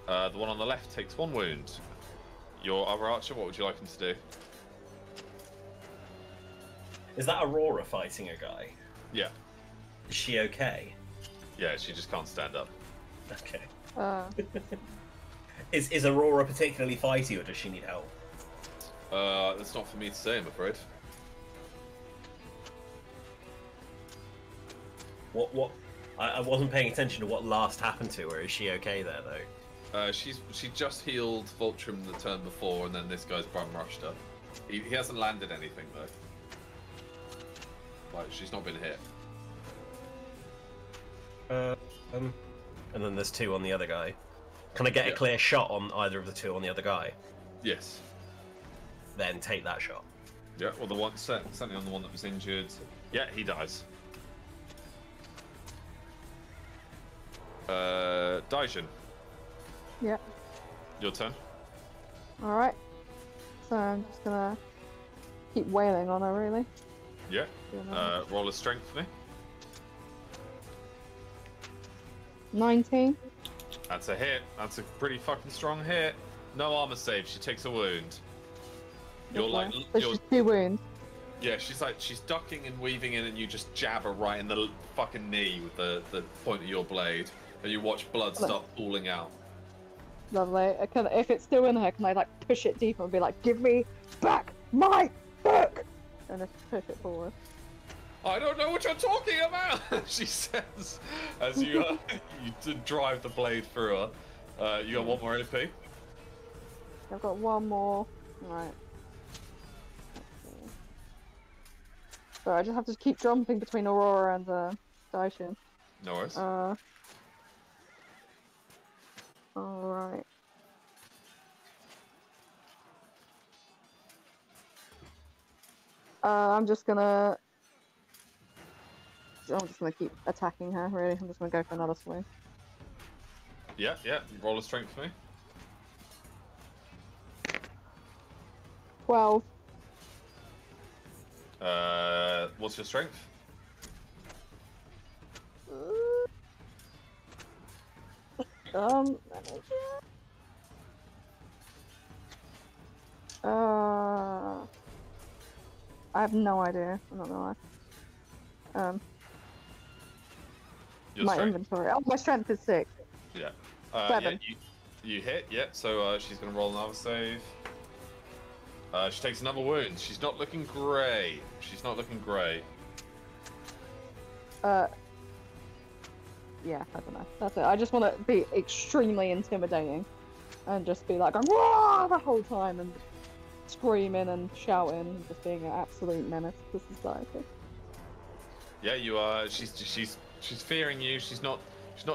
The one on the left takes 1 wound. Your other archer, what would you like him to do? Is that Aurora fighting a guy? Yeah. Is she okay? Yeah, she just can't stand up. Okay. Uh, Is Aurora particularly fighty, or does she need help? That's not for me to say, I'm afraid. What? I wasn't paying attention to what last happened to her. Is she okay there, though? She just healed Vultrum the turn before, and then this guy's bum rushed her. He hasn't landed anything though. Like she's not been hit. And then there's 2 on the other guy. Can I get a clear shot on either of the 2 on the other guy? Yes. Then take that shot. Yeah. Well, the one certainly on the one that was injured. Yeah, he dies. Daijin, yeah. your turn. Alright. So I'm just gonna keep wailing on her, really. Yeah. Roll a strength for me. 19. That's a hit. That's a pretty fucking strong hit. No armor save. She takes a wound. You're like, So she's 2 wounds. yeah. She's ducking and weaving in, and you just jab her right in the fucking knee with the point of your blade, and you watch blood start pooling out. Lovely. If it's still in her, can I like push it deeper and be like, give me back my book? And just push it forward. I don't know what you're talking about, she says, as you drive the blade through her. You got 1 more AP? I've got 1 more. Right. So I just have to keep jumping between Aurora and Daishin. No worries. Alright. I'm just gonna keep attacking her, really. I'm just gonna go for another swing. Yeah. Roll a strength for me. 12. What's your strength? Let me I have no idea. I'm not gonna lie. Your My strength? inventory. Oh, my strength is 6. Yeah. 7. Yeah, you hit. Yeah. So she's gonna roll another save. She takes another wound. She's not looking great. She's not looking great. Yeah, I don't know. That's it. I just want to be extremely intimidating, and just be like, "Wah!" the whole time, and screaming and shouting, and just being an absolute menace to society. Yeah, you are. She's fearing you. She's not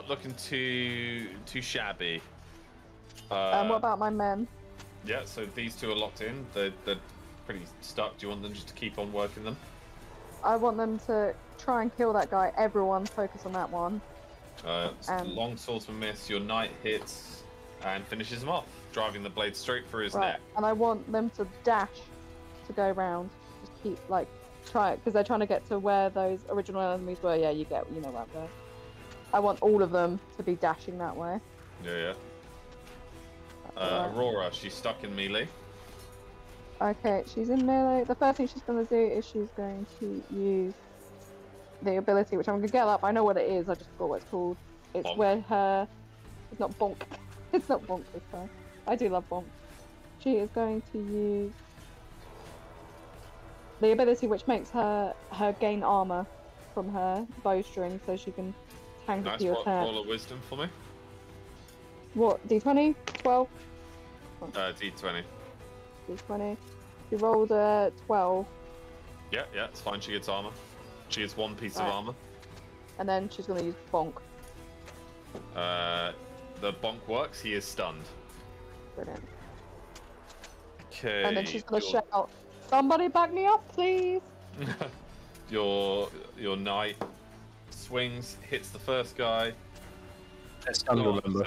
looking too shabby. What about my men? Yeah, so these two are locked in. They're pretty stuck. Do you want them just to keep on working them? I want them to try and kill that guy. Everyone focus on that one. Long swordsman miss. Your knight hits and finishes him off, driving the blade straight through his neck. And I want them to dash to go round. Just keep try it because they're trying to get to where those original enemies were. Yeah, you know where I'm going. I want all of them to be dashing that way. Yeah. Aurora, she's stuck in melee. Okay, she's in melee. The first thing she's going to do is she's going to use the ability, which I'm going to get up. I know what it is, I just forgot what it's called. It's bonk. Where her... It's not bonk. It's not bonk this time. I do love bonk. She is going to use the ability which makes her gain armor from her bowstring, so she can tank a few attacks. Roll a wisdom for me. What, D20? 12? D20. D20. She rolled a 12. Yeah, it's fine. She gets armor. She gets one piece of armor. And then she's going to use bonk. The bonk works. He is stunned. Brilliant. Okay. And then she's going to shout, "Somebody back me up, please!" Your knight swings, hits the first guy. That's stunned, remember.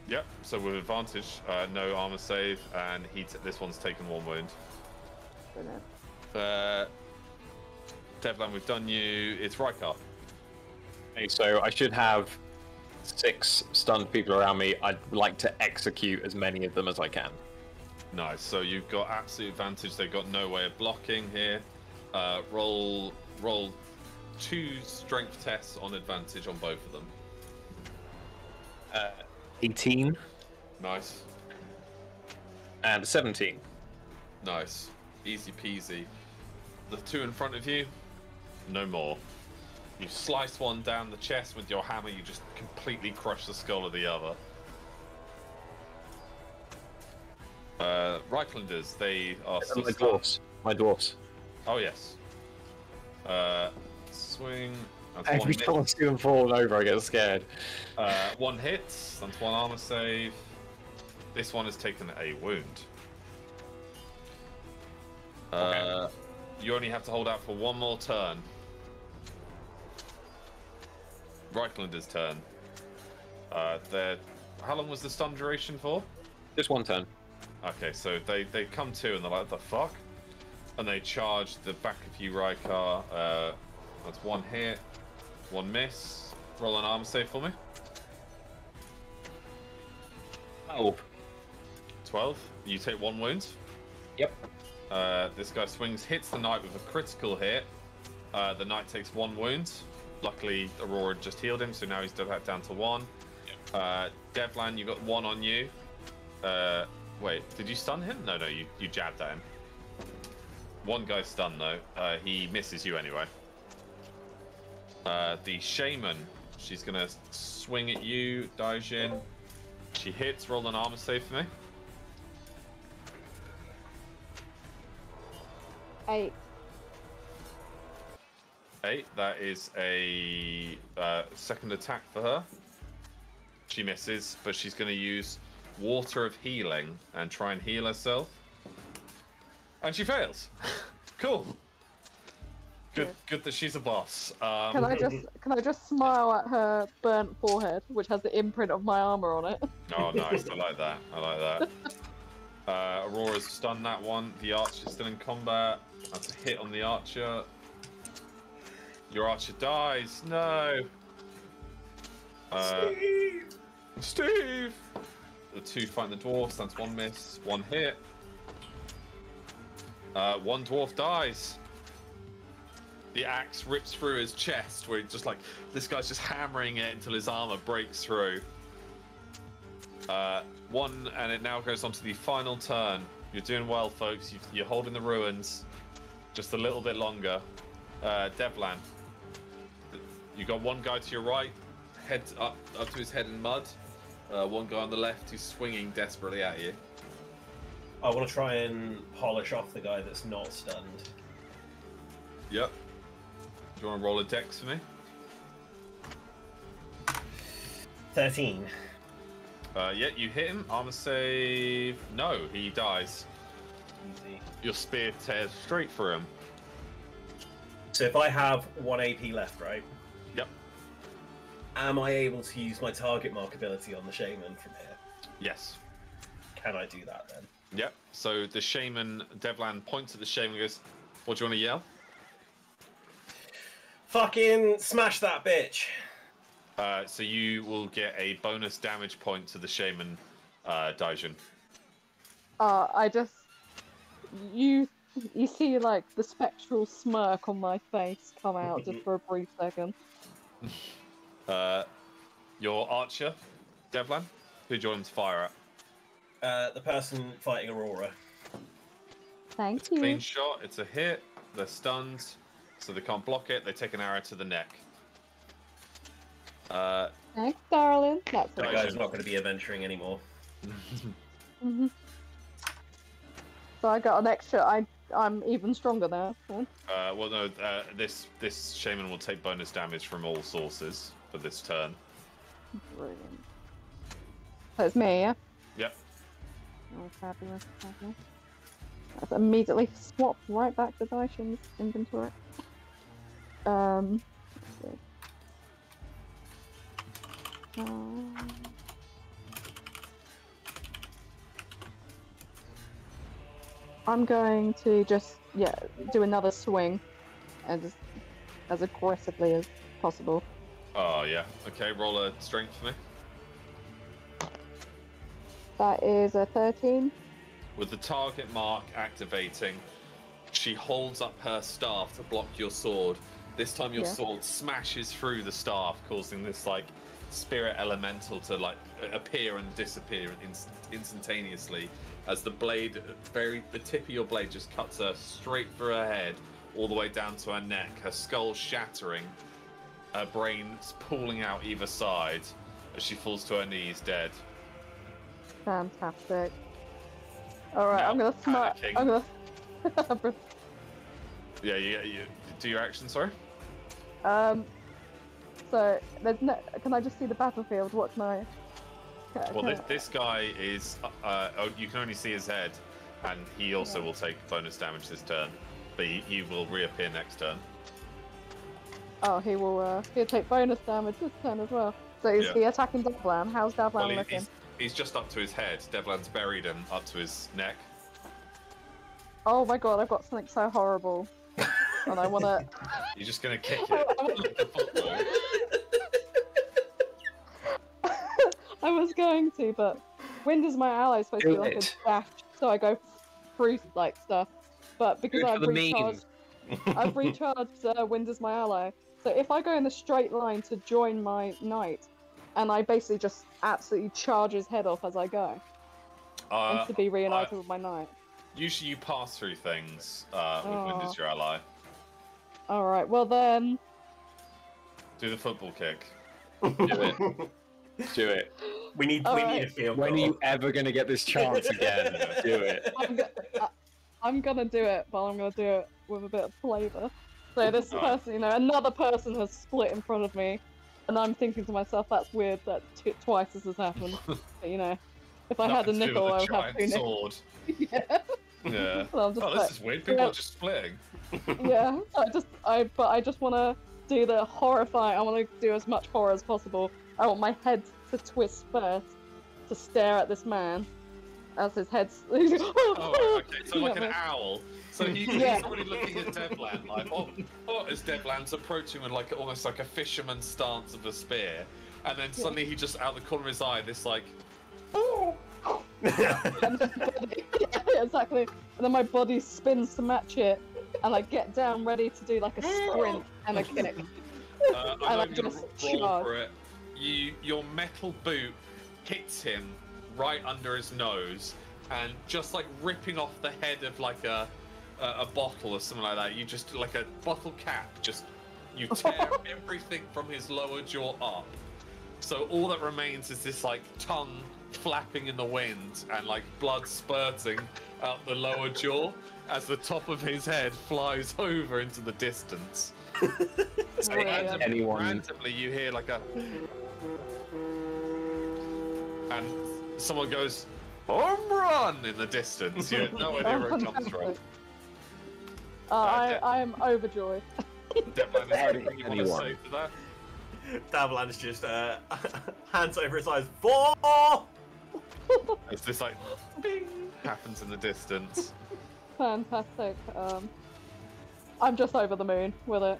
Yep, so with advantage, no armor save, and this one's taken 1 wound. Brilliant. Devlan, we've done you. It's Rykar. Okay, so I should have 6 stunned people around me. I'd like to execute as many of them as I can. Nice, so you've got absolute advantage. They've got no way of blocking here. Roll 2 strength tests on advantage on both of them. 18. Nice. And 17. Nice. Easy peasy. The 2 in front of you, no more. You slice one down the chest with your hammer, you just completely crush the skull of the other. Reichlanders, they are still My dwarfs. Oh, yes. Swing. Every time I see them falling over, I get scared. 1 hit, that's 1 armor save. This one has taken a wound. Okay. You only have to hold out for 1 more turn. Reichländer's turn. How long was the stun duration for? Just 1 turn. Okay, so they come to and they're like, "The fuck?" And they charge the back of you, Rykar. That's 1 hit, 1 miss. Roll an armor save for me. 12. You take 1 wound. Yep. This guy swings, hits the knight with a critical hit. The knight takes 1 wound. Luckily, Aurora just healed him, so now he's back down to 1. Yep. Devlan, you got 1 on you. Wait, did you stun him? No, you jabbed at him. 1 guy's stunned though. He misses you anyway. The shaman, she's gonna swing at you, Daijin. She hits. Roll an armor save for me. 8. 8. That is a second attack for her. She misses, but she's going to use Water of Healing and try and heal herself. And she fails. Cool. Good that she's a boss. Can I just smile at her burnt forehead, which has the imprint of my armor on it? Oh, nice. I like that. Aurora's stunned that one. The archer's still in combat. That's a hit on the archer. Your archer dies. No. Steve! The 2 fighting the dwarfs. That's 1 miss, 1 hit. One dwarf dies. The axe rips through his chest, where just like this guy's just hammering it until his armor breaks through. One, and it now goes on to the final turn. You're doing well, folks. You're holding the ruins just a little bit longer. Devlan, you got one guy to your right, head up to his head in mud. One guy on the left who's swinging desperately at you. I want to try and polish off the guy that's not stunned. Yep. Do you want to roll a dex for me? 13. Yeah, you hit him. Armor save. No, he dies. Easy. Your spear tears straight through him. So if I have 1 AP left, right? Yep. Am I able to use my target mark ability on the shaman from here? Yes. Can I do that then? Yep. So the shaman, Devlan, points at the shaman and goes, "What do you want to yell?" Fucking smash that bitch! So you will get a bonus damage point to the shaman, Daijin. I just you see like the spectral smirk on my face come out just for a brief second. Your archer, Devlan, who do you want him to fire at? The person fighting Aurora. Thank you. Clean shot. It's a hit. They're stunned, so they can't block it. They take an arrow to the neck. Thanks, darling. That's That guy's not going to be adventuring anymore. So I got an extra. I'm even stronger now. So. Well, no. This shaman will take bonus damage from all sources for this turn. Brilliant. So it's me, yeah? Yep. Oh, fabulous, fabulous. That's immediately swapped right back to Daishin's inventory. Let's see. I'm going to just, do another swing as aggressively as possible. Oh, yeah. Okay, roll a strength for me. That is a 13. With the target mark activating, she holds up her staff to block your sword. This time your sword smashes through the staff, causing this, like, spirit elemental to, like, appear and disappear instantaneously as the blade, the tip of your blade just cuts her straight through her head, all the way down to her neck, her skull shattering, her brains pulling out either side as she falls to her knees dead. Fantastic. Alright, Now, I'm gonna smite. I'm gonna. Yeah, you do your action, sorry? So there's no. Can I just see the battlefield? What can I? Well, this guy is. You can only see his head, and he also will take bonus damage this turn, but he will reappear next turn. Oh, he'll take bonus damage this turn as well. So is he attacking Devlan? How's Devlan looking? He's just up to his head. Devlan's buried and up to his neck. Oh my god, I've got something so horrible. And I wanna... You're just gonna kick it. I was going to, but wind is my ally, supposed to be like a dash, so I go through like stuff. But because I've recharged wind is my ally. So if I go in the straight line to join my knight, and I basically just absolutely charge his head off as I go, and to be reunited with my knight. Usually you pass through things with wind as your ally. Alright, well then... Do the football kick. Do it. Do it. We need a field goal. When are you ever going to get this chance again? Do it. I'm gonna do it, but I'm gonna do it with a bit of flavour. So this person, another person has split in front of me, and I'm thinking to myself, that's weird that twice this has happened. But, if I had a nickel, I would have two nickels. Yeah. So this is weird. People are just splitting. Yeah. I just want to do the horrifying. I want to do as much horror as possible. I want my head to twist first to stare at this man as his head's. Oh, okay. So like an owl. So he's already looking at Devlan, like, as Devlan's approaching with like almost like a fisherman's stance of a spear, and then suddenly he just out the corner of his eye, this like, And then yeah, exactly. And then my body spins to match it, and I get down ready to do like a sprint and a kick. I'm I going to just roll charge. for it. Your metal boot hits him right under his nose, and just like ripping off the head of like a bottle or something like that. You just like a bottle cap. You tear everything from his lower jaw up. So all that remains is this like tongue flapping in the wind and like blood spurting out the lower jaw as the top of his head flies over into the distance. Randomly you hear like a... And someone goes, home run in the distance. You have no idea where it comes from. I am overjoyed. Devlin, is there anything you want to say to that? Davlan's just hands over his eyes. 4! It's this like bing happens in the distance. Fantastic. I'm just over the moon with it.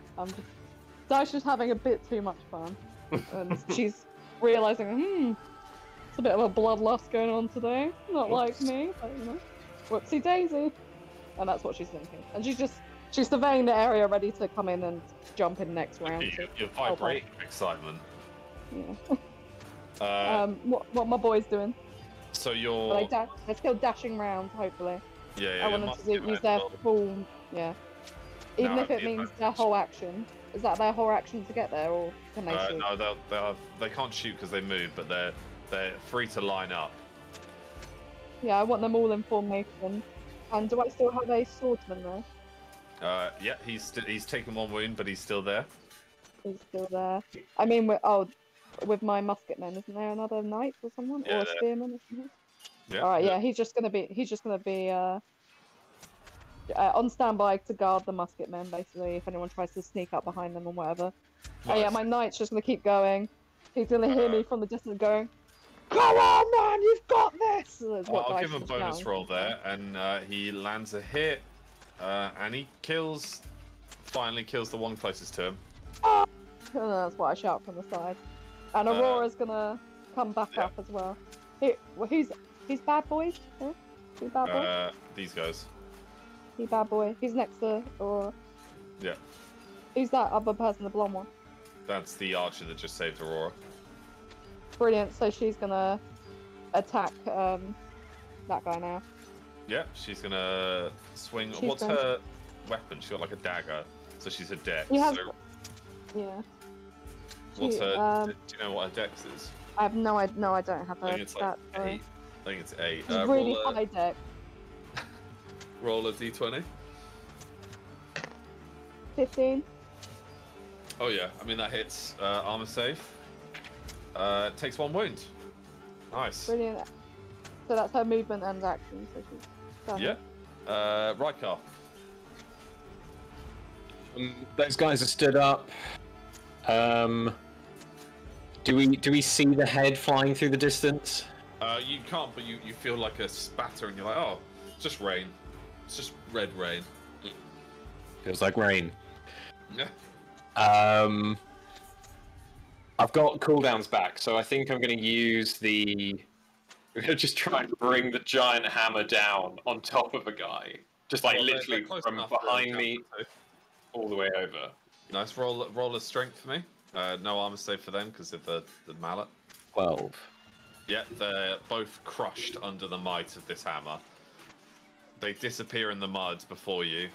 Dice's just having a bit too much fun, and she's realizing, it's a bit of a bloodlust going on today. Not like me, but you know, whoopsie daisy. And that's what she's thinking. And she's surveying the area, ready to come in and jump in next round. You're vibrating with excitement. Yeah. What my boys doing? So you're... They're still dashing round, hopefully. Yeah. I want them to use their full... Yeah. Even if it means their whole action. Is that their whole action to get there, or can they shoot? No, they can't shoot because they move, but they're free to line up. Yeah, I want them all in formation. And do I still have a swordsman there? Yeah, he's taken one wound, but he's still there. He's still there. I mean, with my musketmen, isn't there another knight or someone, or a spearman or something? Yeah. All right, yeah, he's just gonna be on standby to guard the musketmen, basically, if anyone tries to sneak up behind them or whatever. Nice. Oh yeah, my knight's just gonna keep going. He's gonna hear me from the distance going, "Go on, man, you've got this!" I'll give him a bonus roll there, and he lands a hit, and he finally kills the one closest to him. Oh! And that's what I shout from the side. And Aurora's gonna come back up as well. He's bad boys. Yeah? He's bad boy. These guys. He's bad boy. He's next to Aurora. Yeah. Who's that other person, the blonde one? That's the archer that just saved Aurora. Brilliant. So she's gonna attack that guy now. Yeah, she's gonna swing. What's her weapon? She's got like a dagger, so she's a dex. Yeah. What's her? Do you know what her dex is? I have no idea. No, I don't have her. I think it's like 8. I think it's 8. It's really high dex. Roll a d20. 15. Oh yeah, I mean that hits. Armor save. Takes 1 wound. Nice. Brilliant. So that's her movement and action. So she's done. Yeah. Rykar. Those guys are stood up. Do we see the head flying through the distance? You can't, but you feel like a spatter, and you're like, oh, it's just rain. It's just red rain. Feels like rain. Yeah. I've got cooldowns back, so I think I'm going to use the... I'm going to just try and bring the giant hammer down on top of a guy. Just like literally from behind me all the way over. Nice. Roll a strength for me. No armor save for them because of the mallet. 12. Yeah, they're both crushed under the might of this hammer. They disappear in the mud before you.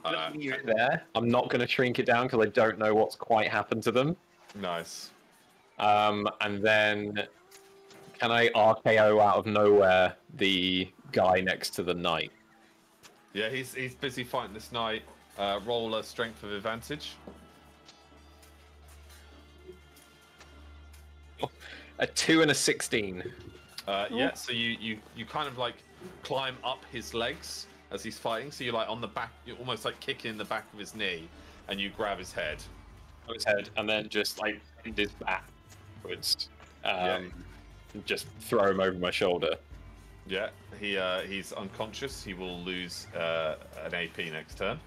I'm not going to shrink it down because I don't know what's quite happened to them. Nice. And then can I RKO out of nowhere the guy next to the knight? Yeah, he's busy fighting this knight. Roll a strength of advantage. A 2 and a 16. Yeah, so you kind of like climb up his legs as he's fighting. So you're like on the back, you're almost like kicking the back of his knee, and you grab his head. And then just like bend his backwards, and just throw him over my shoulder. Yeah, he's unconscious. He will lose an AP next turn.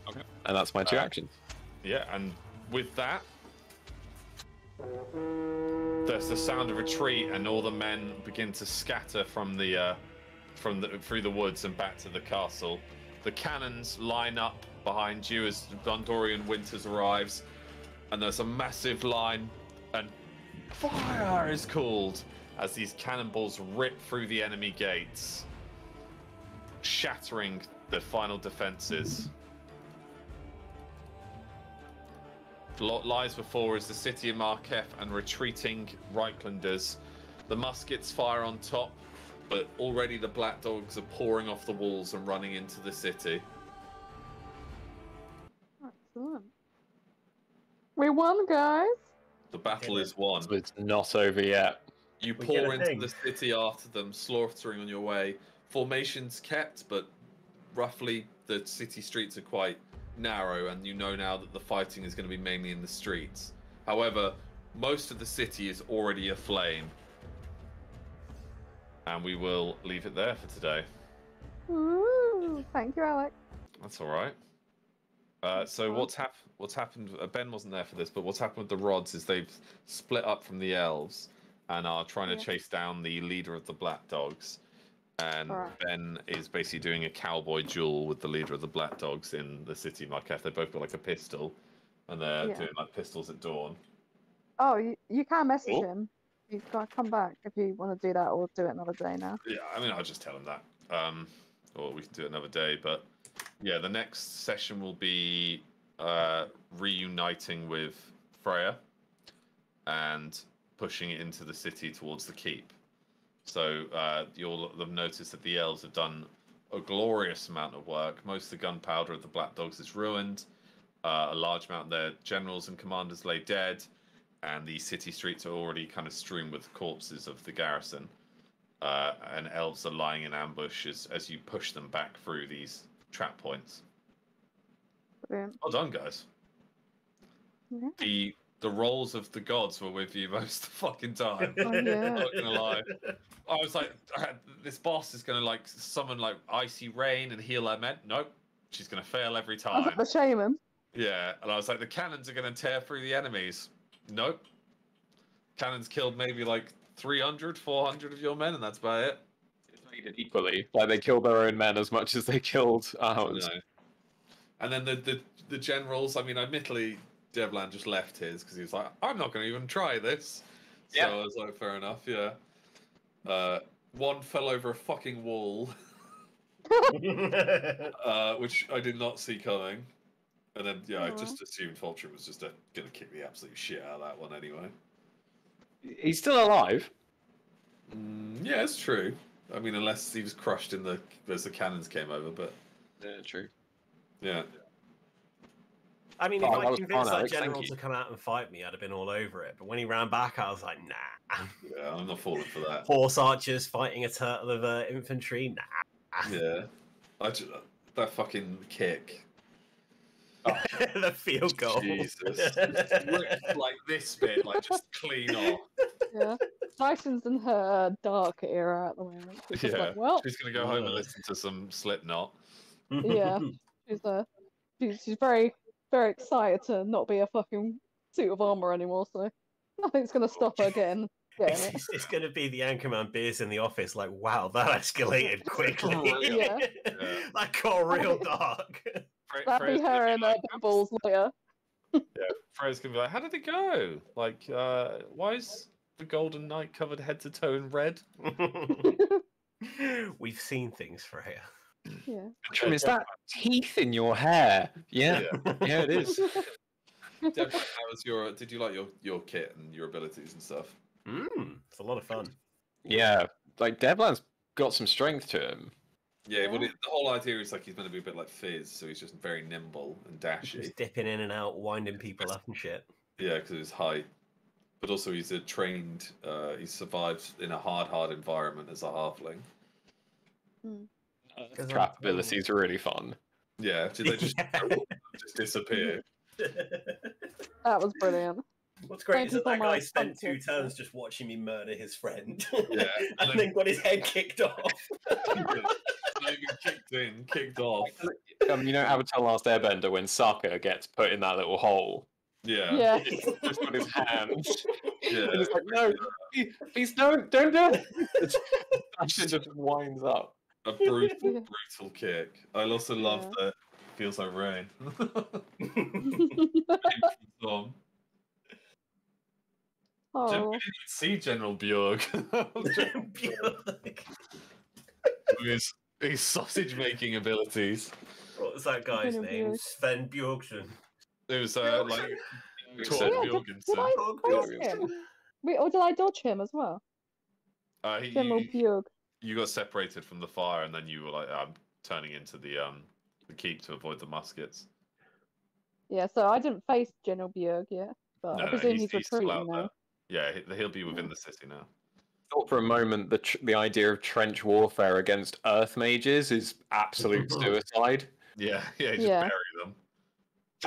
Okay. And that's my 2 actions. Yeah, and with that, there's the sound of retreat, and all the men begin to scatter from through the woods and back to the castle. The cannons line up behind you as Gondorian Winters arrives, and there's a massive line, and fire is called as these cannonballs rip through the enemy gates, shattering the final defenses. What lies before is the city of Marketh and retreating Reichlanders. The muskets fire on top, but already the Black Dogs are pouring off the walls and running into the city. Excellent. We won, guys. The battle is won. It's not over yet. You pour into the city after them, slaughtering on your way. Formations kept, but roughly the city streets are quite narrow, and you know now that the fighting is going to be mainly in the streets. However, most of the city is already aflame. And we will leave it there for today. Ooh, thank you, Alec. That's all right. So what's happened? Ben wasn't there for this, but what's happened with the rods is they've split up from the elves and are trying to chase down the leader of the Black Dogs. And Ben is basically doing a cowboy duel with the leader of the Black Dogs in the city of Marketh. They both got like a pistol, and they're doing like pistols at dawn. Oh, you can message him. You've got to come back if you want to do that, or do it another day now. Yeah, I mean, I'll just tell him that. Or we can do it another day. But yeah, the next session will be reuniting with Freya and pushing it into the city towards the keep. So you'll have noticed that the elves have done a glorious amount of work. Most of the gunpowder of the Black Dogs is ruined. A large amount of their generals and commanders lay dead, and the city streets are already kind of strewn with corpses of the garrison. And elves are lying in ambush as you push them back through these trap points. Brilliant. Well done, guys. Yeah. The roles of the gods were with you most of the fucking time. Oh, yeah. I'm not gonna lie. I was like, this boss is gonna like summon like icy rain and heal her men. Nope, she's gonna fail every I was time. like the shaman. Yeah, and I was like, the cannons are gonna tear through the enemies. Nope. Cannons killed maybe like 300, 400 of your men, and that's about it. It's made it equally. Like they killed their own men as much as they killed ours. And then the generals. I mean, admittedly, Devlan just left his because he was like, I'm not going to even try this. So I was like, fair enough, yeah. One fell over a fucking wall, which I did not see coming. And then, I just assumed Fultrum was just going to kick the absolute shit out of that one anyway. He's still alive. Yeah, it's true. I mean, unless he was crushed as the cannons came over, but... Yeah, true. Yeah. I mean, if I convinced that general to come out and fight me, I'd have been all over it. But when he ran back, I was like, nah. Yeah, I'm not falling for that. Horse archers fighting a turtle of infantry, nah. Yeah. That fucking kick. Oh. The field goal. Jesus. Ripped like this bit, like just clean off. Yeah. Tyson's in her dark era at the moment. She's like, well, she's going to go home and listen to some Slipknot. Yeah. She's very, very excited to not be a fucking suit of armor anymore, so nothing's going to stop her getting it. It's going to be the Anchorman beers in the office, like, wow, that escalated quickly. Yeah. That got real dark. That'd be her and Bubbles later. Yeah, Freya's going to be like, how did it go? Like, why is the Golden Knight covered head to toe in red? We've seen things, Freya. Yeah. Is that teeth in your hair? Yeah, yeah, it is. Deb, did you like your kit and your abilities and stuff? It's a lot of fun. Yeah, like Devlan's got some strength to him. Yeah, well, the whole idea is like he's going to be a bit like Fizz, so he's just very nimble and dashy. He's dipping in and out, winding people up and shit. Yeah, because of his height. But also he's a trained, he survives in a hard environment as a halfling. Trap abilities are really fun. Yeah, did they just disappear? That was brilliant. What's great is that guy spent 2 turns just watching me murder his friend. Yeah, and then got his head kicked off. Not even kicked off. You know Avatar Last Airbender when Sokka gets put in that little hole? Yeah. Just with his hands. Yeah. And it's like, no, please don't do it. Bastion just winds up. A brutal kick. I also love that feels like rain. Tom. Oh. We didn't see General Bjorg. With his sausage making abilities. What was that guy's name? Sven Bjorksen. It was like Tor Bjorgensen. Did I praise him? Or did I dodge him as well? General Bjorg. You got separated from the fire, and then you were like, "I'm turning into the keep to avoid the muskets." Yeah, so I didn't face General Bjorg yet, but I presume he's retreating now. Yeah, he'll be within the city now. Thought for a moment the idea of trench warfare against Earth mages is absolute suicide. Yeah, just bury them.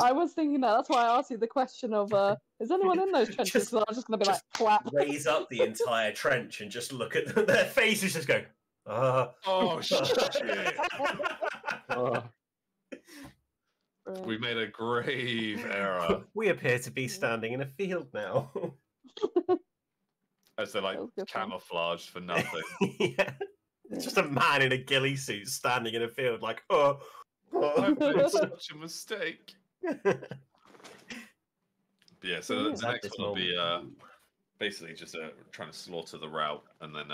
I was thinking that. That's why I asked you the question of, is anyone in those trenches? Because I was just going to be like, clap. Raise up the entire trench and just look at them. Their faces just go, oh, shit. We made a grave error. We appear to be standing in a field now. As they're like camouflaged for nothing. Yeah. It's just a man in a ghillie suit standing in a field like, I made such a mistake. Yeah, so the next one will be basically just trying to slaughter the route and then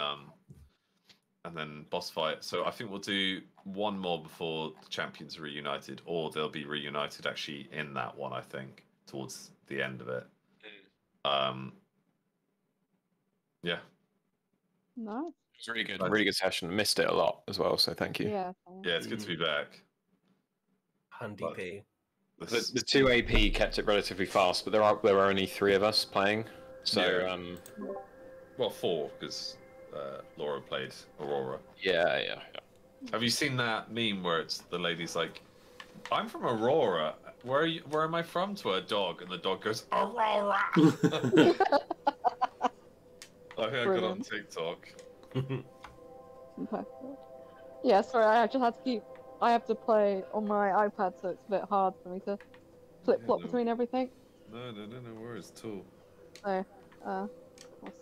boss fight. So I think we'll do one more before the champions are reunited, or they'll be reunited actually in that one, I think, towards the end of it. Yeah. Nice. It was really good session. Missed it a lot as well, so thank you. Yeah, it's good to be back. Handy P. The 2 AP kept it relatively fast, but there were only 3 of us playing, so well, 4 because Laura played Aurora. Yeah. Have you seen that meme where it's the lady's like, "I'm from Aurora. Where am I from?" to her dog, and the dog goes, "Aurora." I think I got on TikTok. Okay. Yeah, sorry, I just had to keep. I have to play on my iPad, so it's a bit hard for me to flip-flop between everything. No worries at all. So, we'll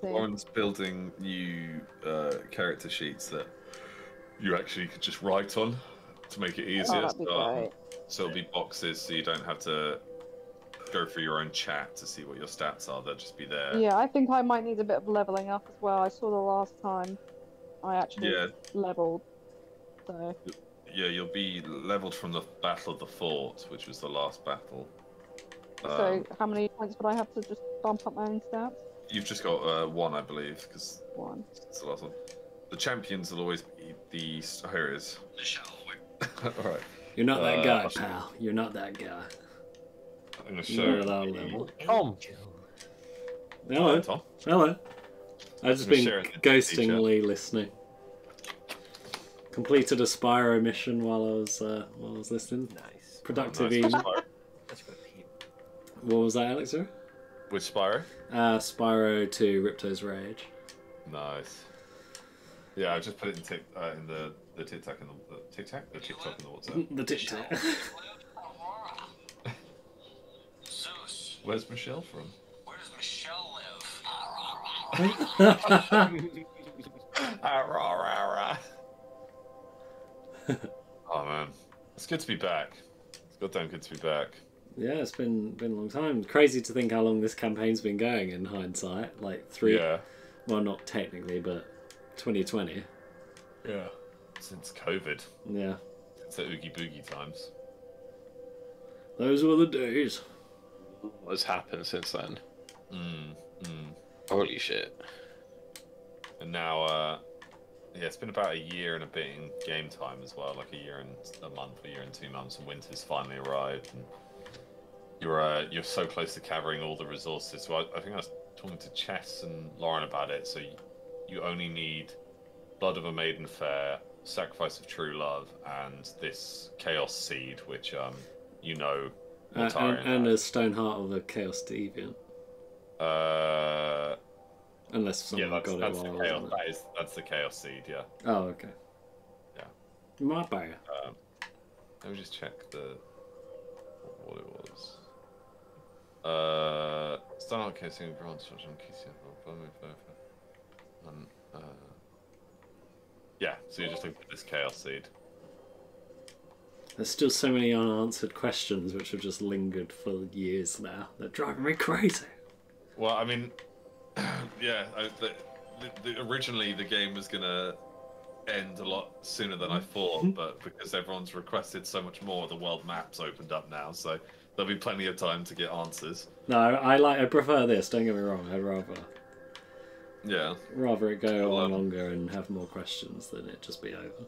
see. Lauren's building new character sheets that you actually could just write on to make it easier. That'd be great. So it'll be boxes, so you don't have to go through your own chat to see what your stats are. They'll just be there. Yeah, I think I might need a bit of leveling up as well. I saw the last time I actually leveled, so... Yeah, you'll be leveled from the Battle of the Fort, which was the last battle. So how many points would I have to just bump up my own stats? You've just got 1, I believe, because 1. It's the last one. The champions will always be the... Oh, here it is. Alright. You're not that guy, pal. You're not that guy. I'm going to show you. Tom. Hello. Tom. Hello. I've just been ghostingly listening. Completed a Spyro mission while I was listening. Nice. Productive Nice. evening. What was that, Alex? Which Spyro? Spyro 2 Ripto's Rage. Nice. Yeah, I just put it in the tic-tac in the tic-tac? The TikTok in the WhatsApp. The tic-tac. Where's Michelle from? Where does Michelle live? Oh man, it's good to be back. It's goddamn good to be back. Yeah, it's been a long time. Crazy to think how long this campaign's been going in hindsight. Like 3. Yeah. Well, not technically, but 2020. Yeah. Since COVID. Yeah. Since the Oogie Boogie times. Those were the days. What has happened since then? Holy shit. And now, it's been about a year and a bit in game time as well, like a year and a month, a year and 2 months, and winter's finally arrived. And you're so close to covering all the resources. So I think I was talking to Chess and Lauren about it. So you only need Blood of a Maiden Fair, Sacrifice of True Love, and this Chaos Seed, which and a Stoneheart of the Chaos Deviant. Unless someone got it that's while the Chaos. That's the Chaos Seed, yeah. Oh, okay. Yeah. My bad. Let me just check what it was. Start out casing ground structure and yeah, so you're just looking at this chaos seed. There's still so many unanswered questions which have just lingered for years now. They're driving me crazy. Well, I mean, yeah, originally the game was gonna end a lot sooner than I thought, but because everyone's requested so much more, the world map's opened up now, so there'll be plenty of time to get answers. No, I prefer this. Don't get me wrong. I'd rather it go on longer and have more questions than it just be over.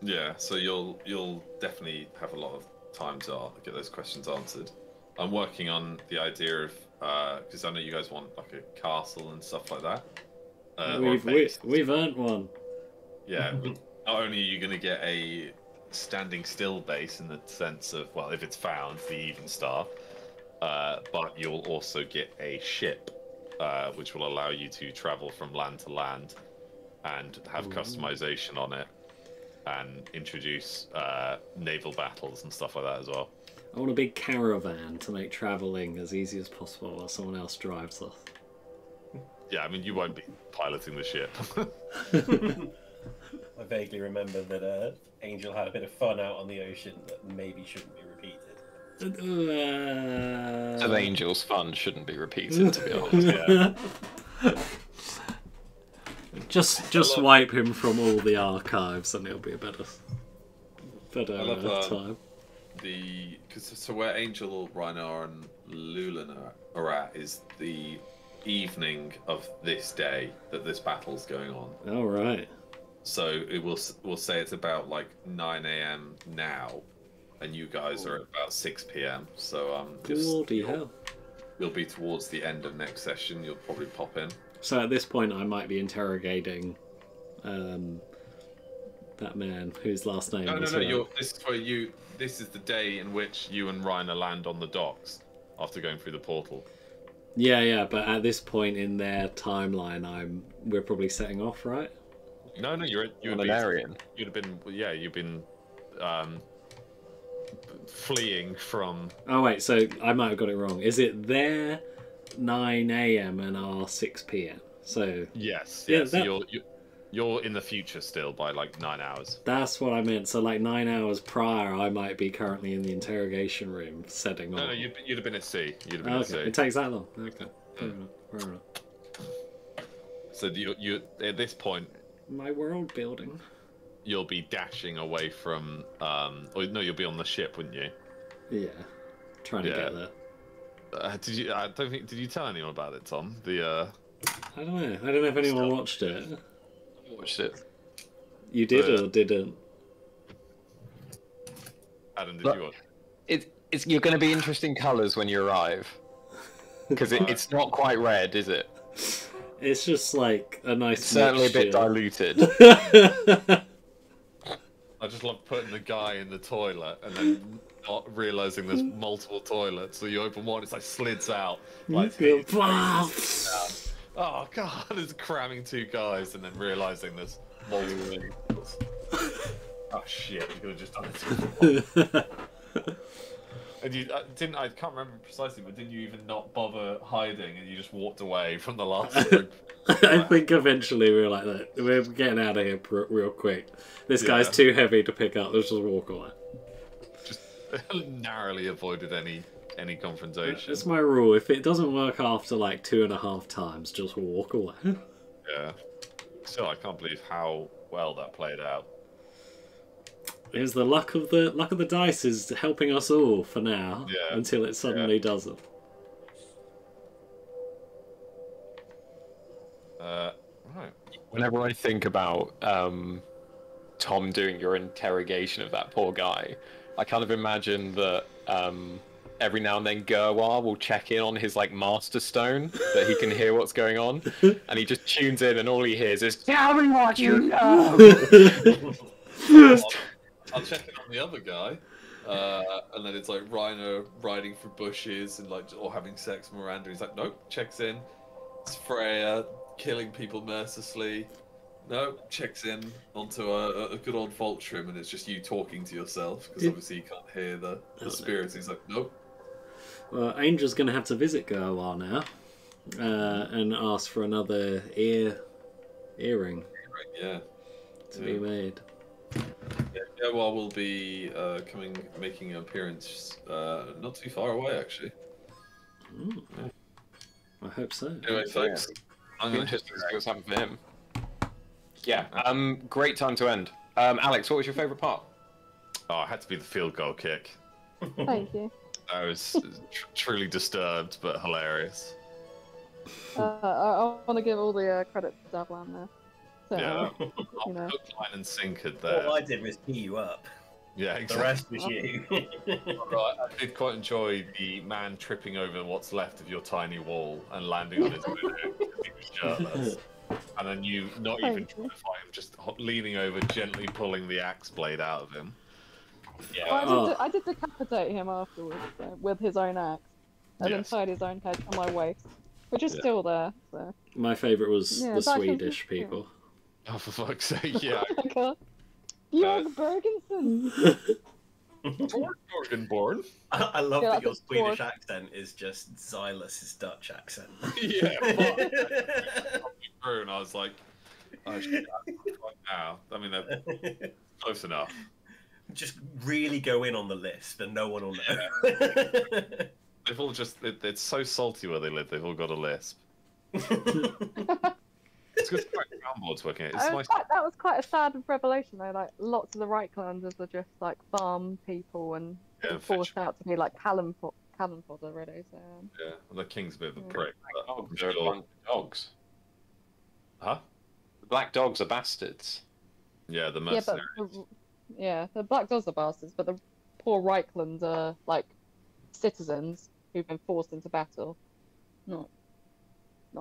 Yeah, so you'll definitely have a lot of time to get those questions answered. I'm working on the idea of because I know you guys want like a castle and stuff like that. We've earned one. Yeah, not only are you going to get a standing still base in the sense of, well, if it's found, the Even Star, but you'll also get a ship, which will allow you to travel from land to land and have customization on it and introduce naval battles and stuff like that as well. I want a big caravan to make travelling as easy as possible while someone else drives us. Yeah, I mean, you won't be piloting the ship. I vaguely remember that Angel had a bit of fun out on the ocean that maybe shouldn't be repeated. So Angel's fun shouldn't be repeated, to be honest. Yeah. Just wipe him from all the archives, and it'll be a better time. So where Angel, Rhino, and Lulan are at is the evening of this day that this battle's going on. All right. So we'll say it's about like 9 a.m. now, and you guys are at about 6 p.m. So bloody hell. You'll be towards the end of next session. You'll probably pop in. So at this point, I might be interrogating that man whose last name. No. This is the day in which you and Rhino land on the docks after going through the portal. Yeah, but at this point in their timeline, we're probably setting off, right? No, you've been fleeing from. Oh wait, so I might have got it wrong. Is it their 9 a.m. and our 6 p.m.? So yes. Yeah, so you're in the future still by like 9 hours. That's what I meant. So like 9 hours prior, I might be currently in the interrogation room setting off. No, you'd have been at sea. You'd have been at sea. It takes that long. Okay, fair enough. So you at this point. My world building. You'll be dashing away from. You'll be on the ship, wouldn't you? Yeah, trying to get there. Did you? I don't think. Did you tell anyone about it, Tom? I don't know. I don't know if anyone watched it. I watched it. You did or didn't? Adam, did you watch? You're going to be interesting colours when you arrive, because it's not quite red, is it? It's just like a nice. It's certainly mixture. a bit diluted. I just love putting the guy in the toilet and then not realizing there's multiple toilets. So you open one, it's like slids out. Like, oh god, it's cramming two guys and then realizing there's multiple. Oh shit, you could have just done it. And you didn't. I can't remember precisely, but didn't you even not bother hiding and you just walked away from the last group? I think eventually we were like that. We're getting out of here real quick. This guy's too heavy to pick up. Let's just walk away. Just narrowly avoided any confrontation. That's my rule. If it doesn't work after like 2.5 times, just walk away. Yeah. Still, I can't believe how well that played out. It was the luck of the dice is helping us all for now, until it suddenly doesn't. Right. Whenever I think about Tom doing your interrogation of that poor guy, I kind of imagine that every now and then Gerwar will check in on his like master stone that he can hear what's going on, and he just tunes in and all he hears is "Tell me what you know." I'll check in on the other guy, and then it's like Rhino riding through bushes and like or having sex with Miranda. He's like, nope, checks in. It's Freya killing people mercilessly. Nope, checks in onto a good old Voltrim, and it's just you talking to yourself because obviously you can't hear the spirits. He's like, nope. Well, Angel's going to have to visit Gerwar now and ask for another earring Yeah. to be made. Yeah, Gerwar will be making an appearance not too far away, actually. Yeah. I hope so. Anyway, folks, I'm going to interesting to see what's happened for him. Yeah, great time to end. Alex, what was your favourite part? Oh, it had to be the field goal kick. Thank you. I was truly disturbed, but hilarious. I want to give all the credit to Davlan there. So, Yeah, you know. hook, line, and sinker there. All I did was tee you up. Yeah, exactly. The rest was you. Right, I did quite enjoy the man tripping over what's left of your tiny wall and landing on his window because he was shirtless. And then you not even trying to fight him, just leaning over, gently pulling the axe blade out of him. Yeah. Well, I did decapitate him afterwards with his own axe, and then Yes. tied his own head to my waist, which is still there. So. My favourite was Yeah, the that can- Swedish people. Oh, for fuck's sake, yeah. Oh my god. Björn Bergensen! Jorgenborn. I love Yeah, that your that's Swedish George. accent is just Xylus's Dutch accent. Yeah, but through and I was like, oh shit, now. I mean, they're close enough. Just really go in on the lisp and no one will know. They've all just, it's so salty where they live, they've all got a lisp. It's good soundboards working. It's nice. That was quite a sad revelation though. Like lots of the Reichlanders are just like farm people and forced out to be like cannon fodder really. So. Yeah, well, the king's a bit of a prick. Oh, I'm they're sure. dogs. Huh? The black dogs are bastards. Yeah, the Yeah, mercenaries. but the Black Dogs are bastards, but the poor Reichland are like citizens who've been forced into battle. Not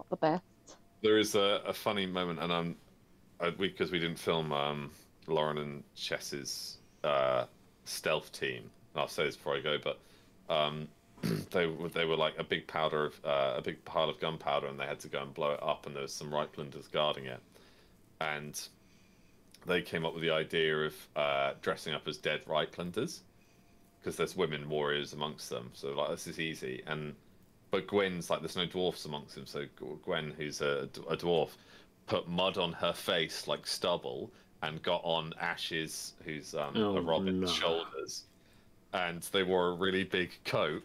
the best. There is a funny moment, and because we didn't film Lauren and Chess's stealth team. I'll say this before I go, but they were like a big pile of gunpowder, and they had to go and blow it up, and there was some Reichlanders guarding it, and they came up with the idea of dressing up as dead Reichlanders because there's women warriors amongst them, so like this is easy. But Gwen's like, there's no dwarfs amongst them, so Gwen, who's a dwarf, put mud on her face like stubble and got on Ash's, who's a Robin's shoulders, and they wore a really big coat.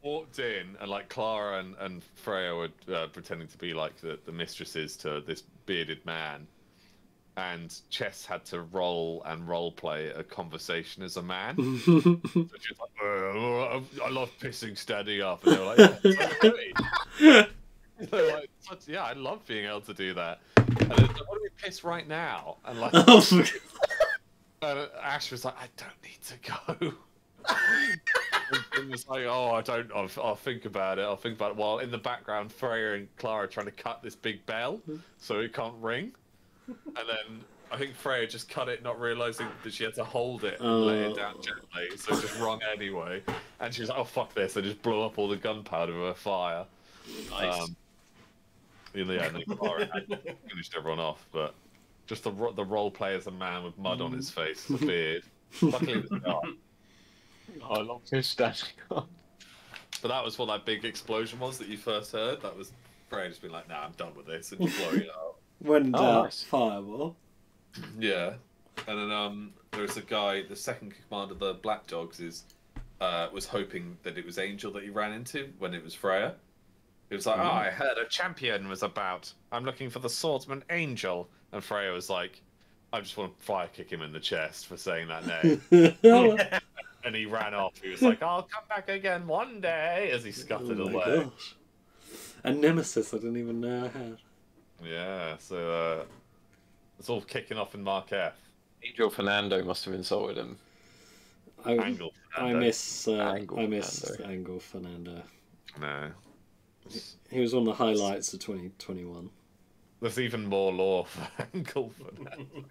Walked in, and like Clara and Freya were pretending to be like the mistresses to this bearded man, and Chess had to role play a conversation as a man. So she was like, I love pissing standing up, and they were like, yeah, they're like, yeah, I love being able to do that. And then, what do we piss right now? And like, and Ash was like, I don't need to go. And was like, oh, I don't. I'll think about it. While in the background, Freya and Clara are trying to cut this big bell so it can't ring. And then I think Freya just cut it, not realizing that she had to hold it and let it down gently, so it just rung anyway. And she was like, "Oh fuck this!" I just blew up all the gunpowder with a fire. Nice. And then Clara had finished everyone off, but just the role play as a man with mud on his face, and a beard. Luckily, it was dark. I love his standing up. But that was what that big explosion was that you first heard. That was Freya just being like, "Nah, I'm done with this," and just blowing it up. When nice. fireball. Yeah, and then there was a guy. The second command of the Black Dogs was hoping that it was Angel that he ran into when it was Freya. He was like, "Oh, I heard a champion was about. I'm looking for the swordsman Angel." And Freya was like, "I just want to fire kick him in the chest for saying that name." And he ran off. He was like, "I'll come back again one day," as he scuttered away. Gosh. A nemesis I didn't even know I had. Yeah, so it's all kicking off in Marketh. Angel Fernando must have insulted him. Angle I miss Fernando. Angle Fernando. No. He was one of the highlights of 2021. There's even more lore for Angle Fernando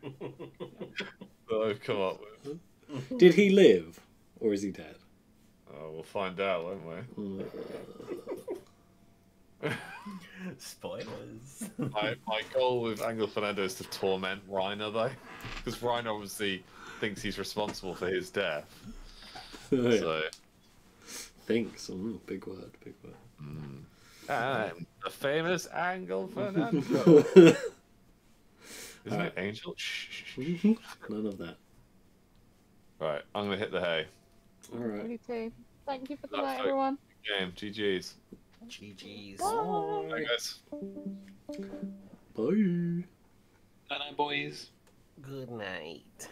that I've come up with. Did he live, or is he dead? Oh, we'll find out, won't we? Spoilers. My goal with Angle Fernando is to torment Reiner, though. Because Reiner obviously thinks he's responsible for his death. Oh, yeah. So Thinks. Big word, big word. I'm the famous Angle Fernando. Isn't it Angel? Shh. None of that. Right, I'm gonna hit the hay. Alright. Me too. Thank you for the That's night, it. everyone. Game. GG's. GG's. Bye, guys. Bye. Night, boys. Good night.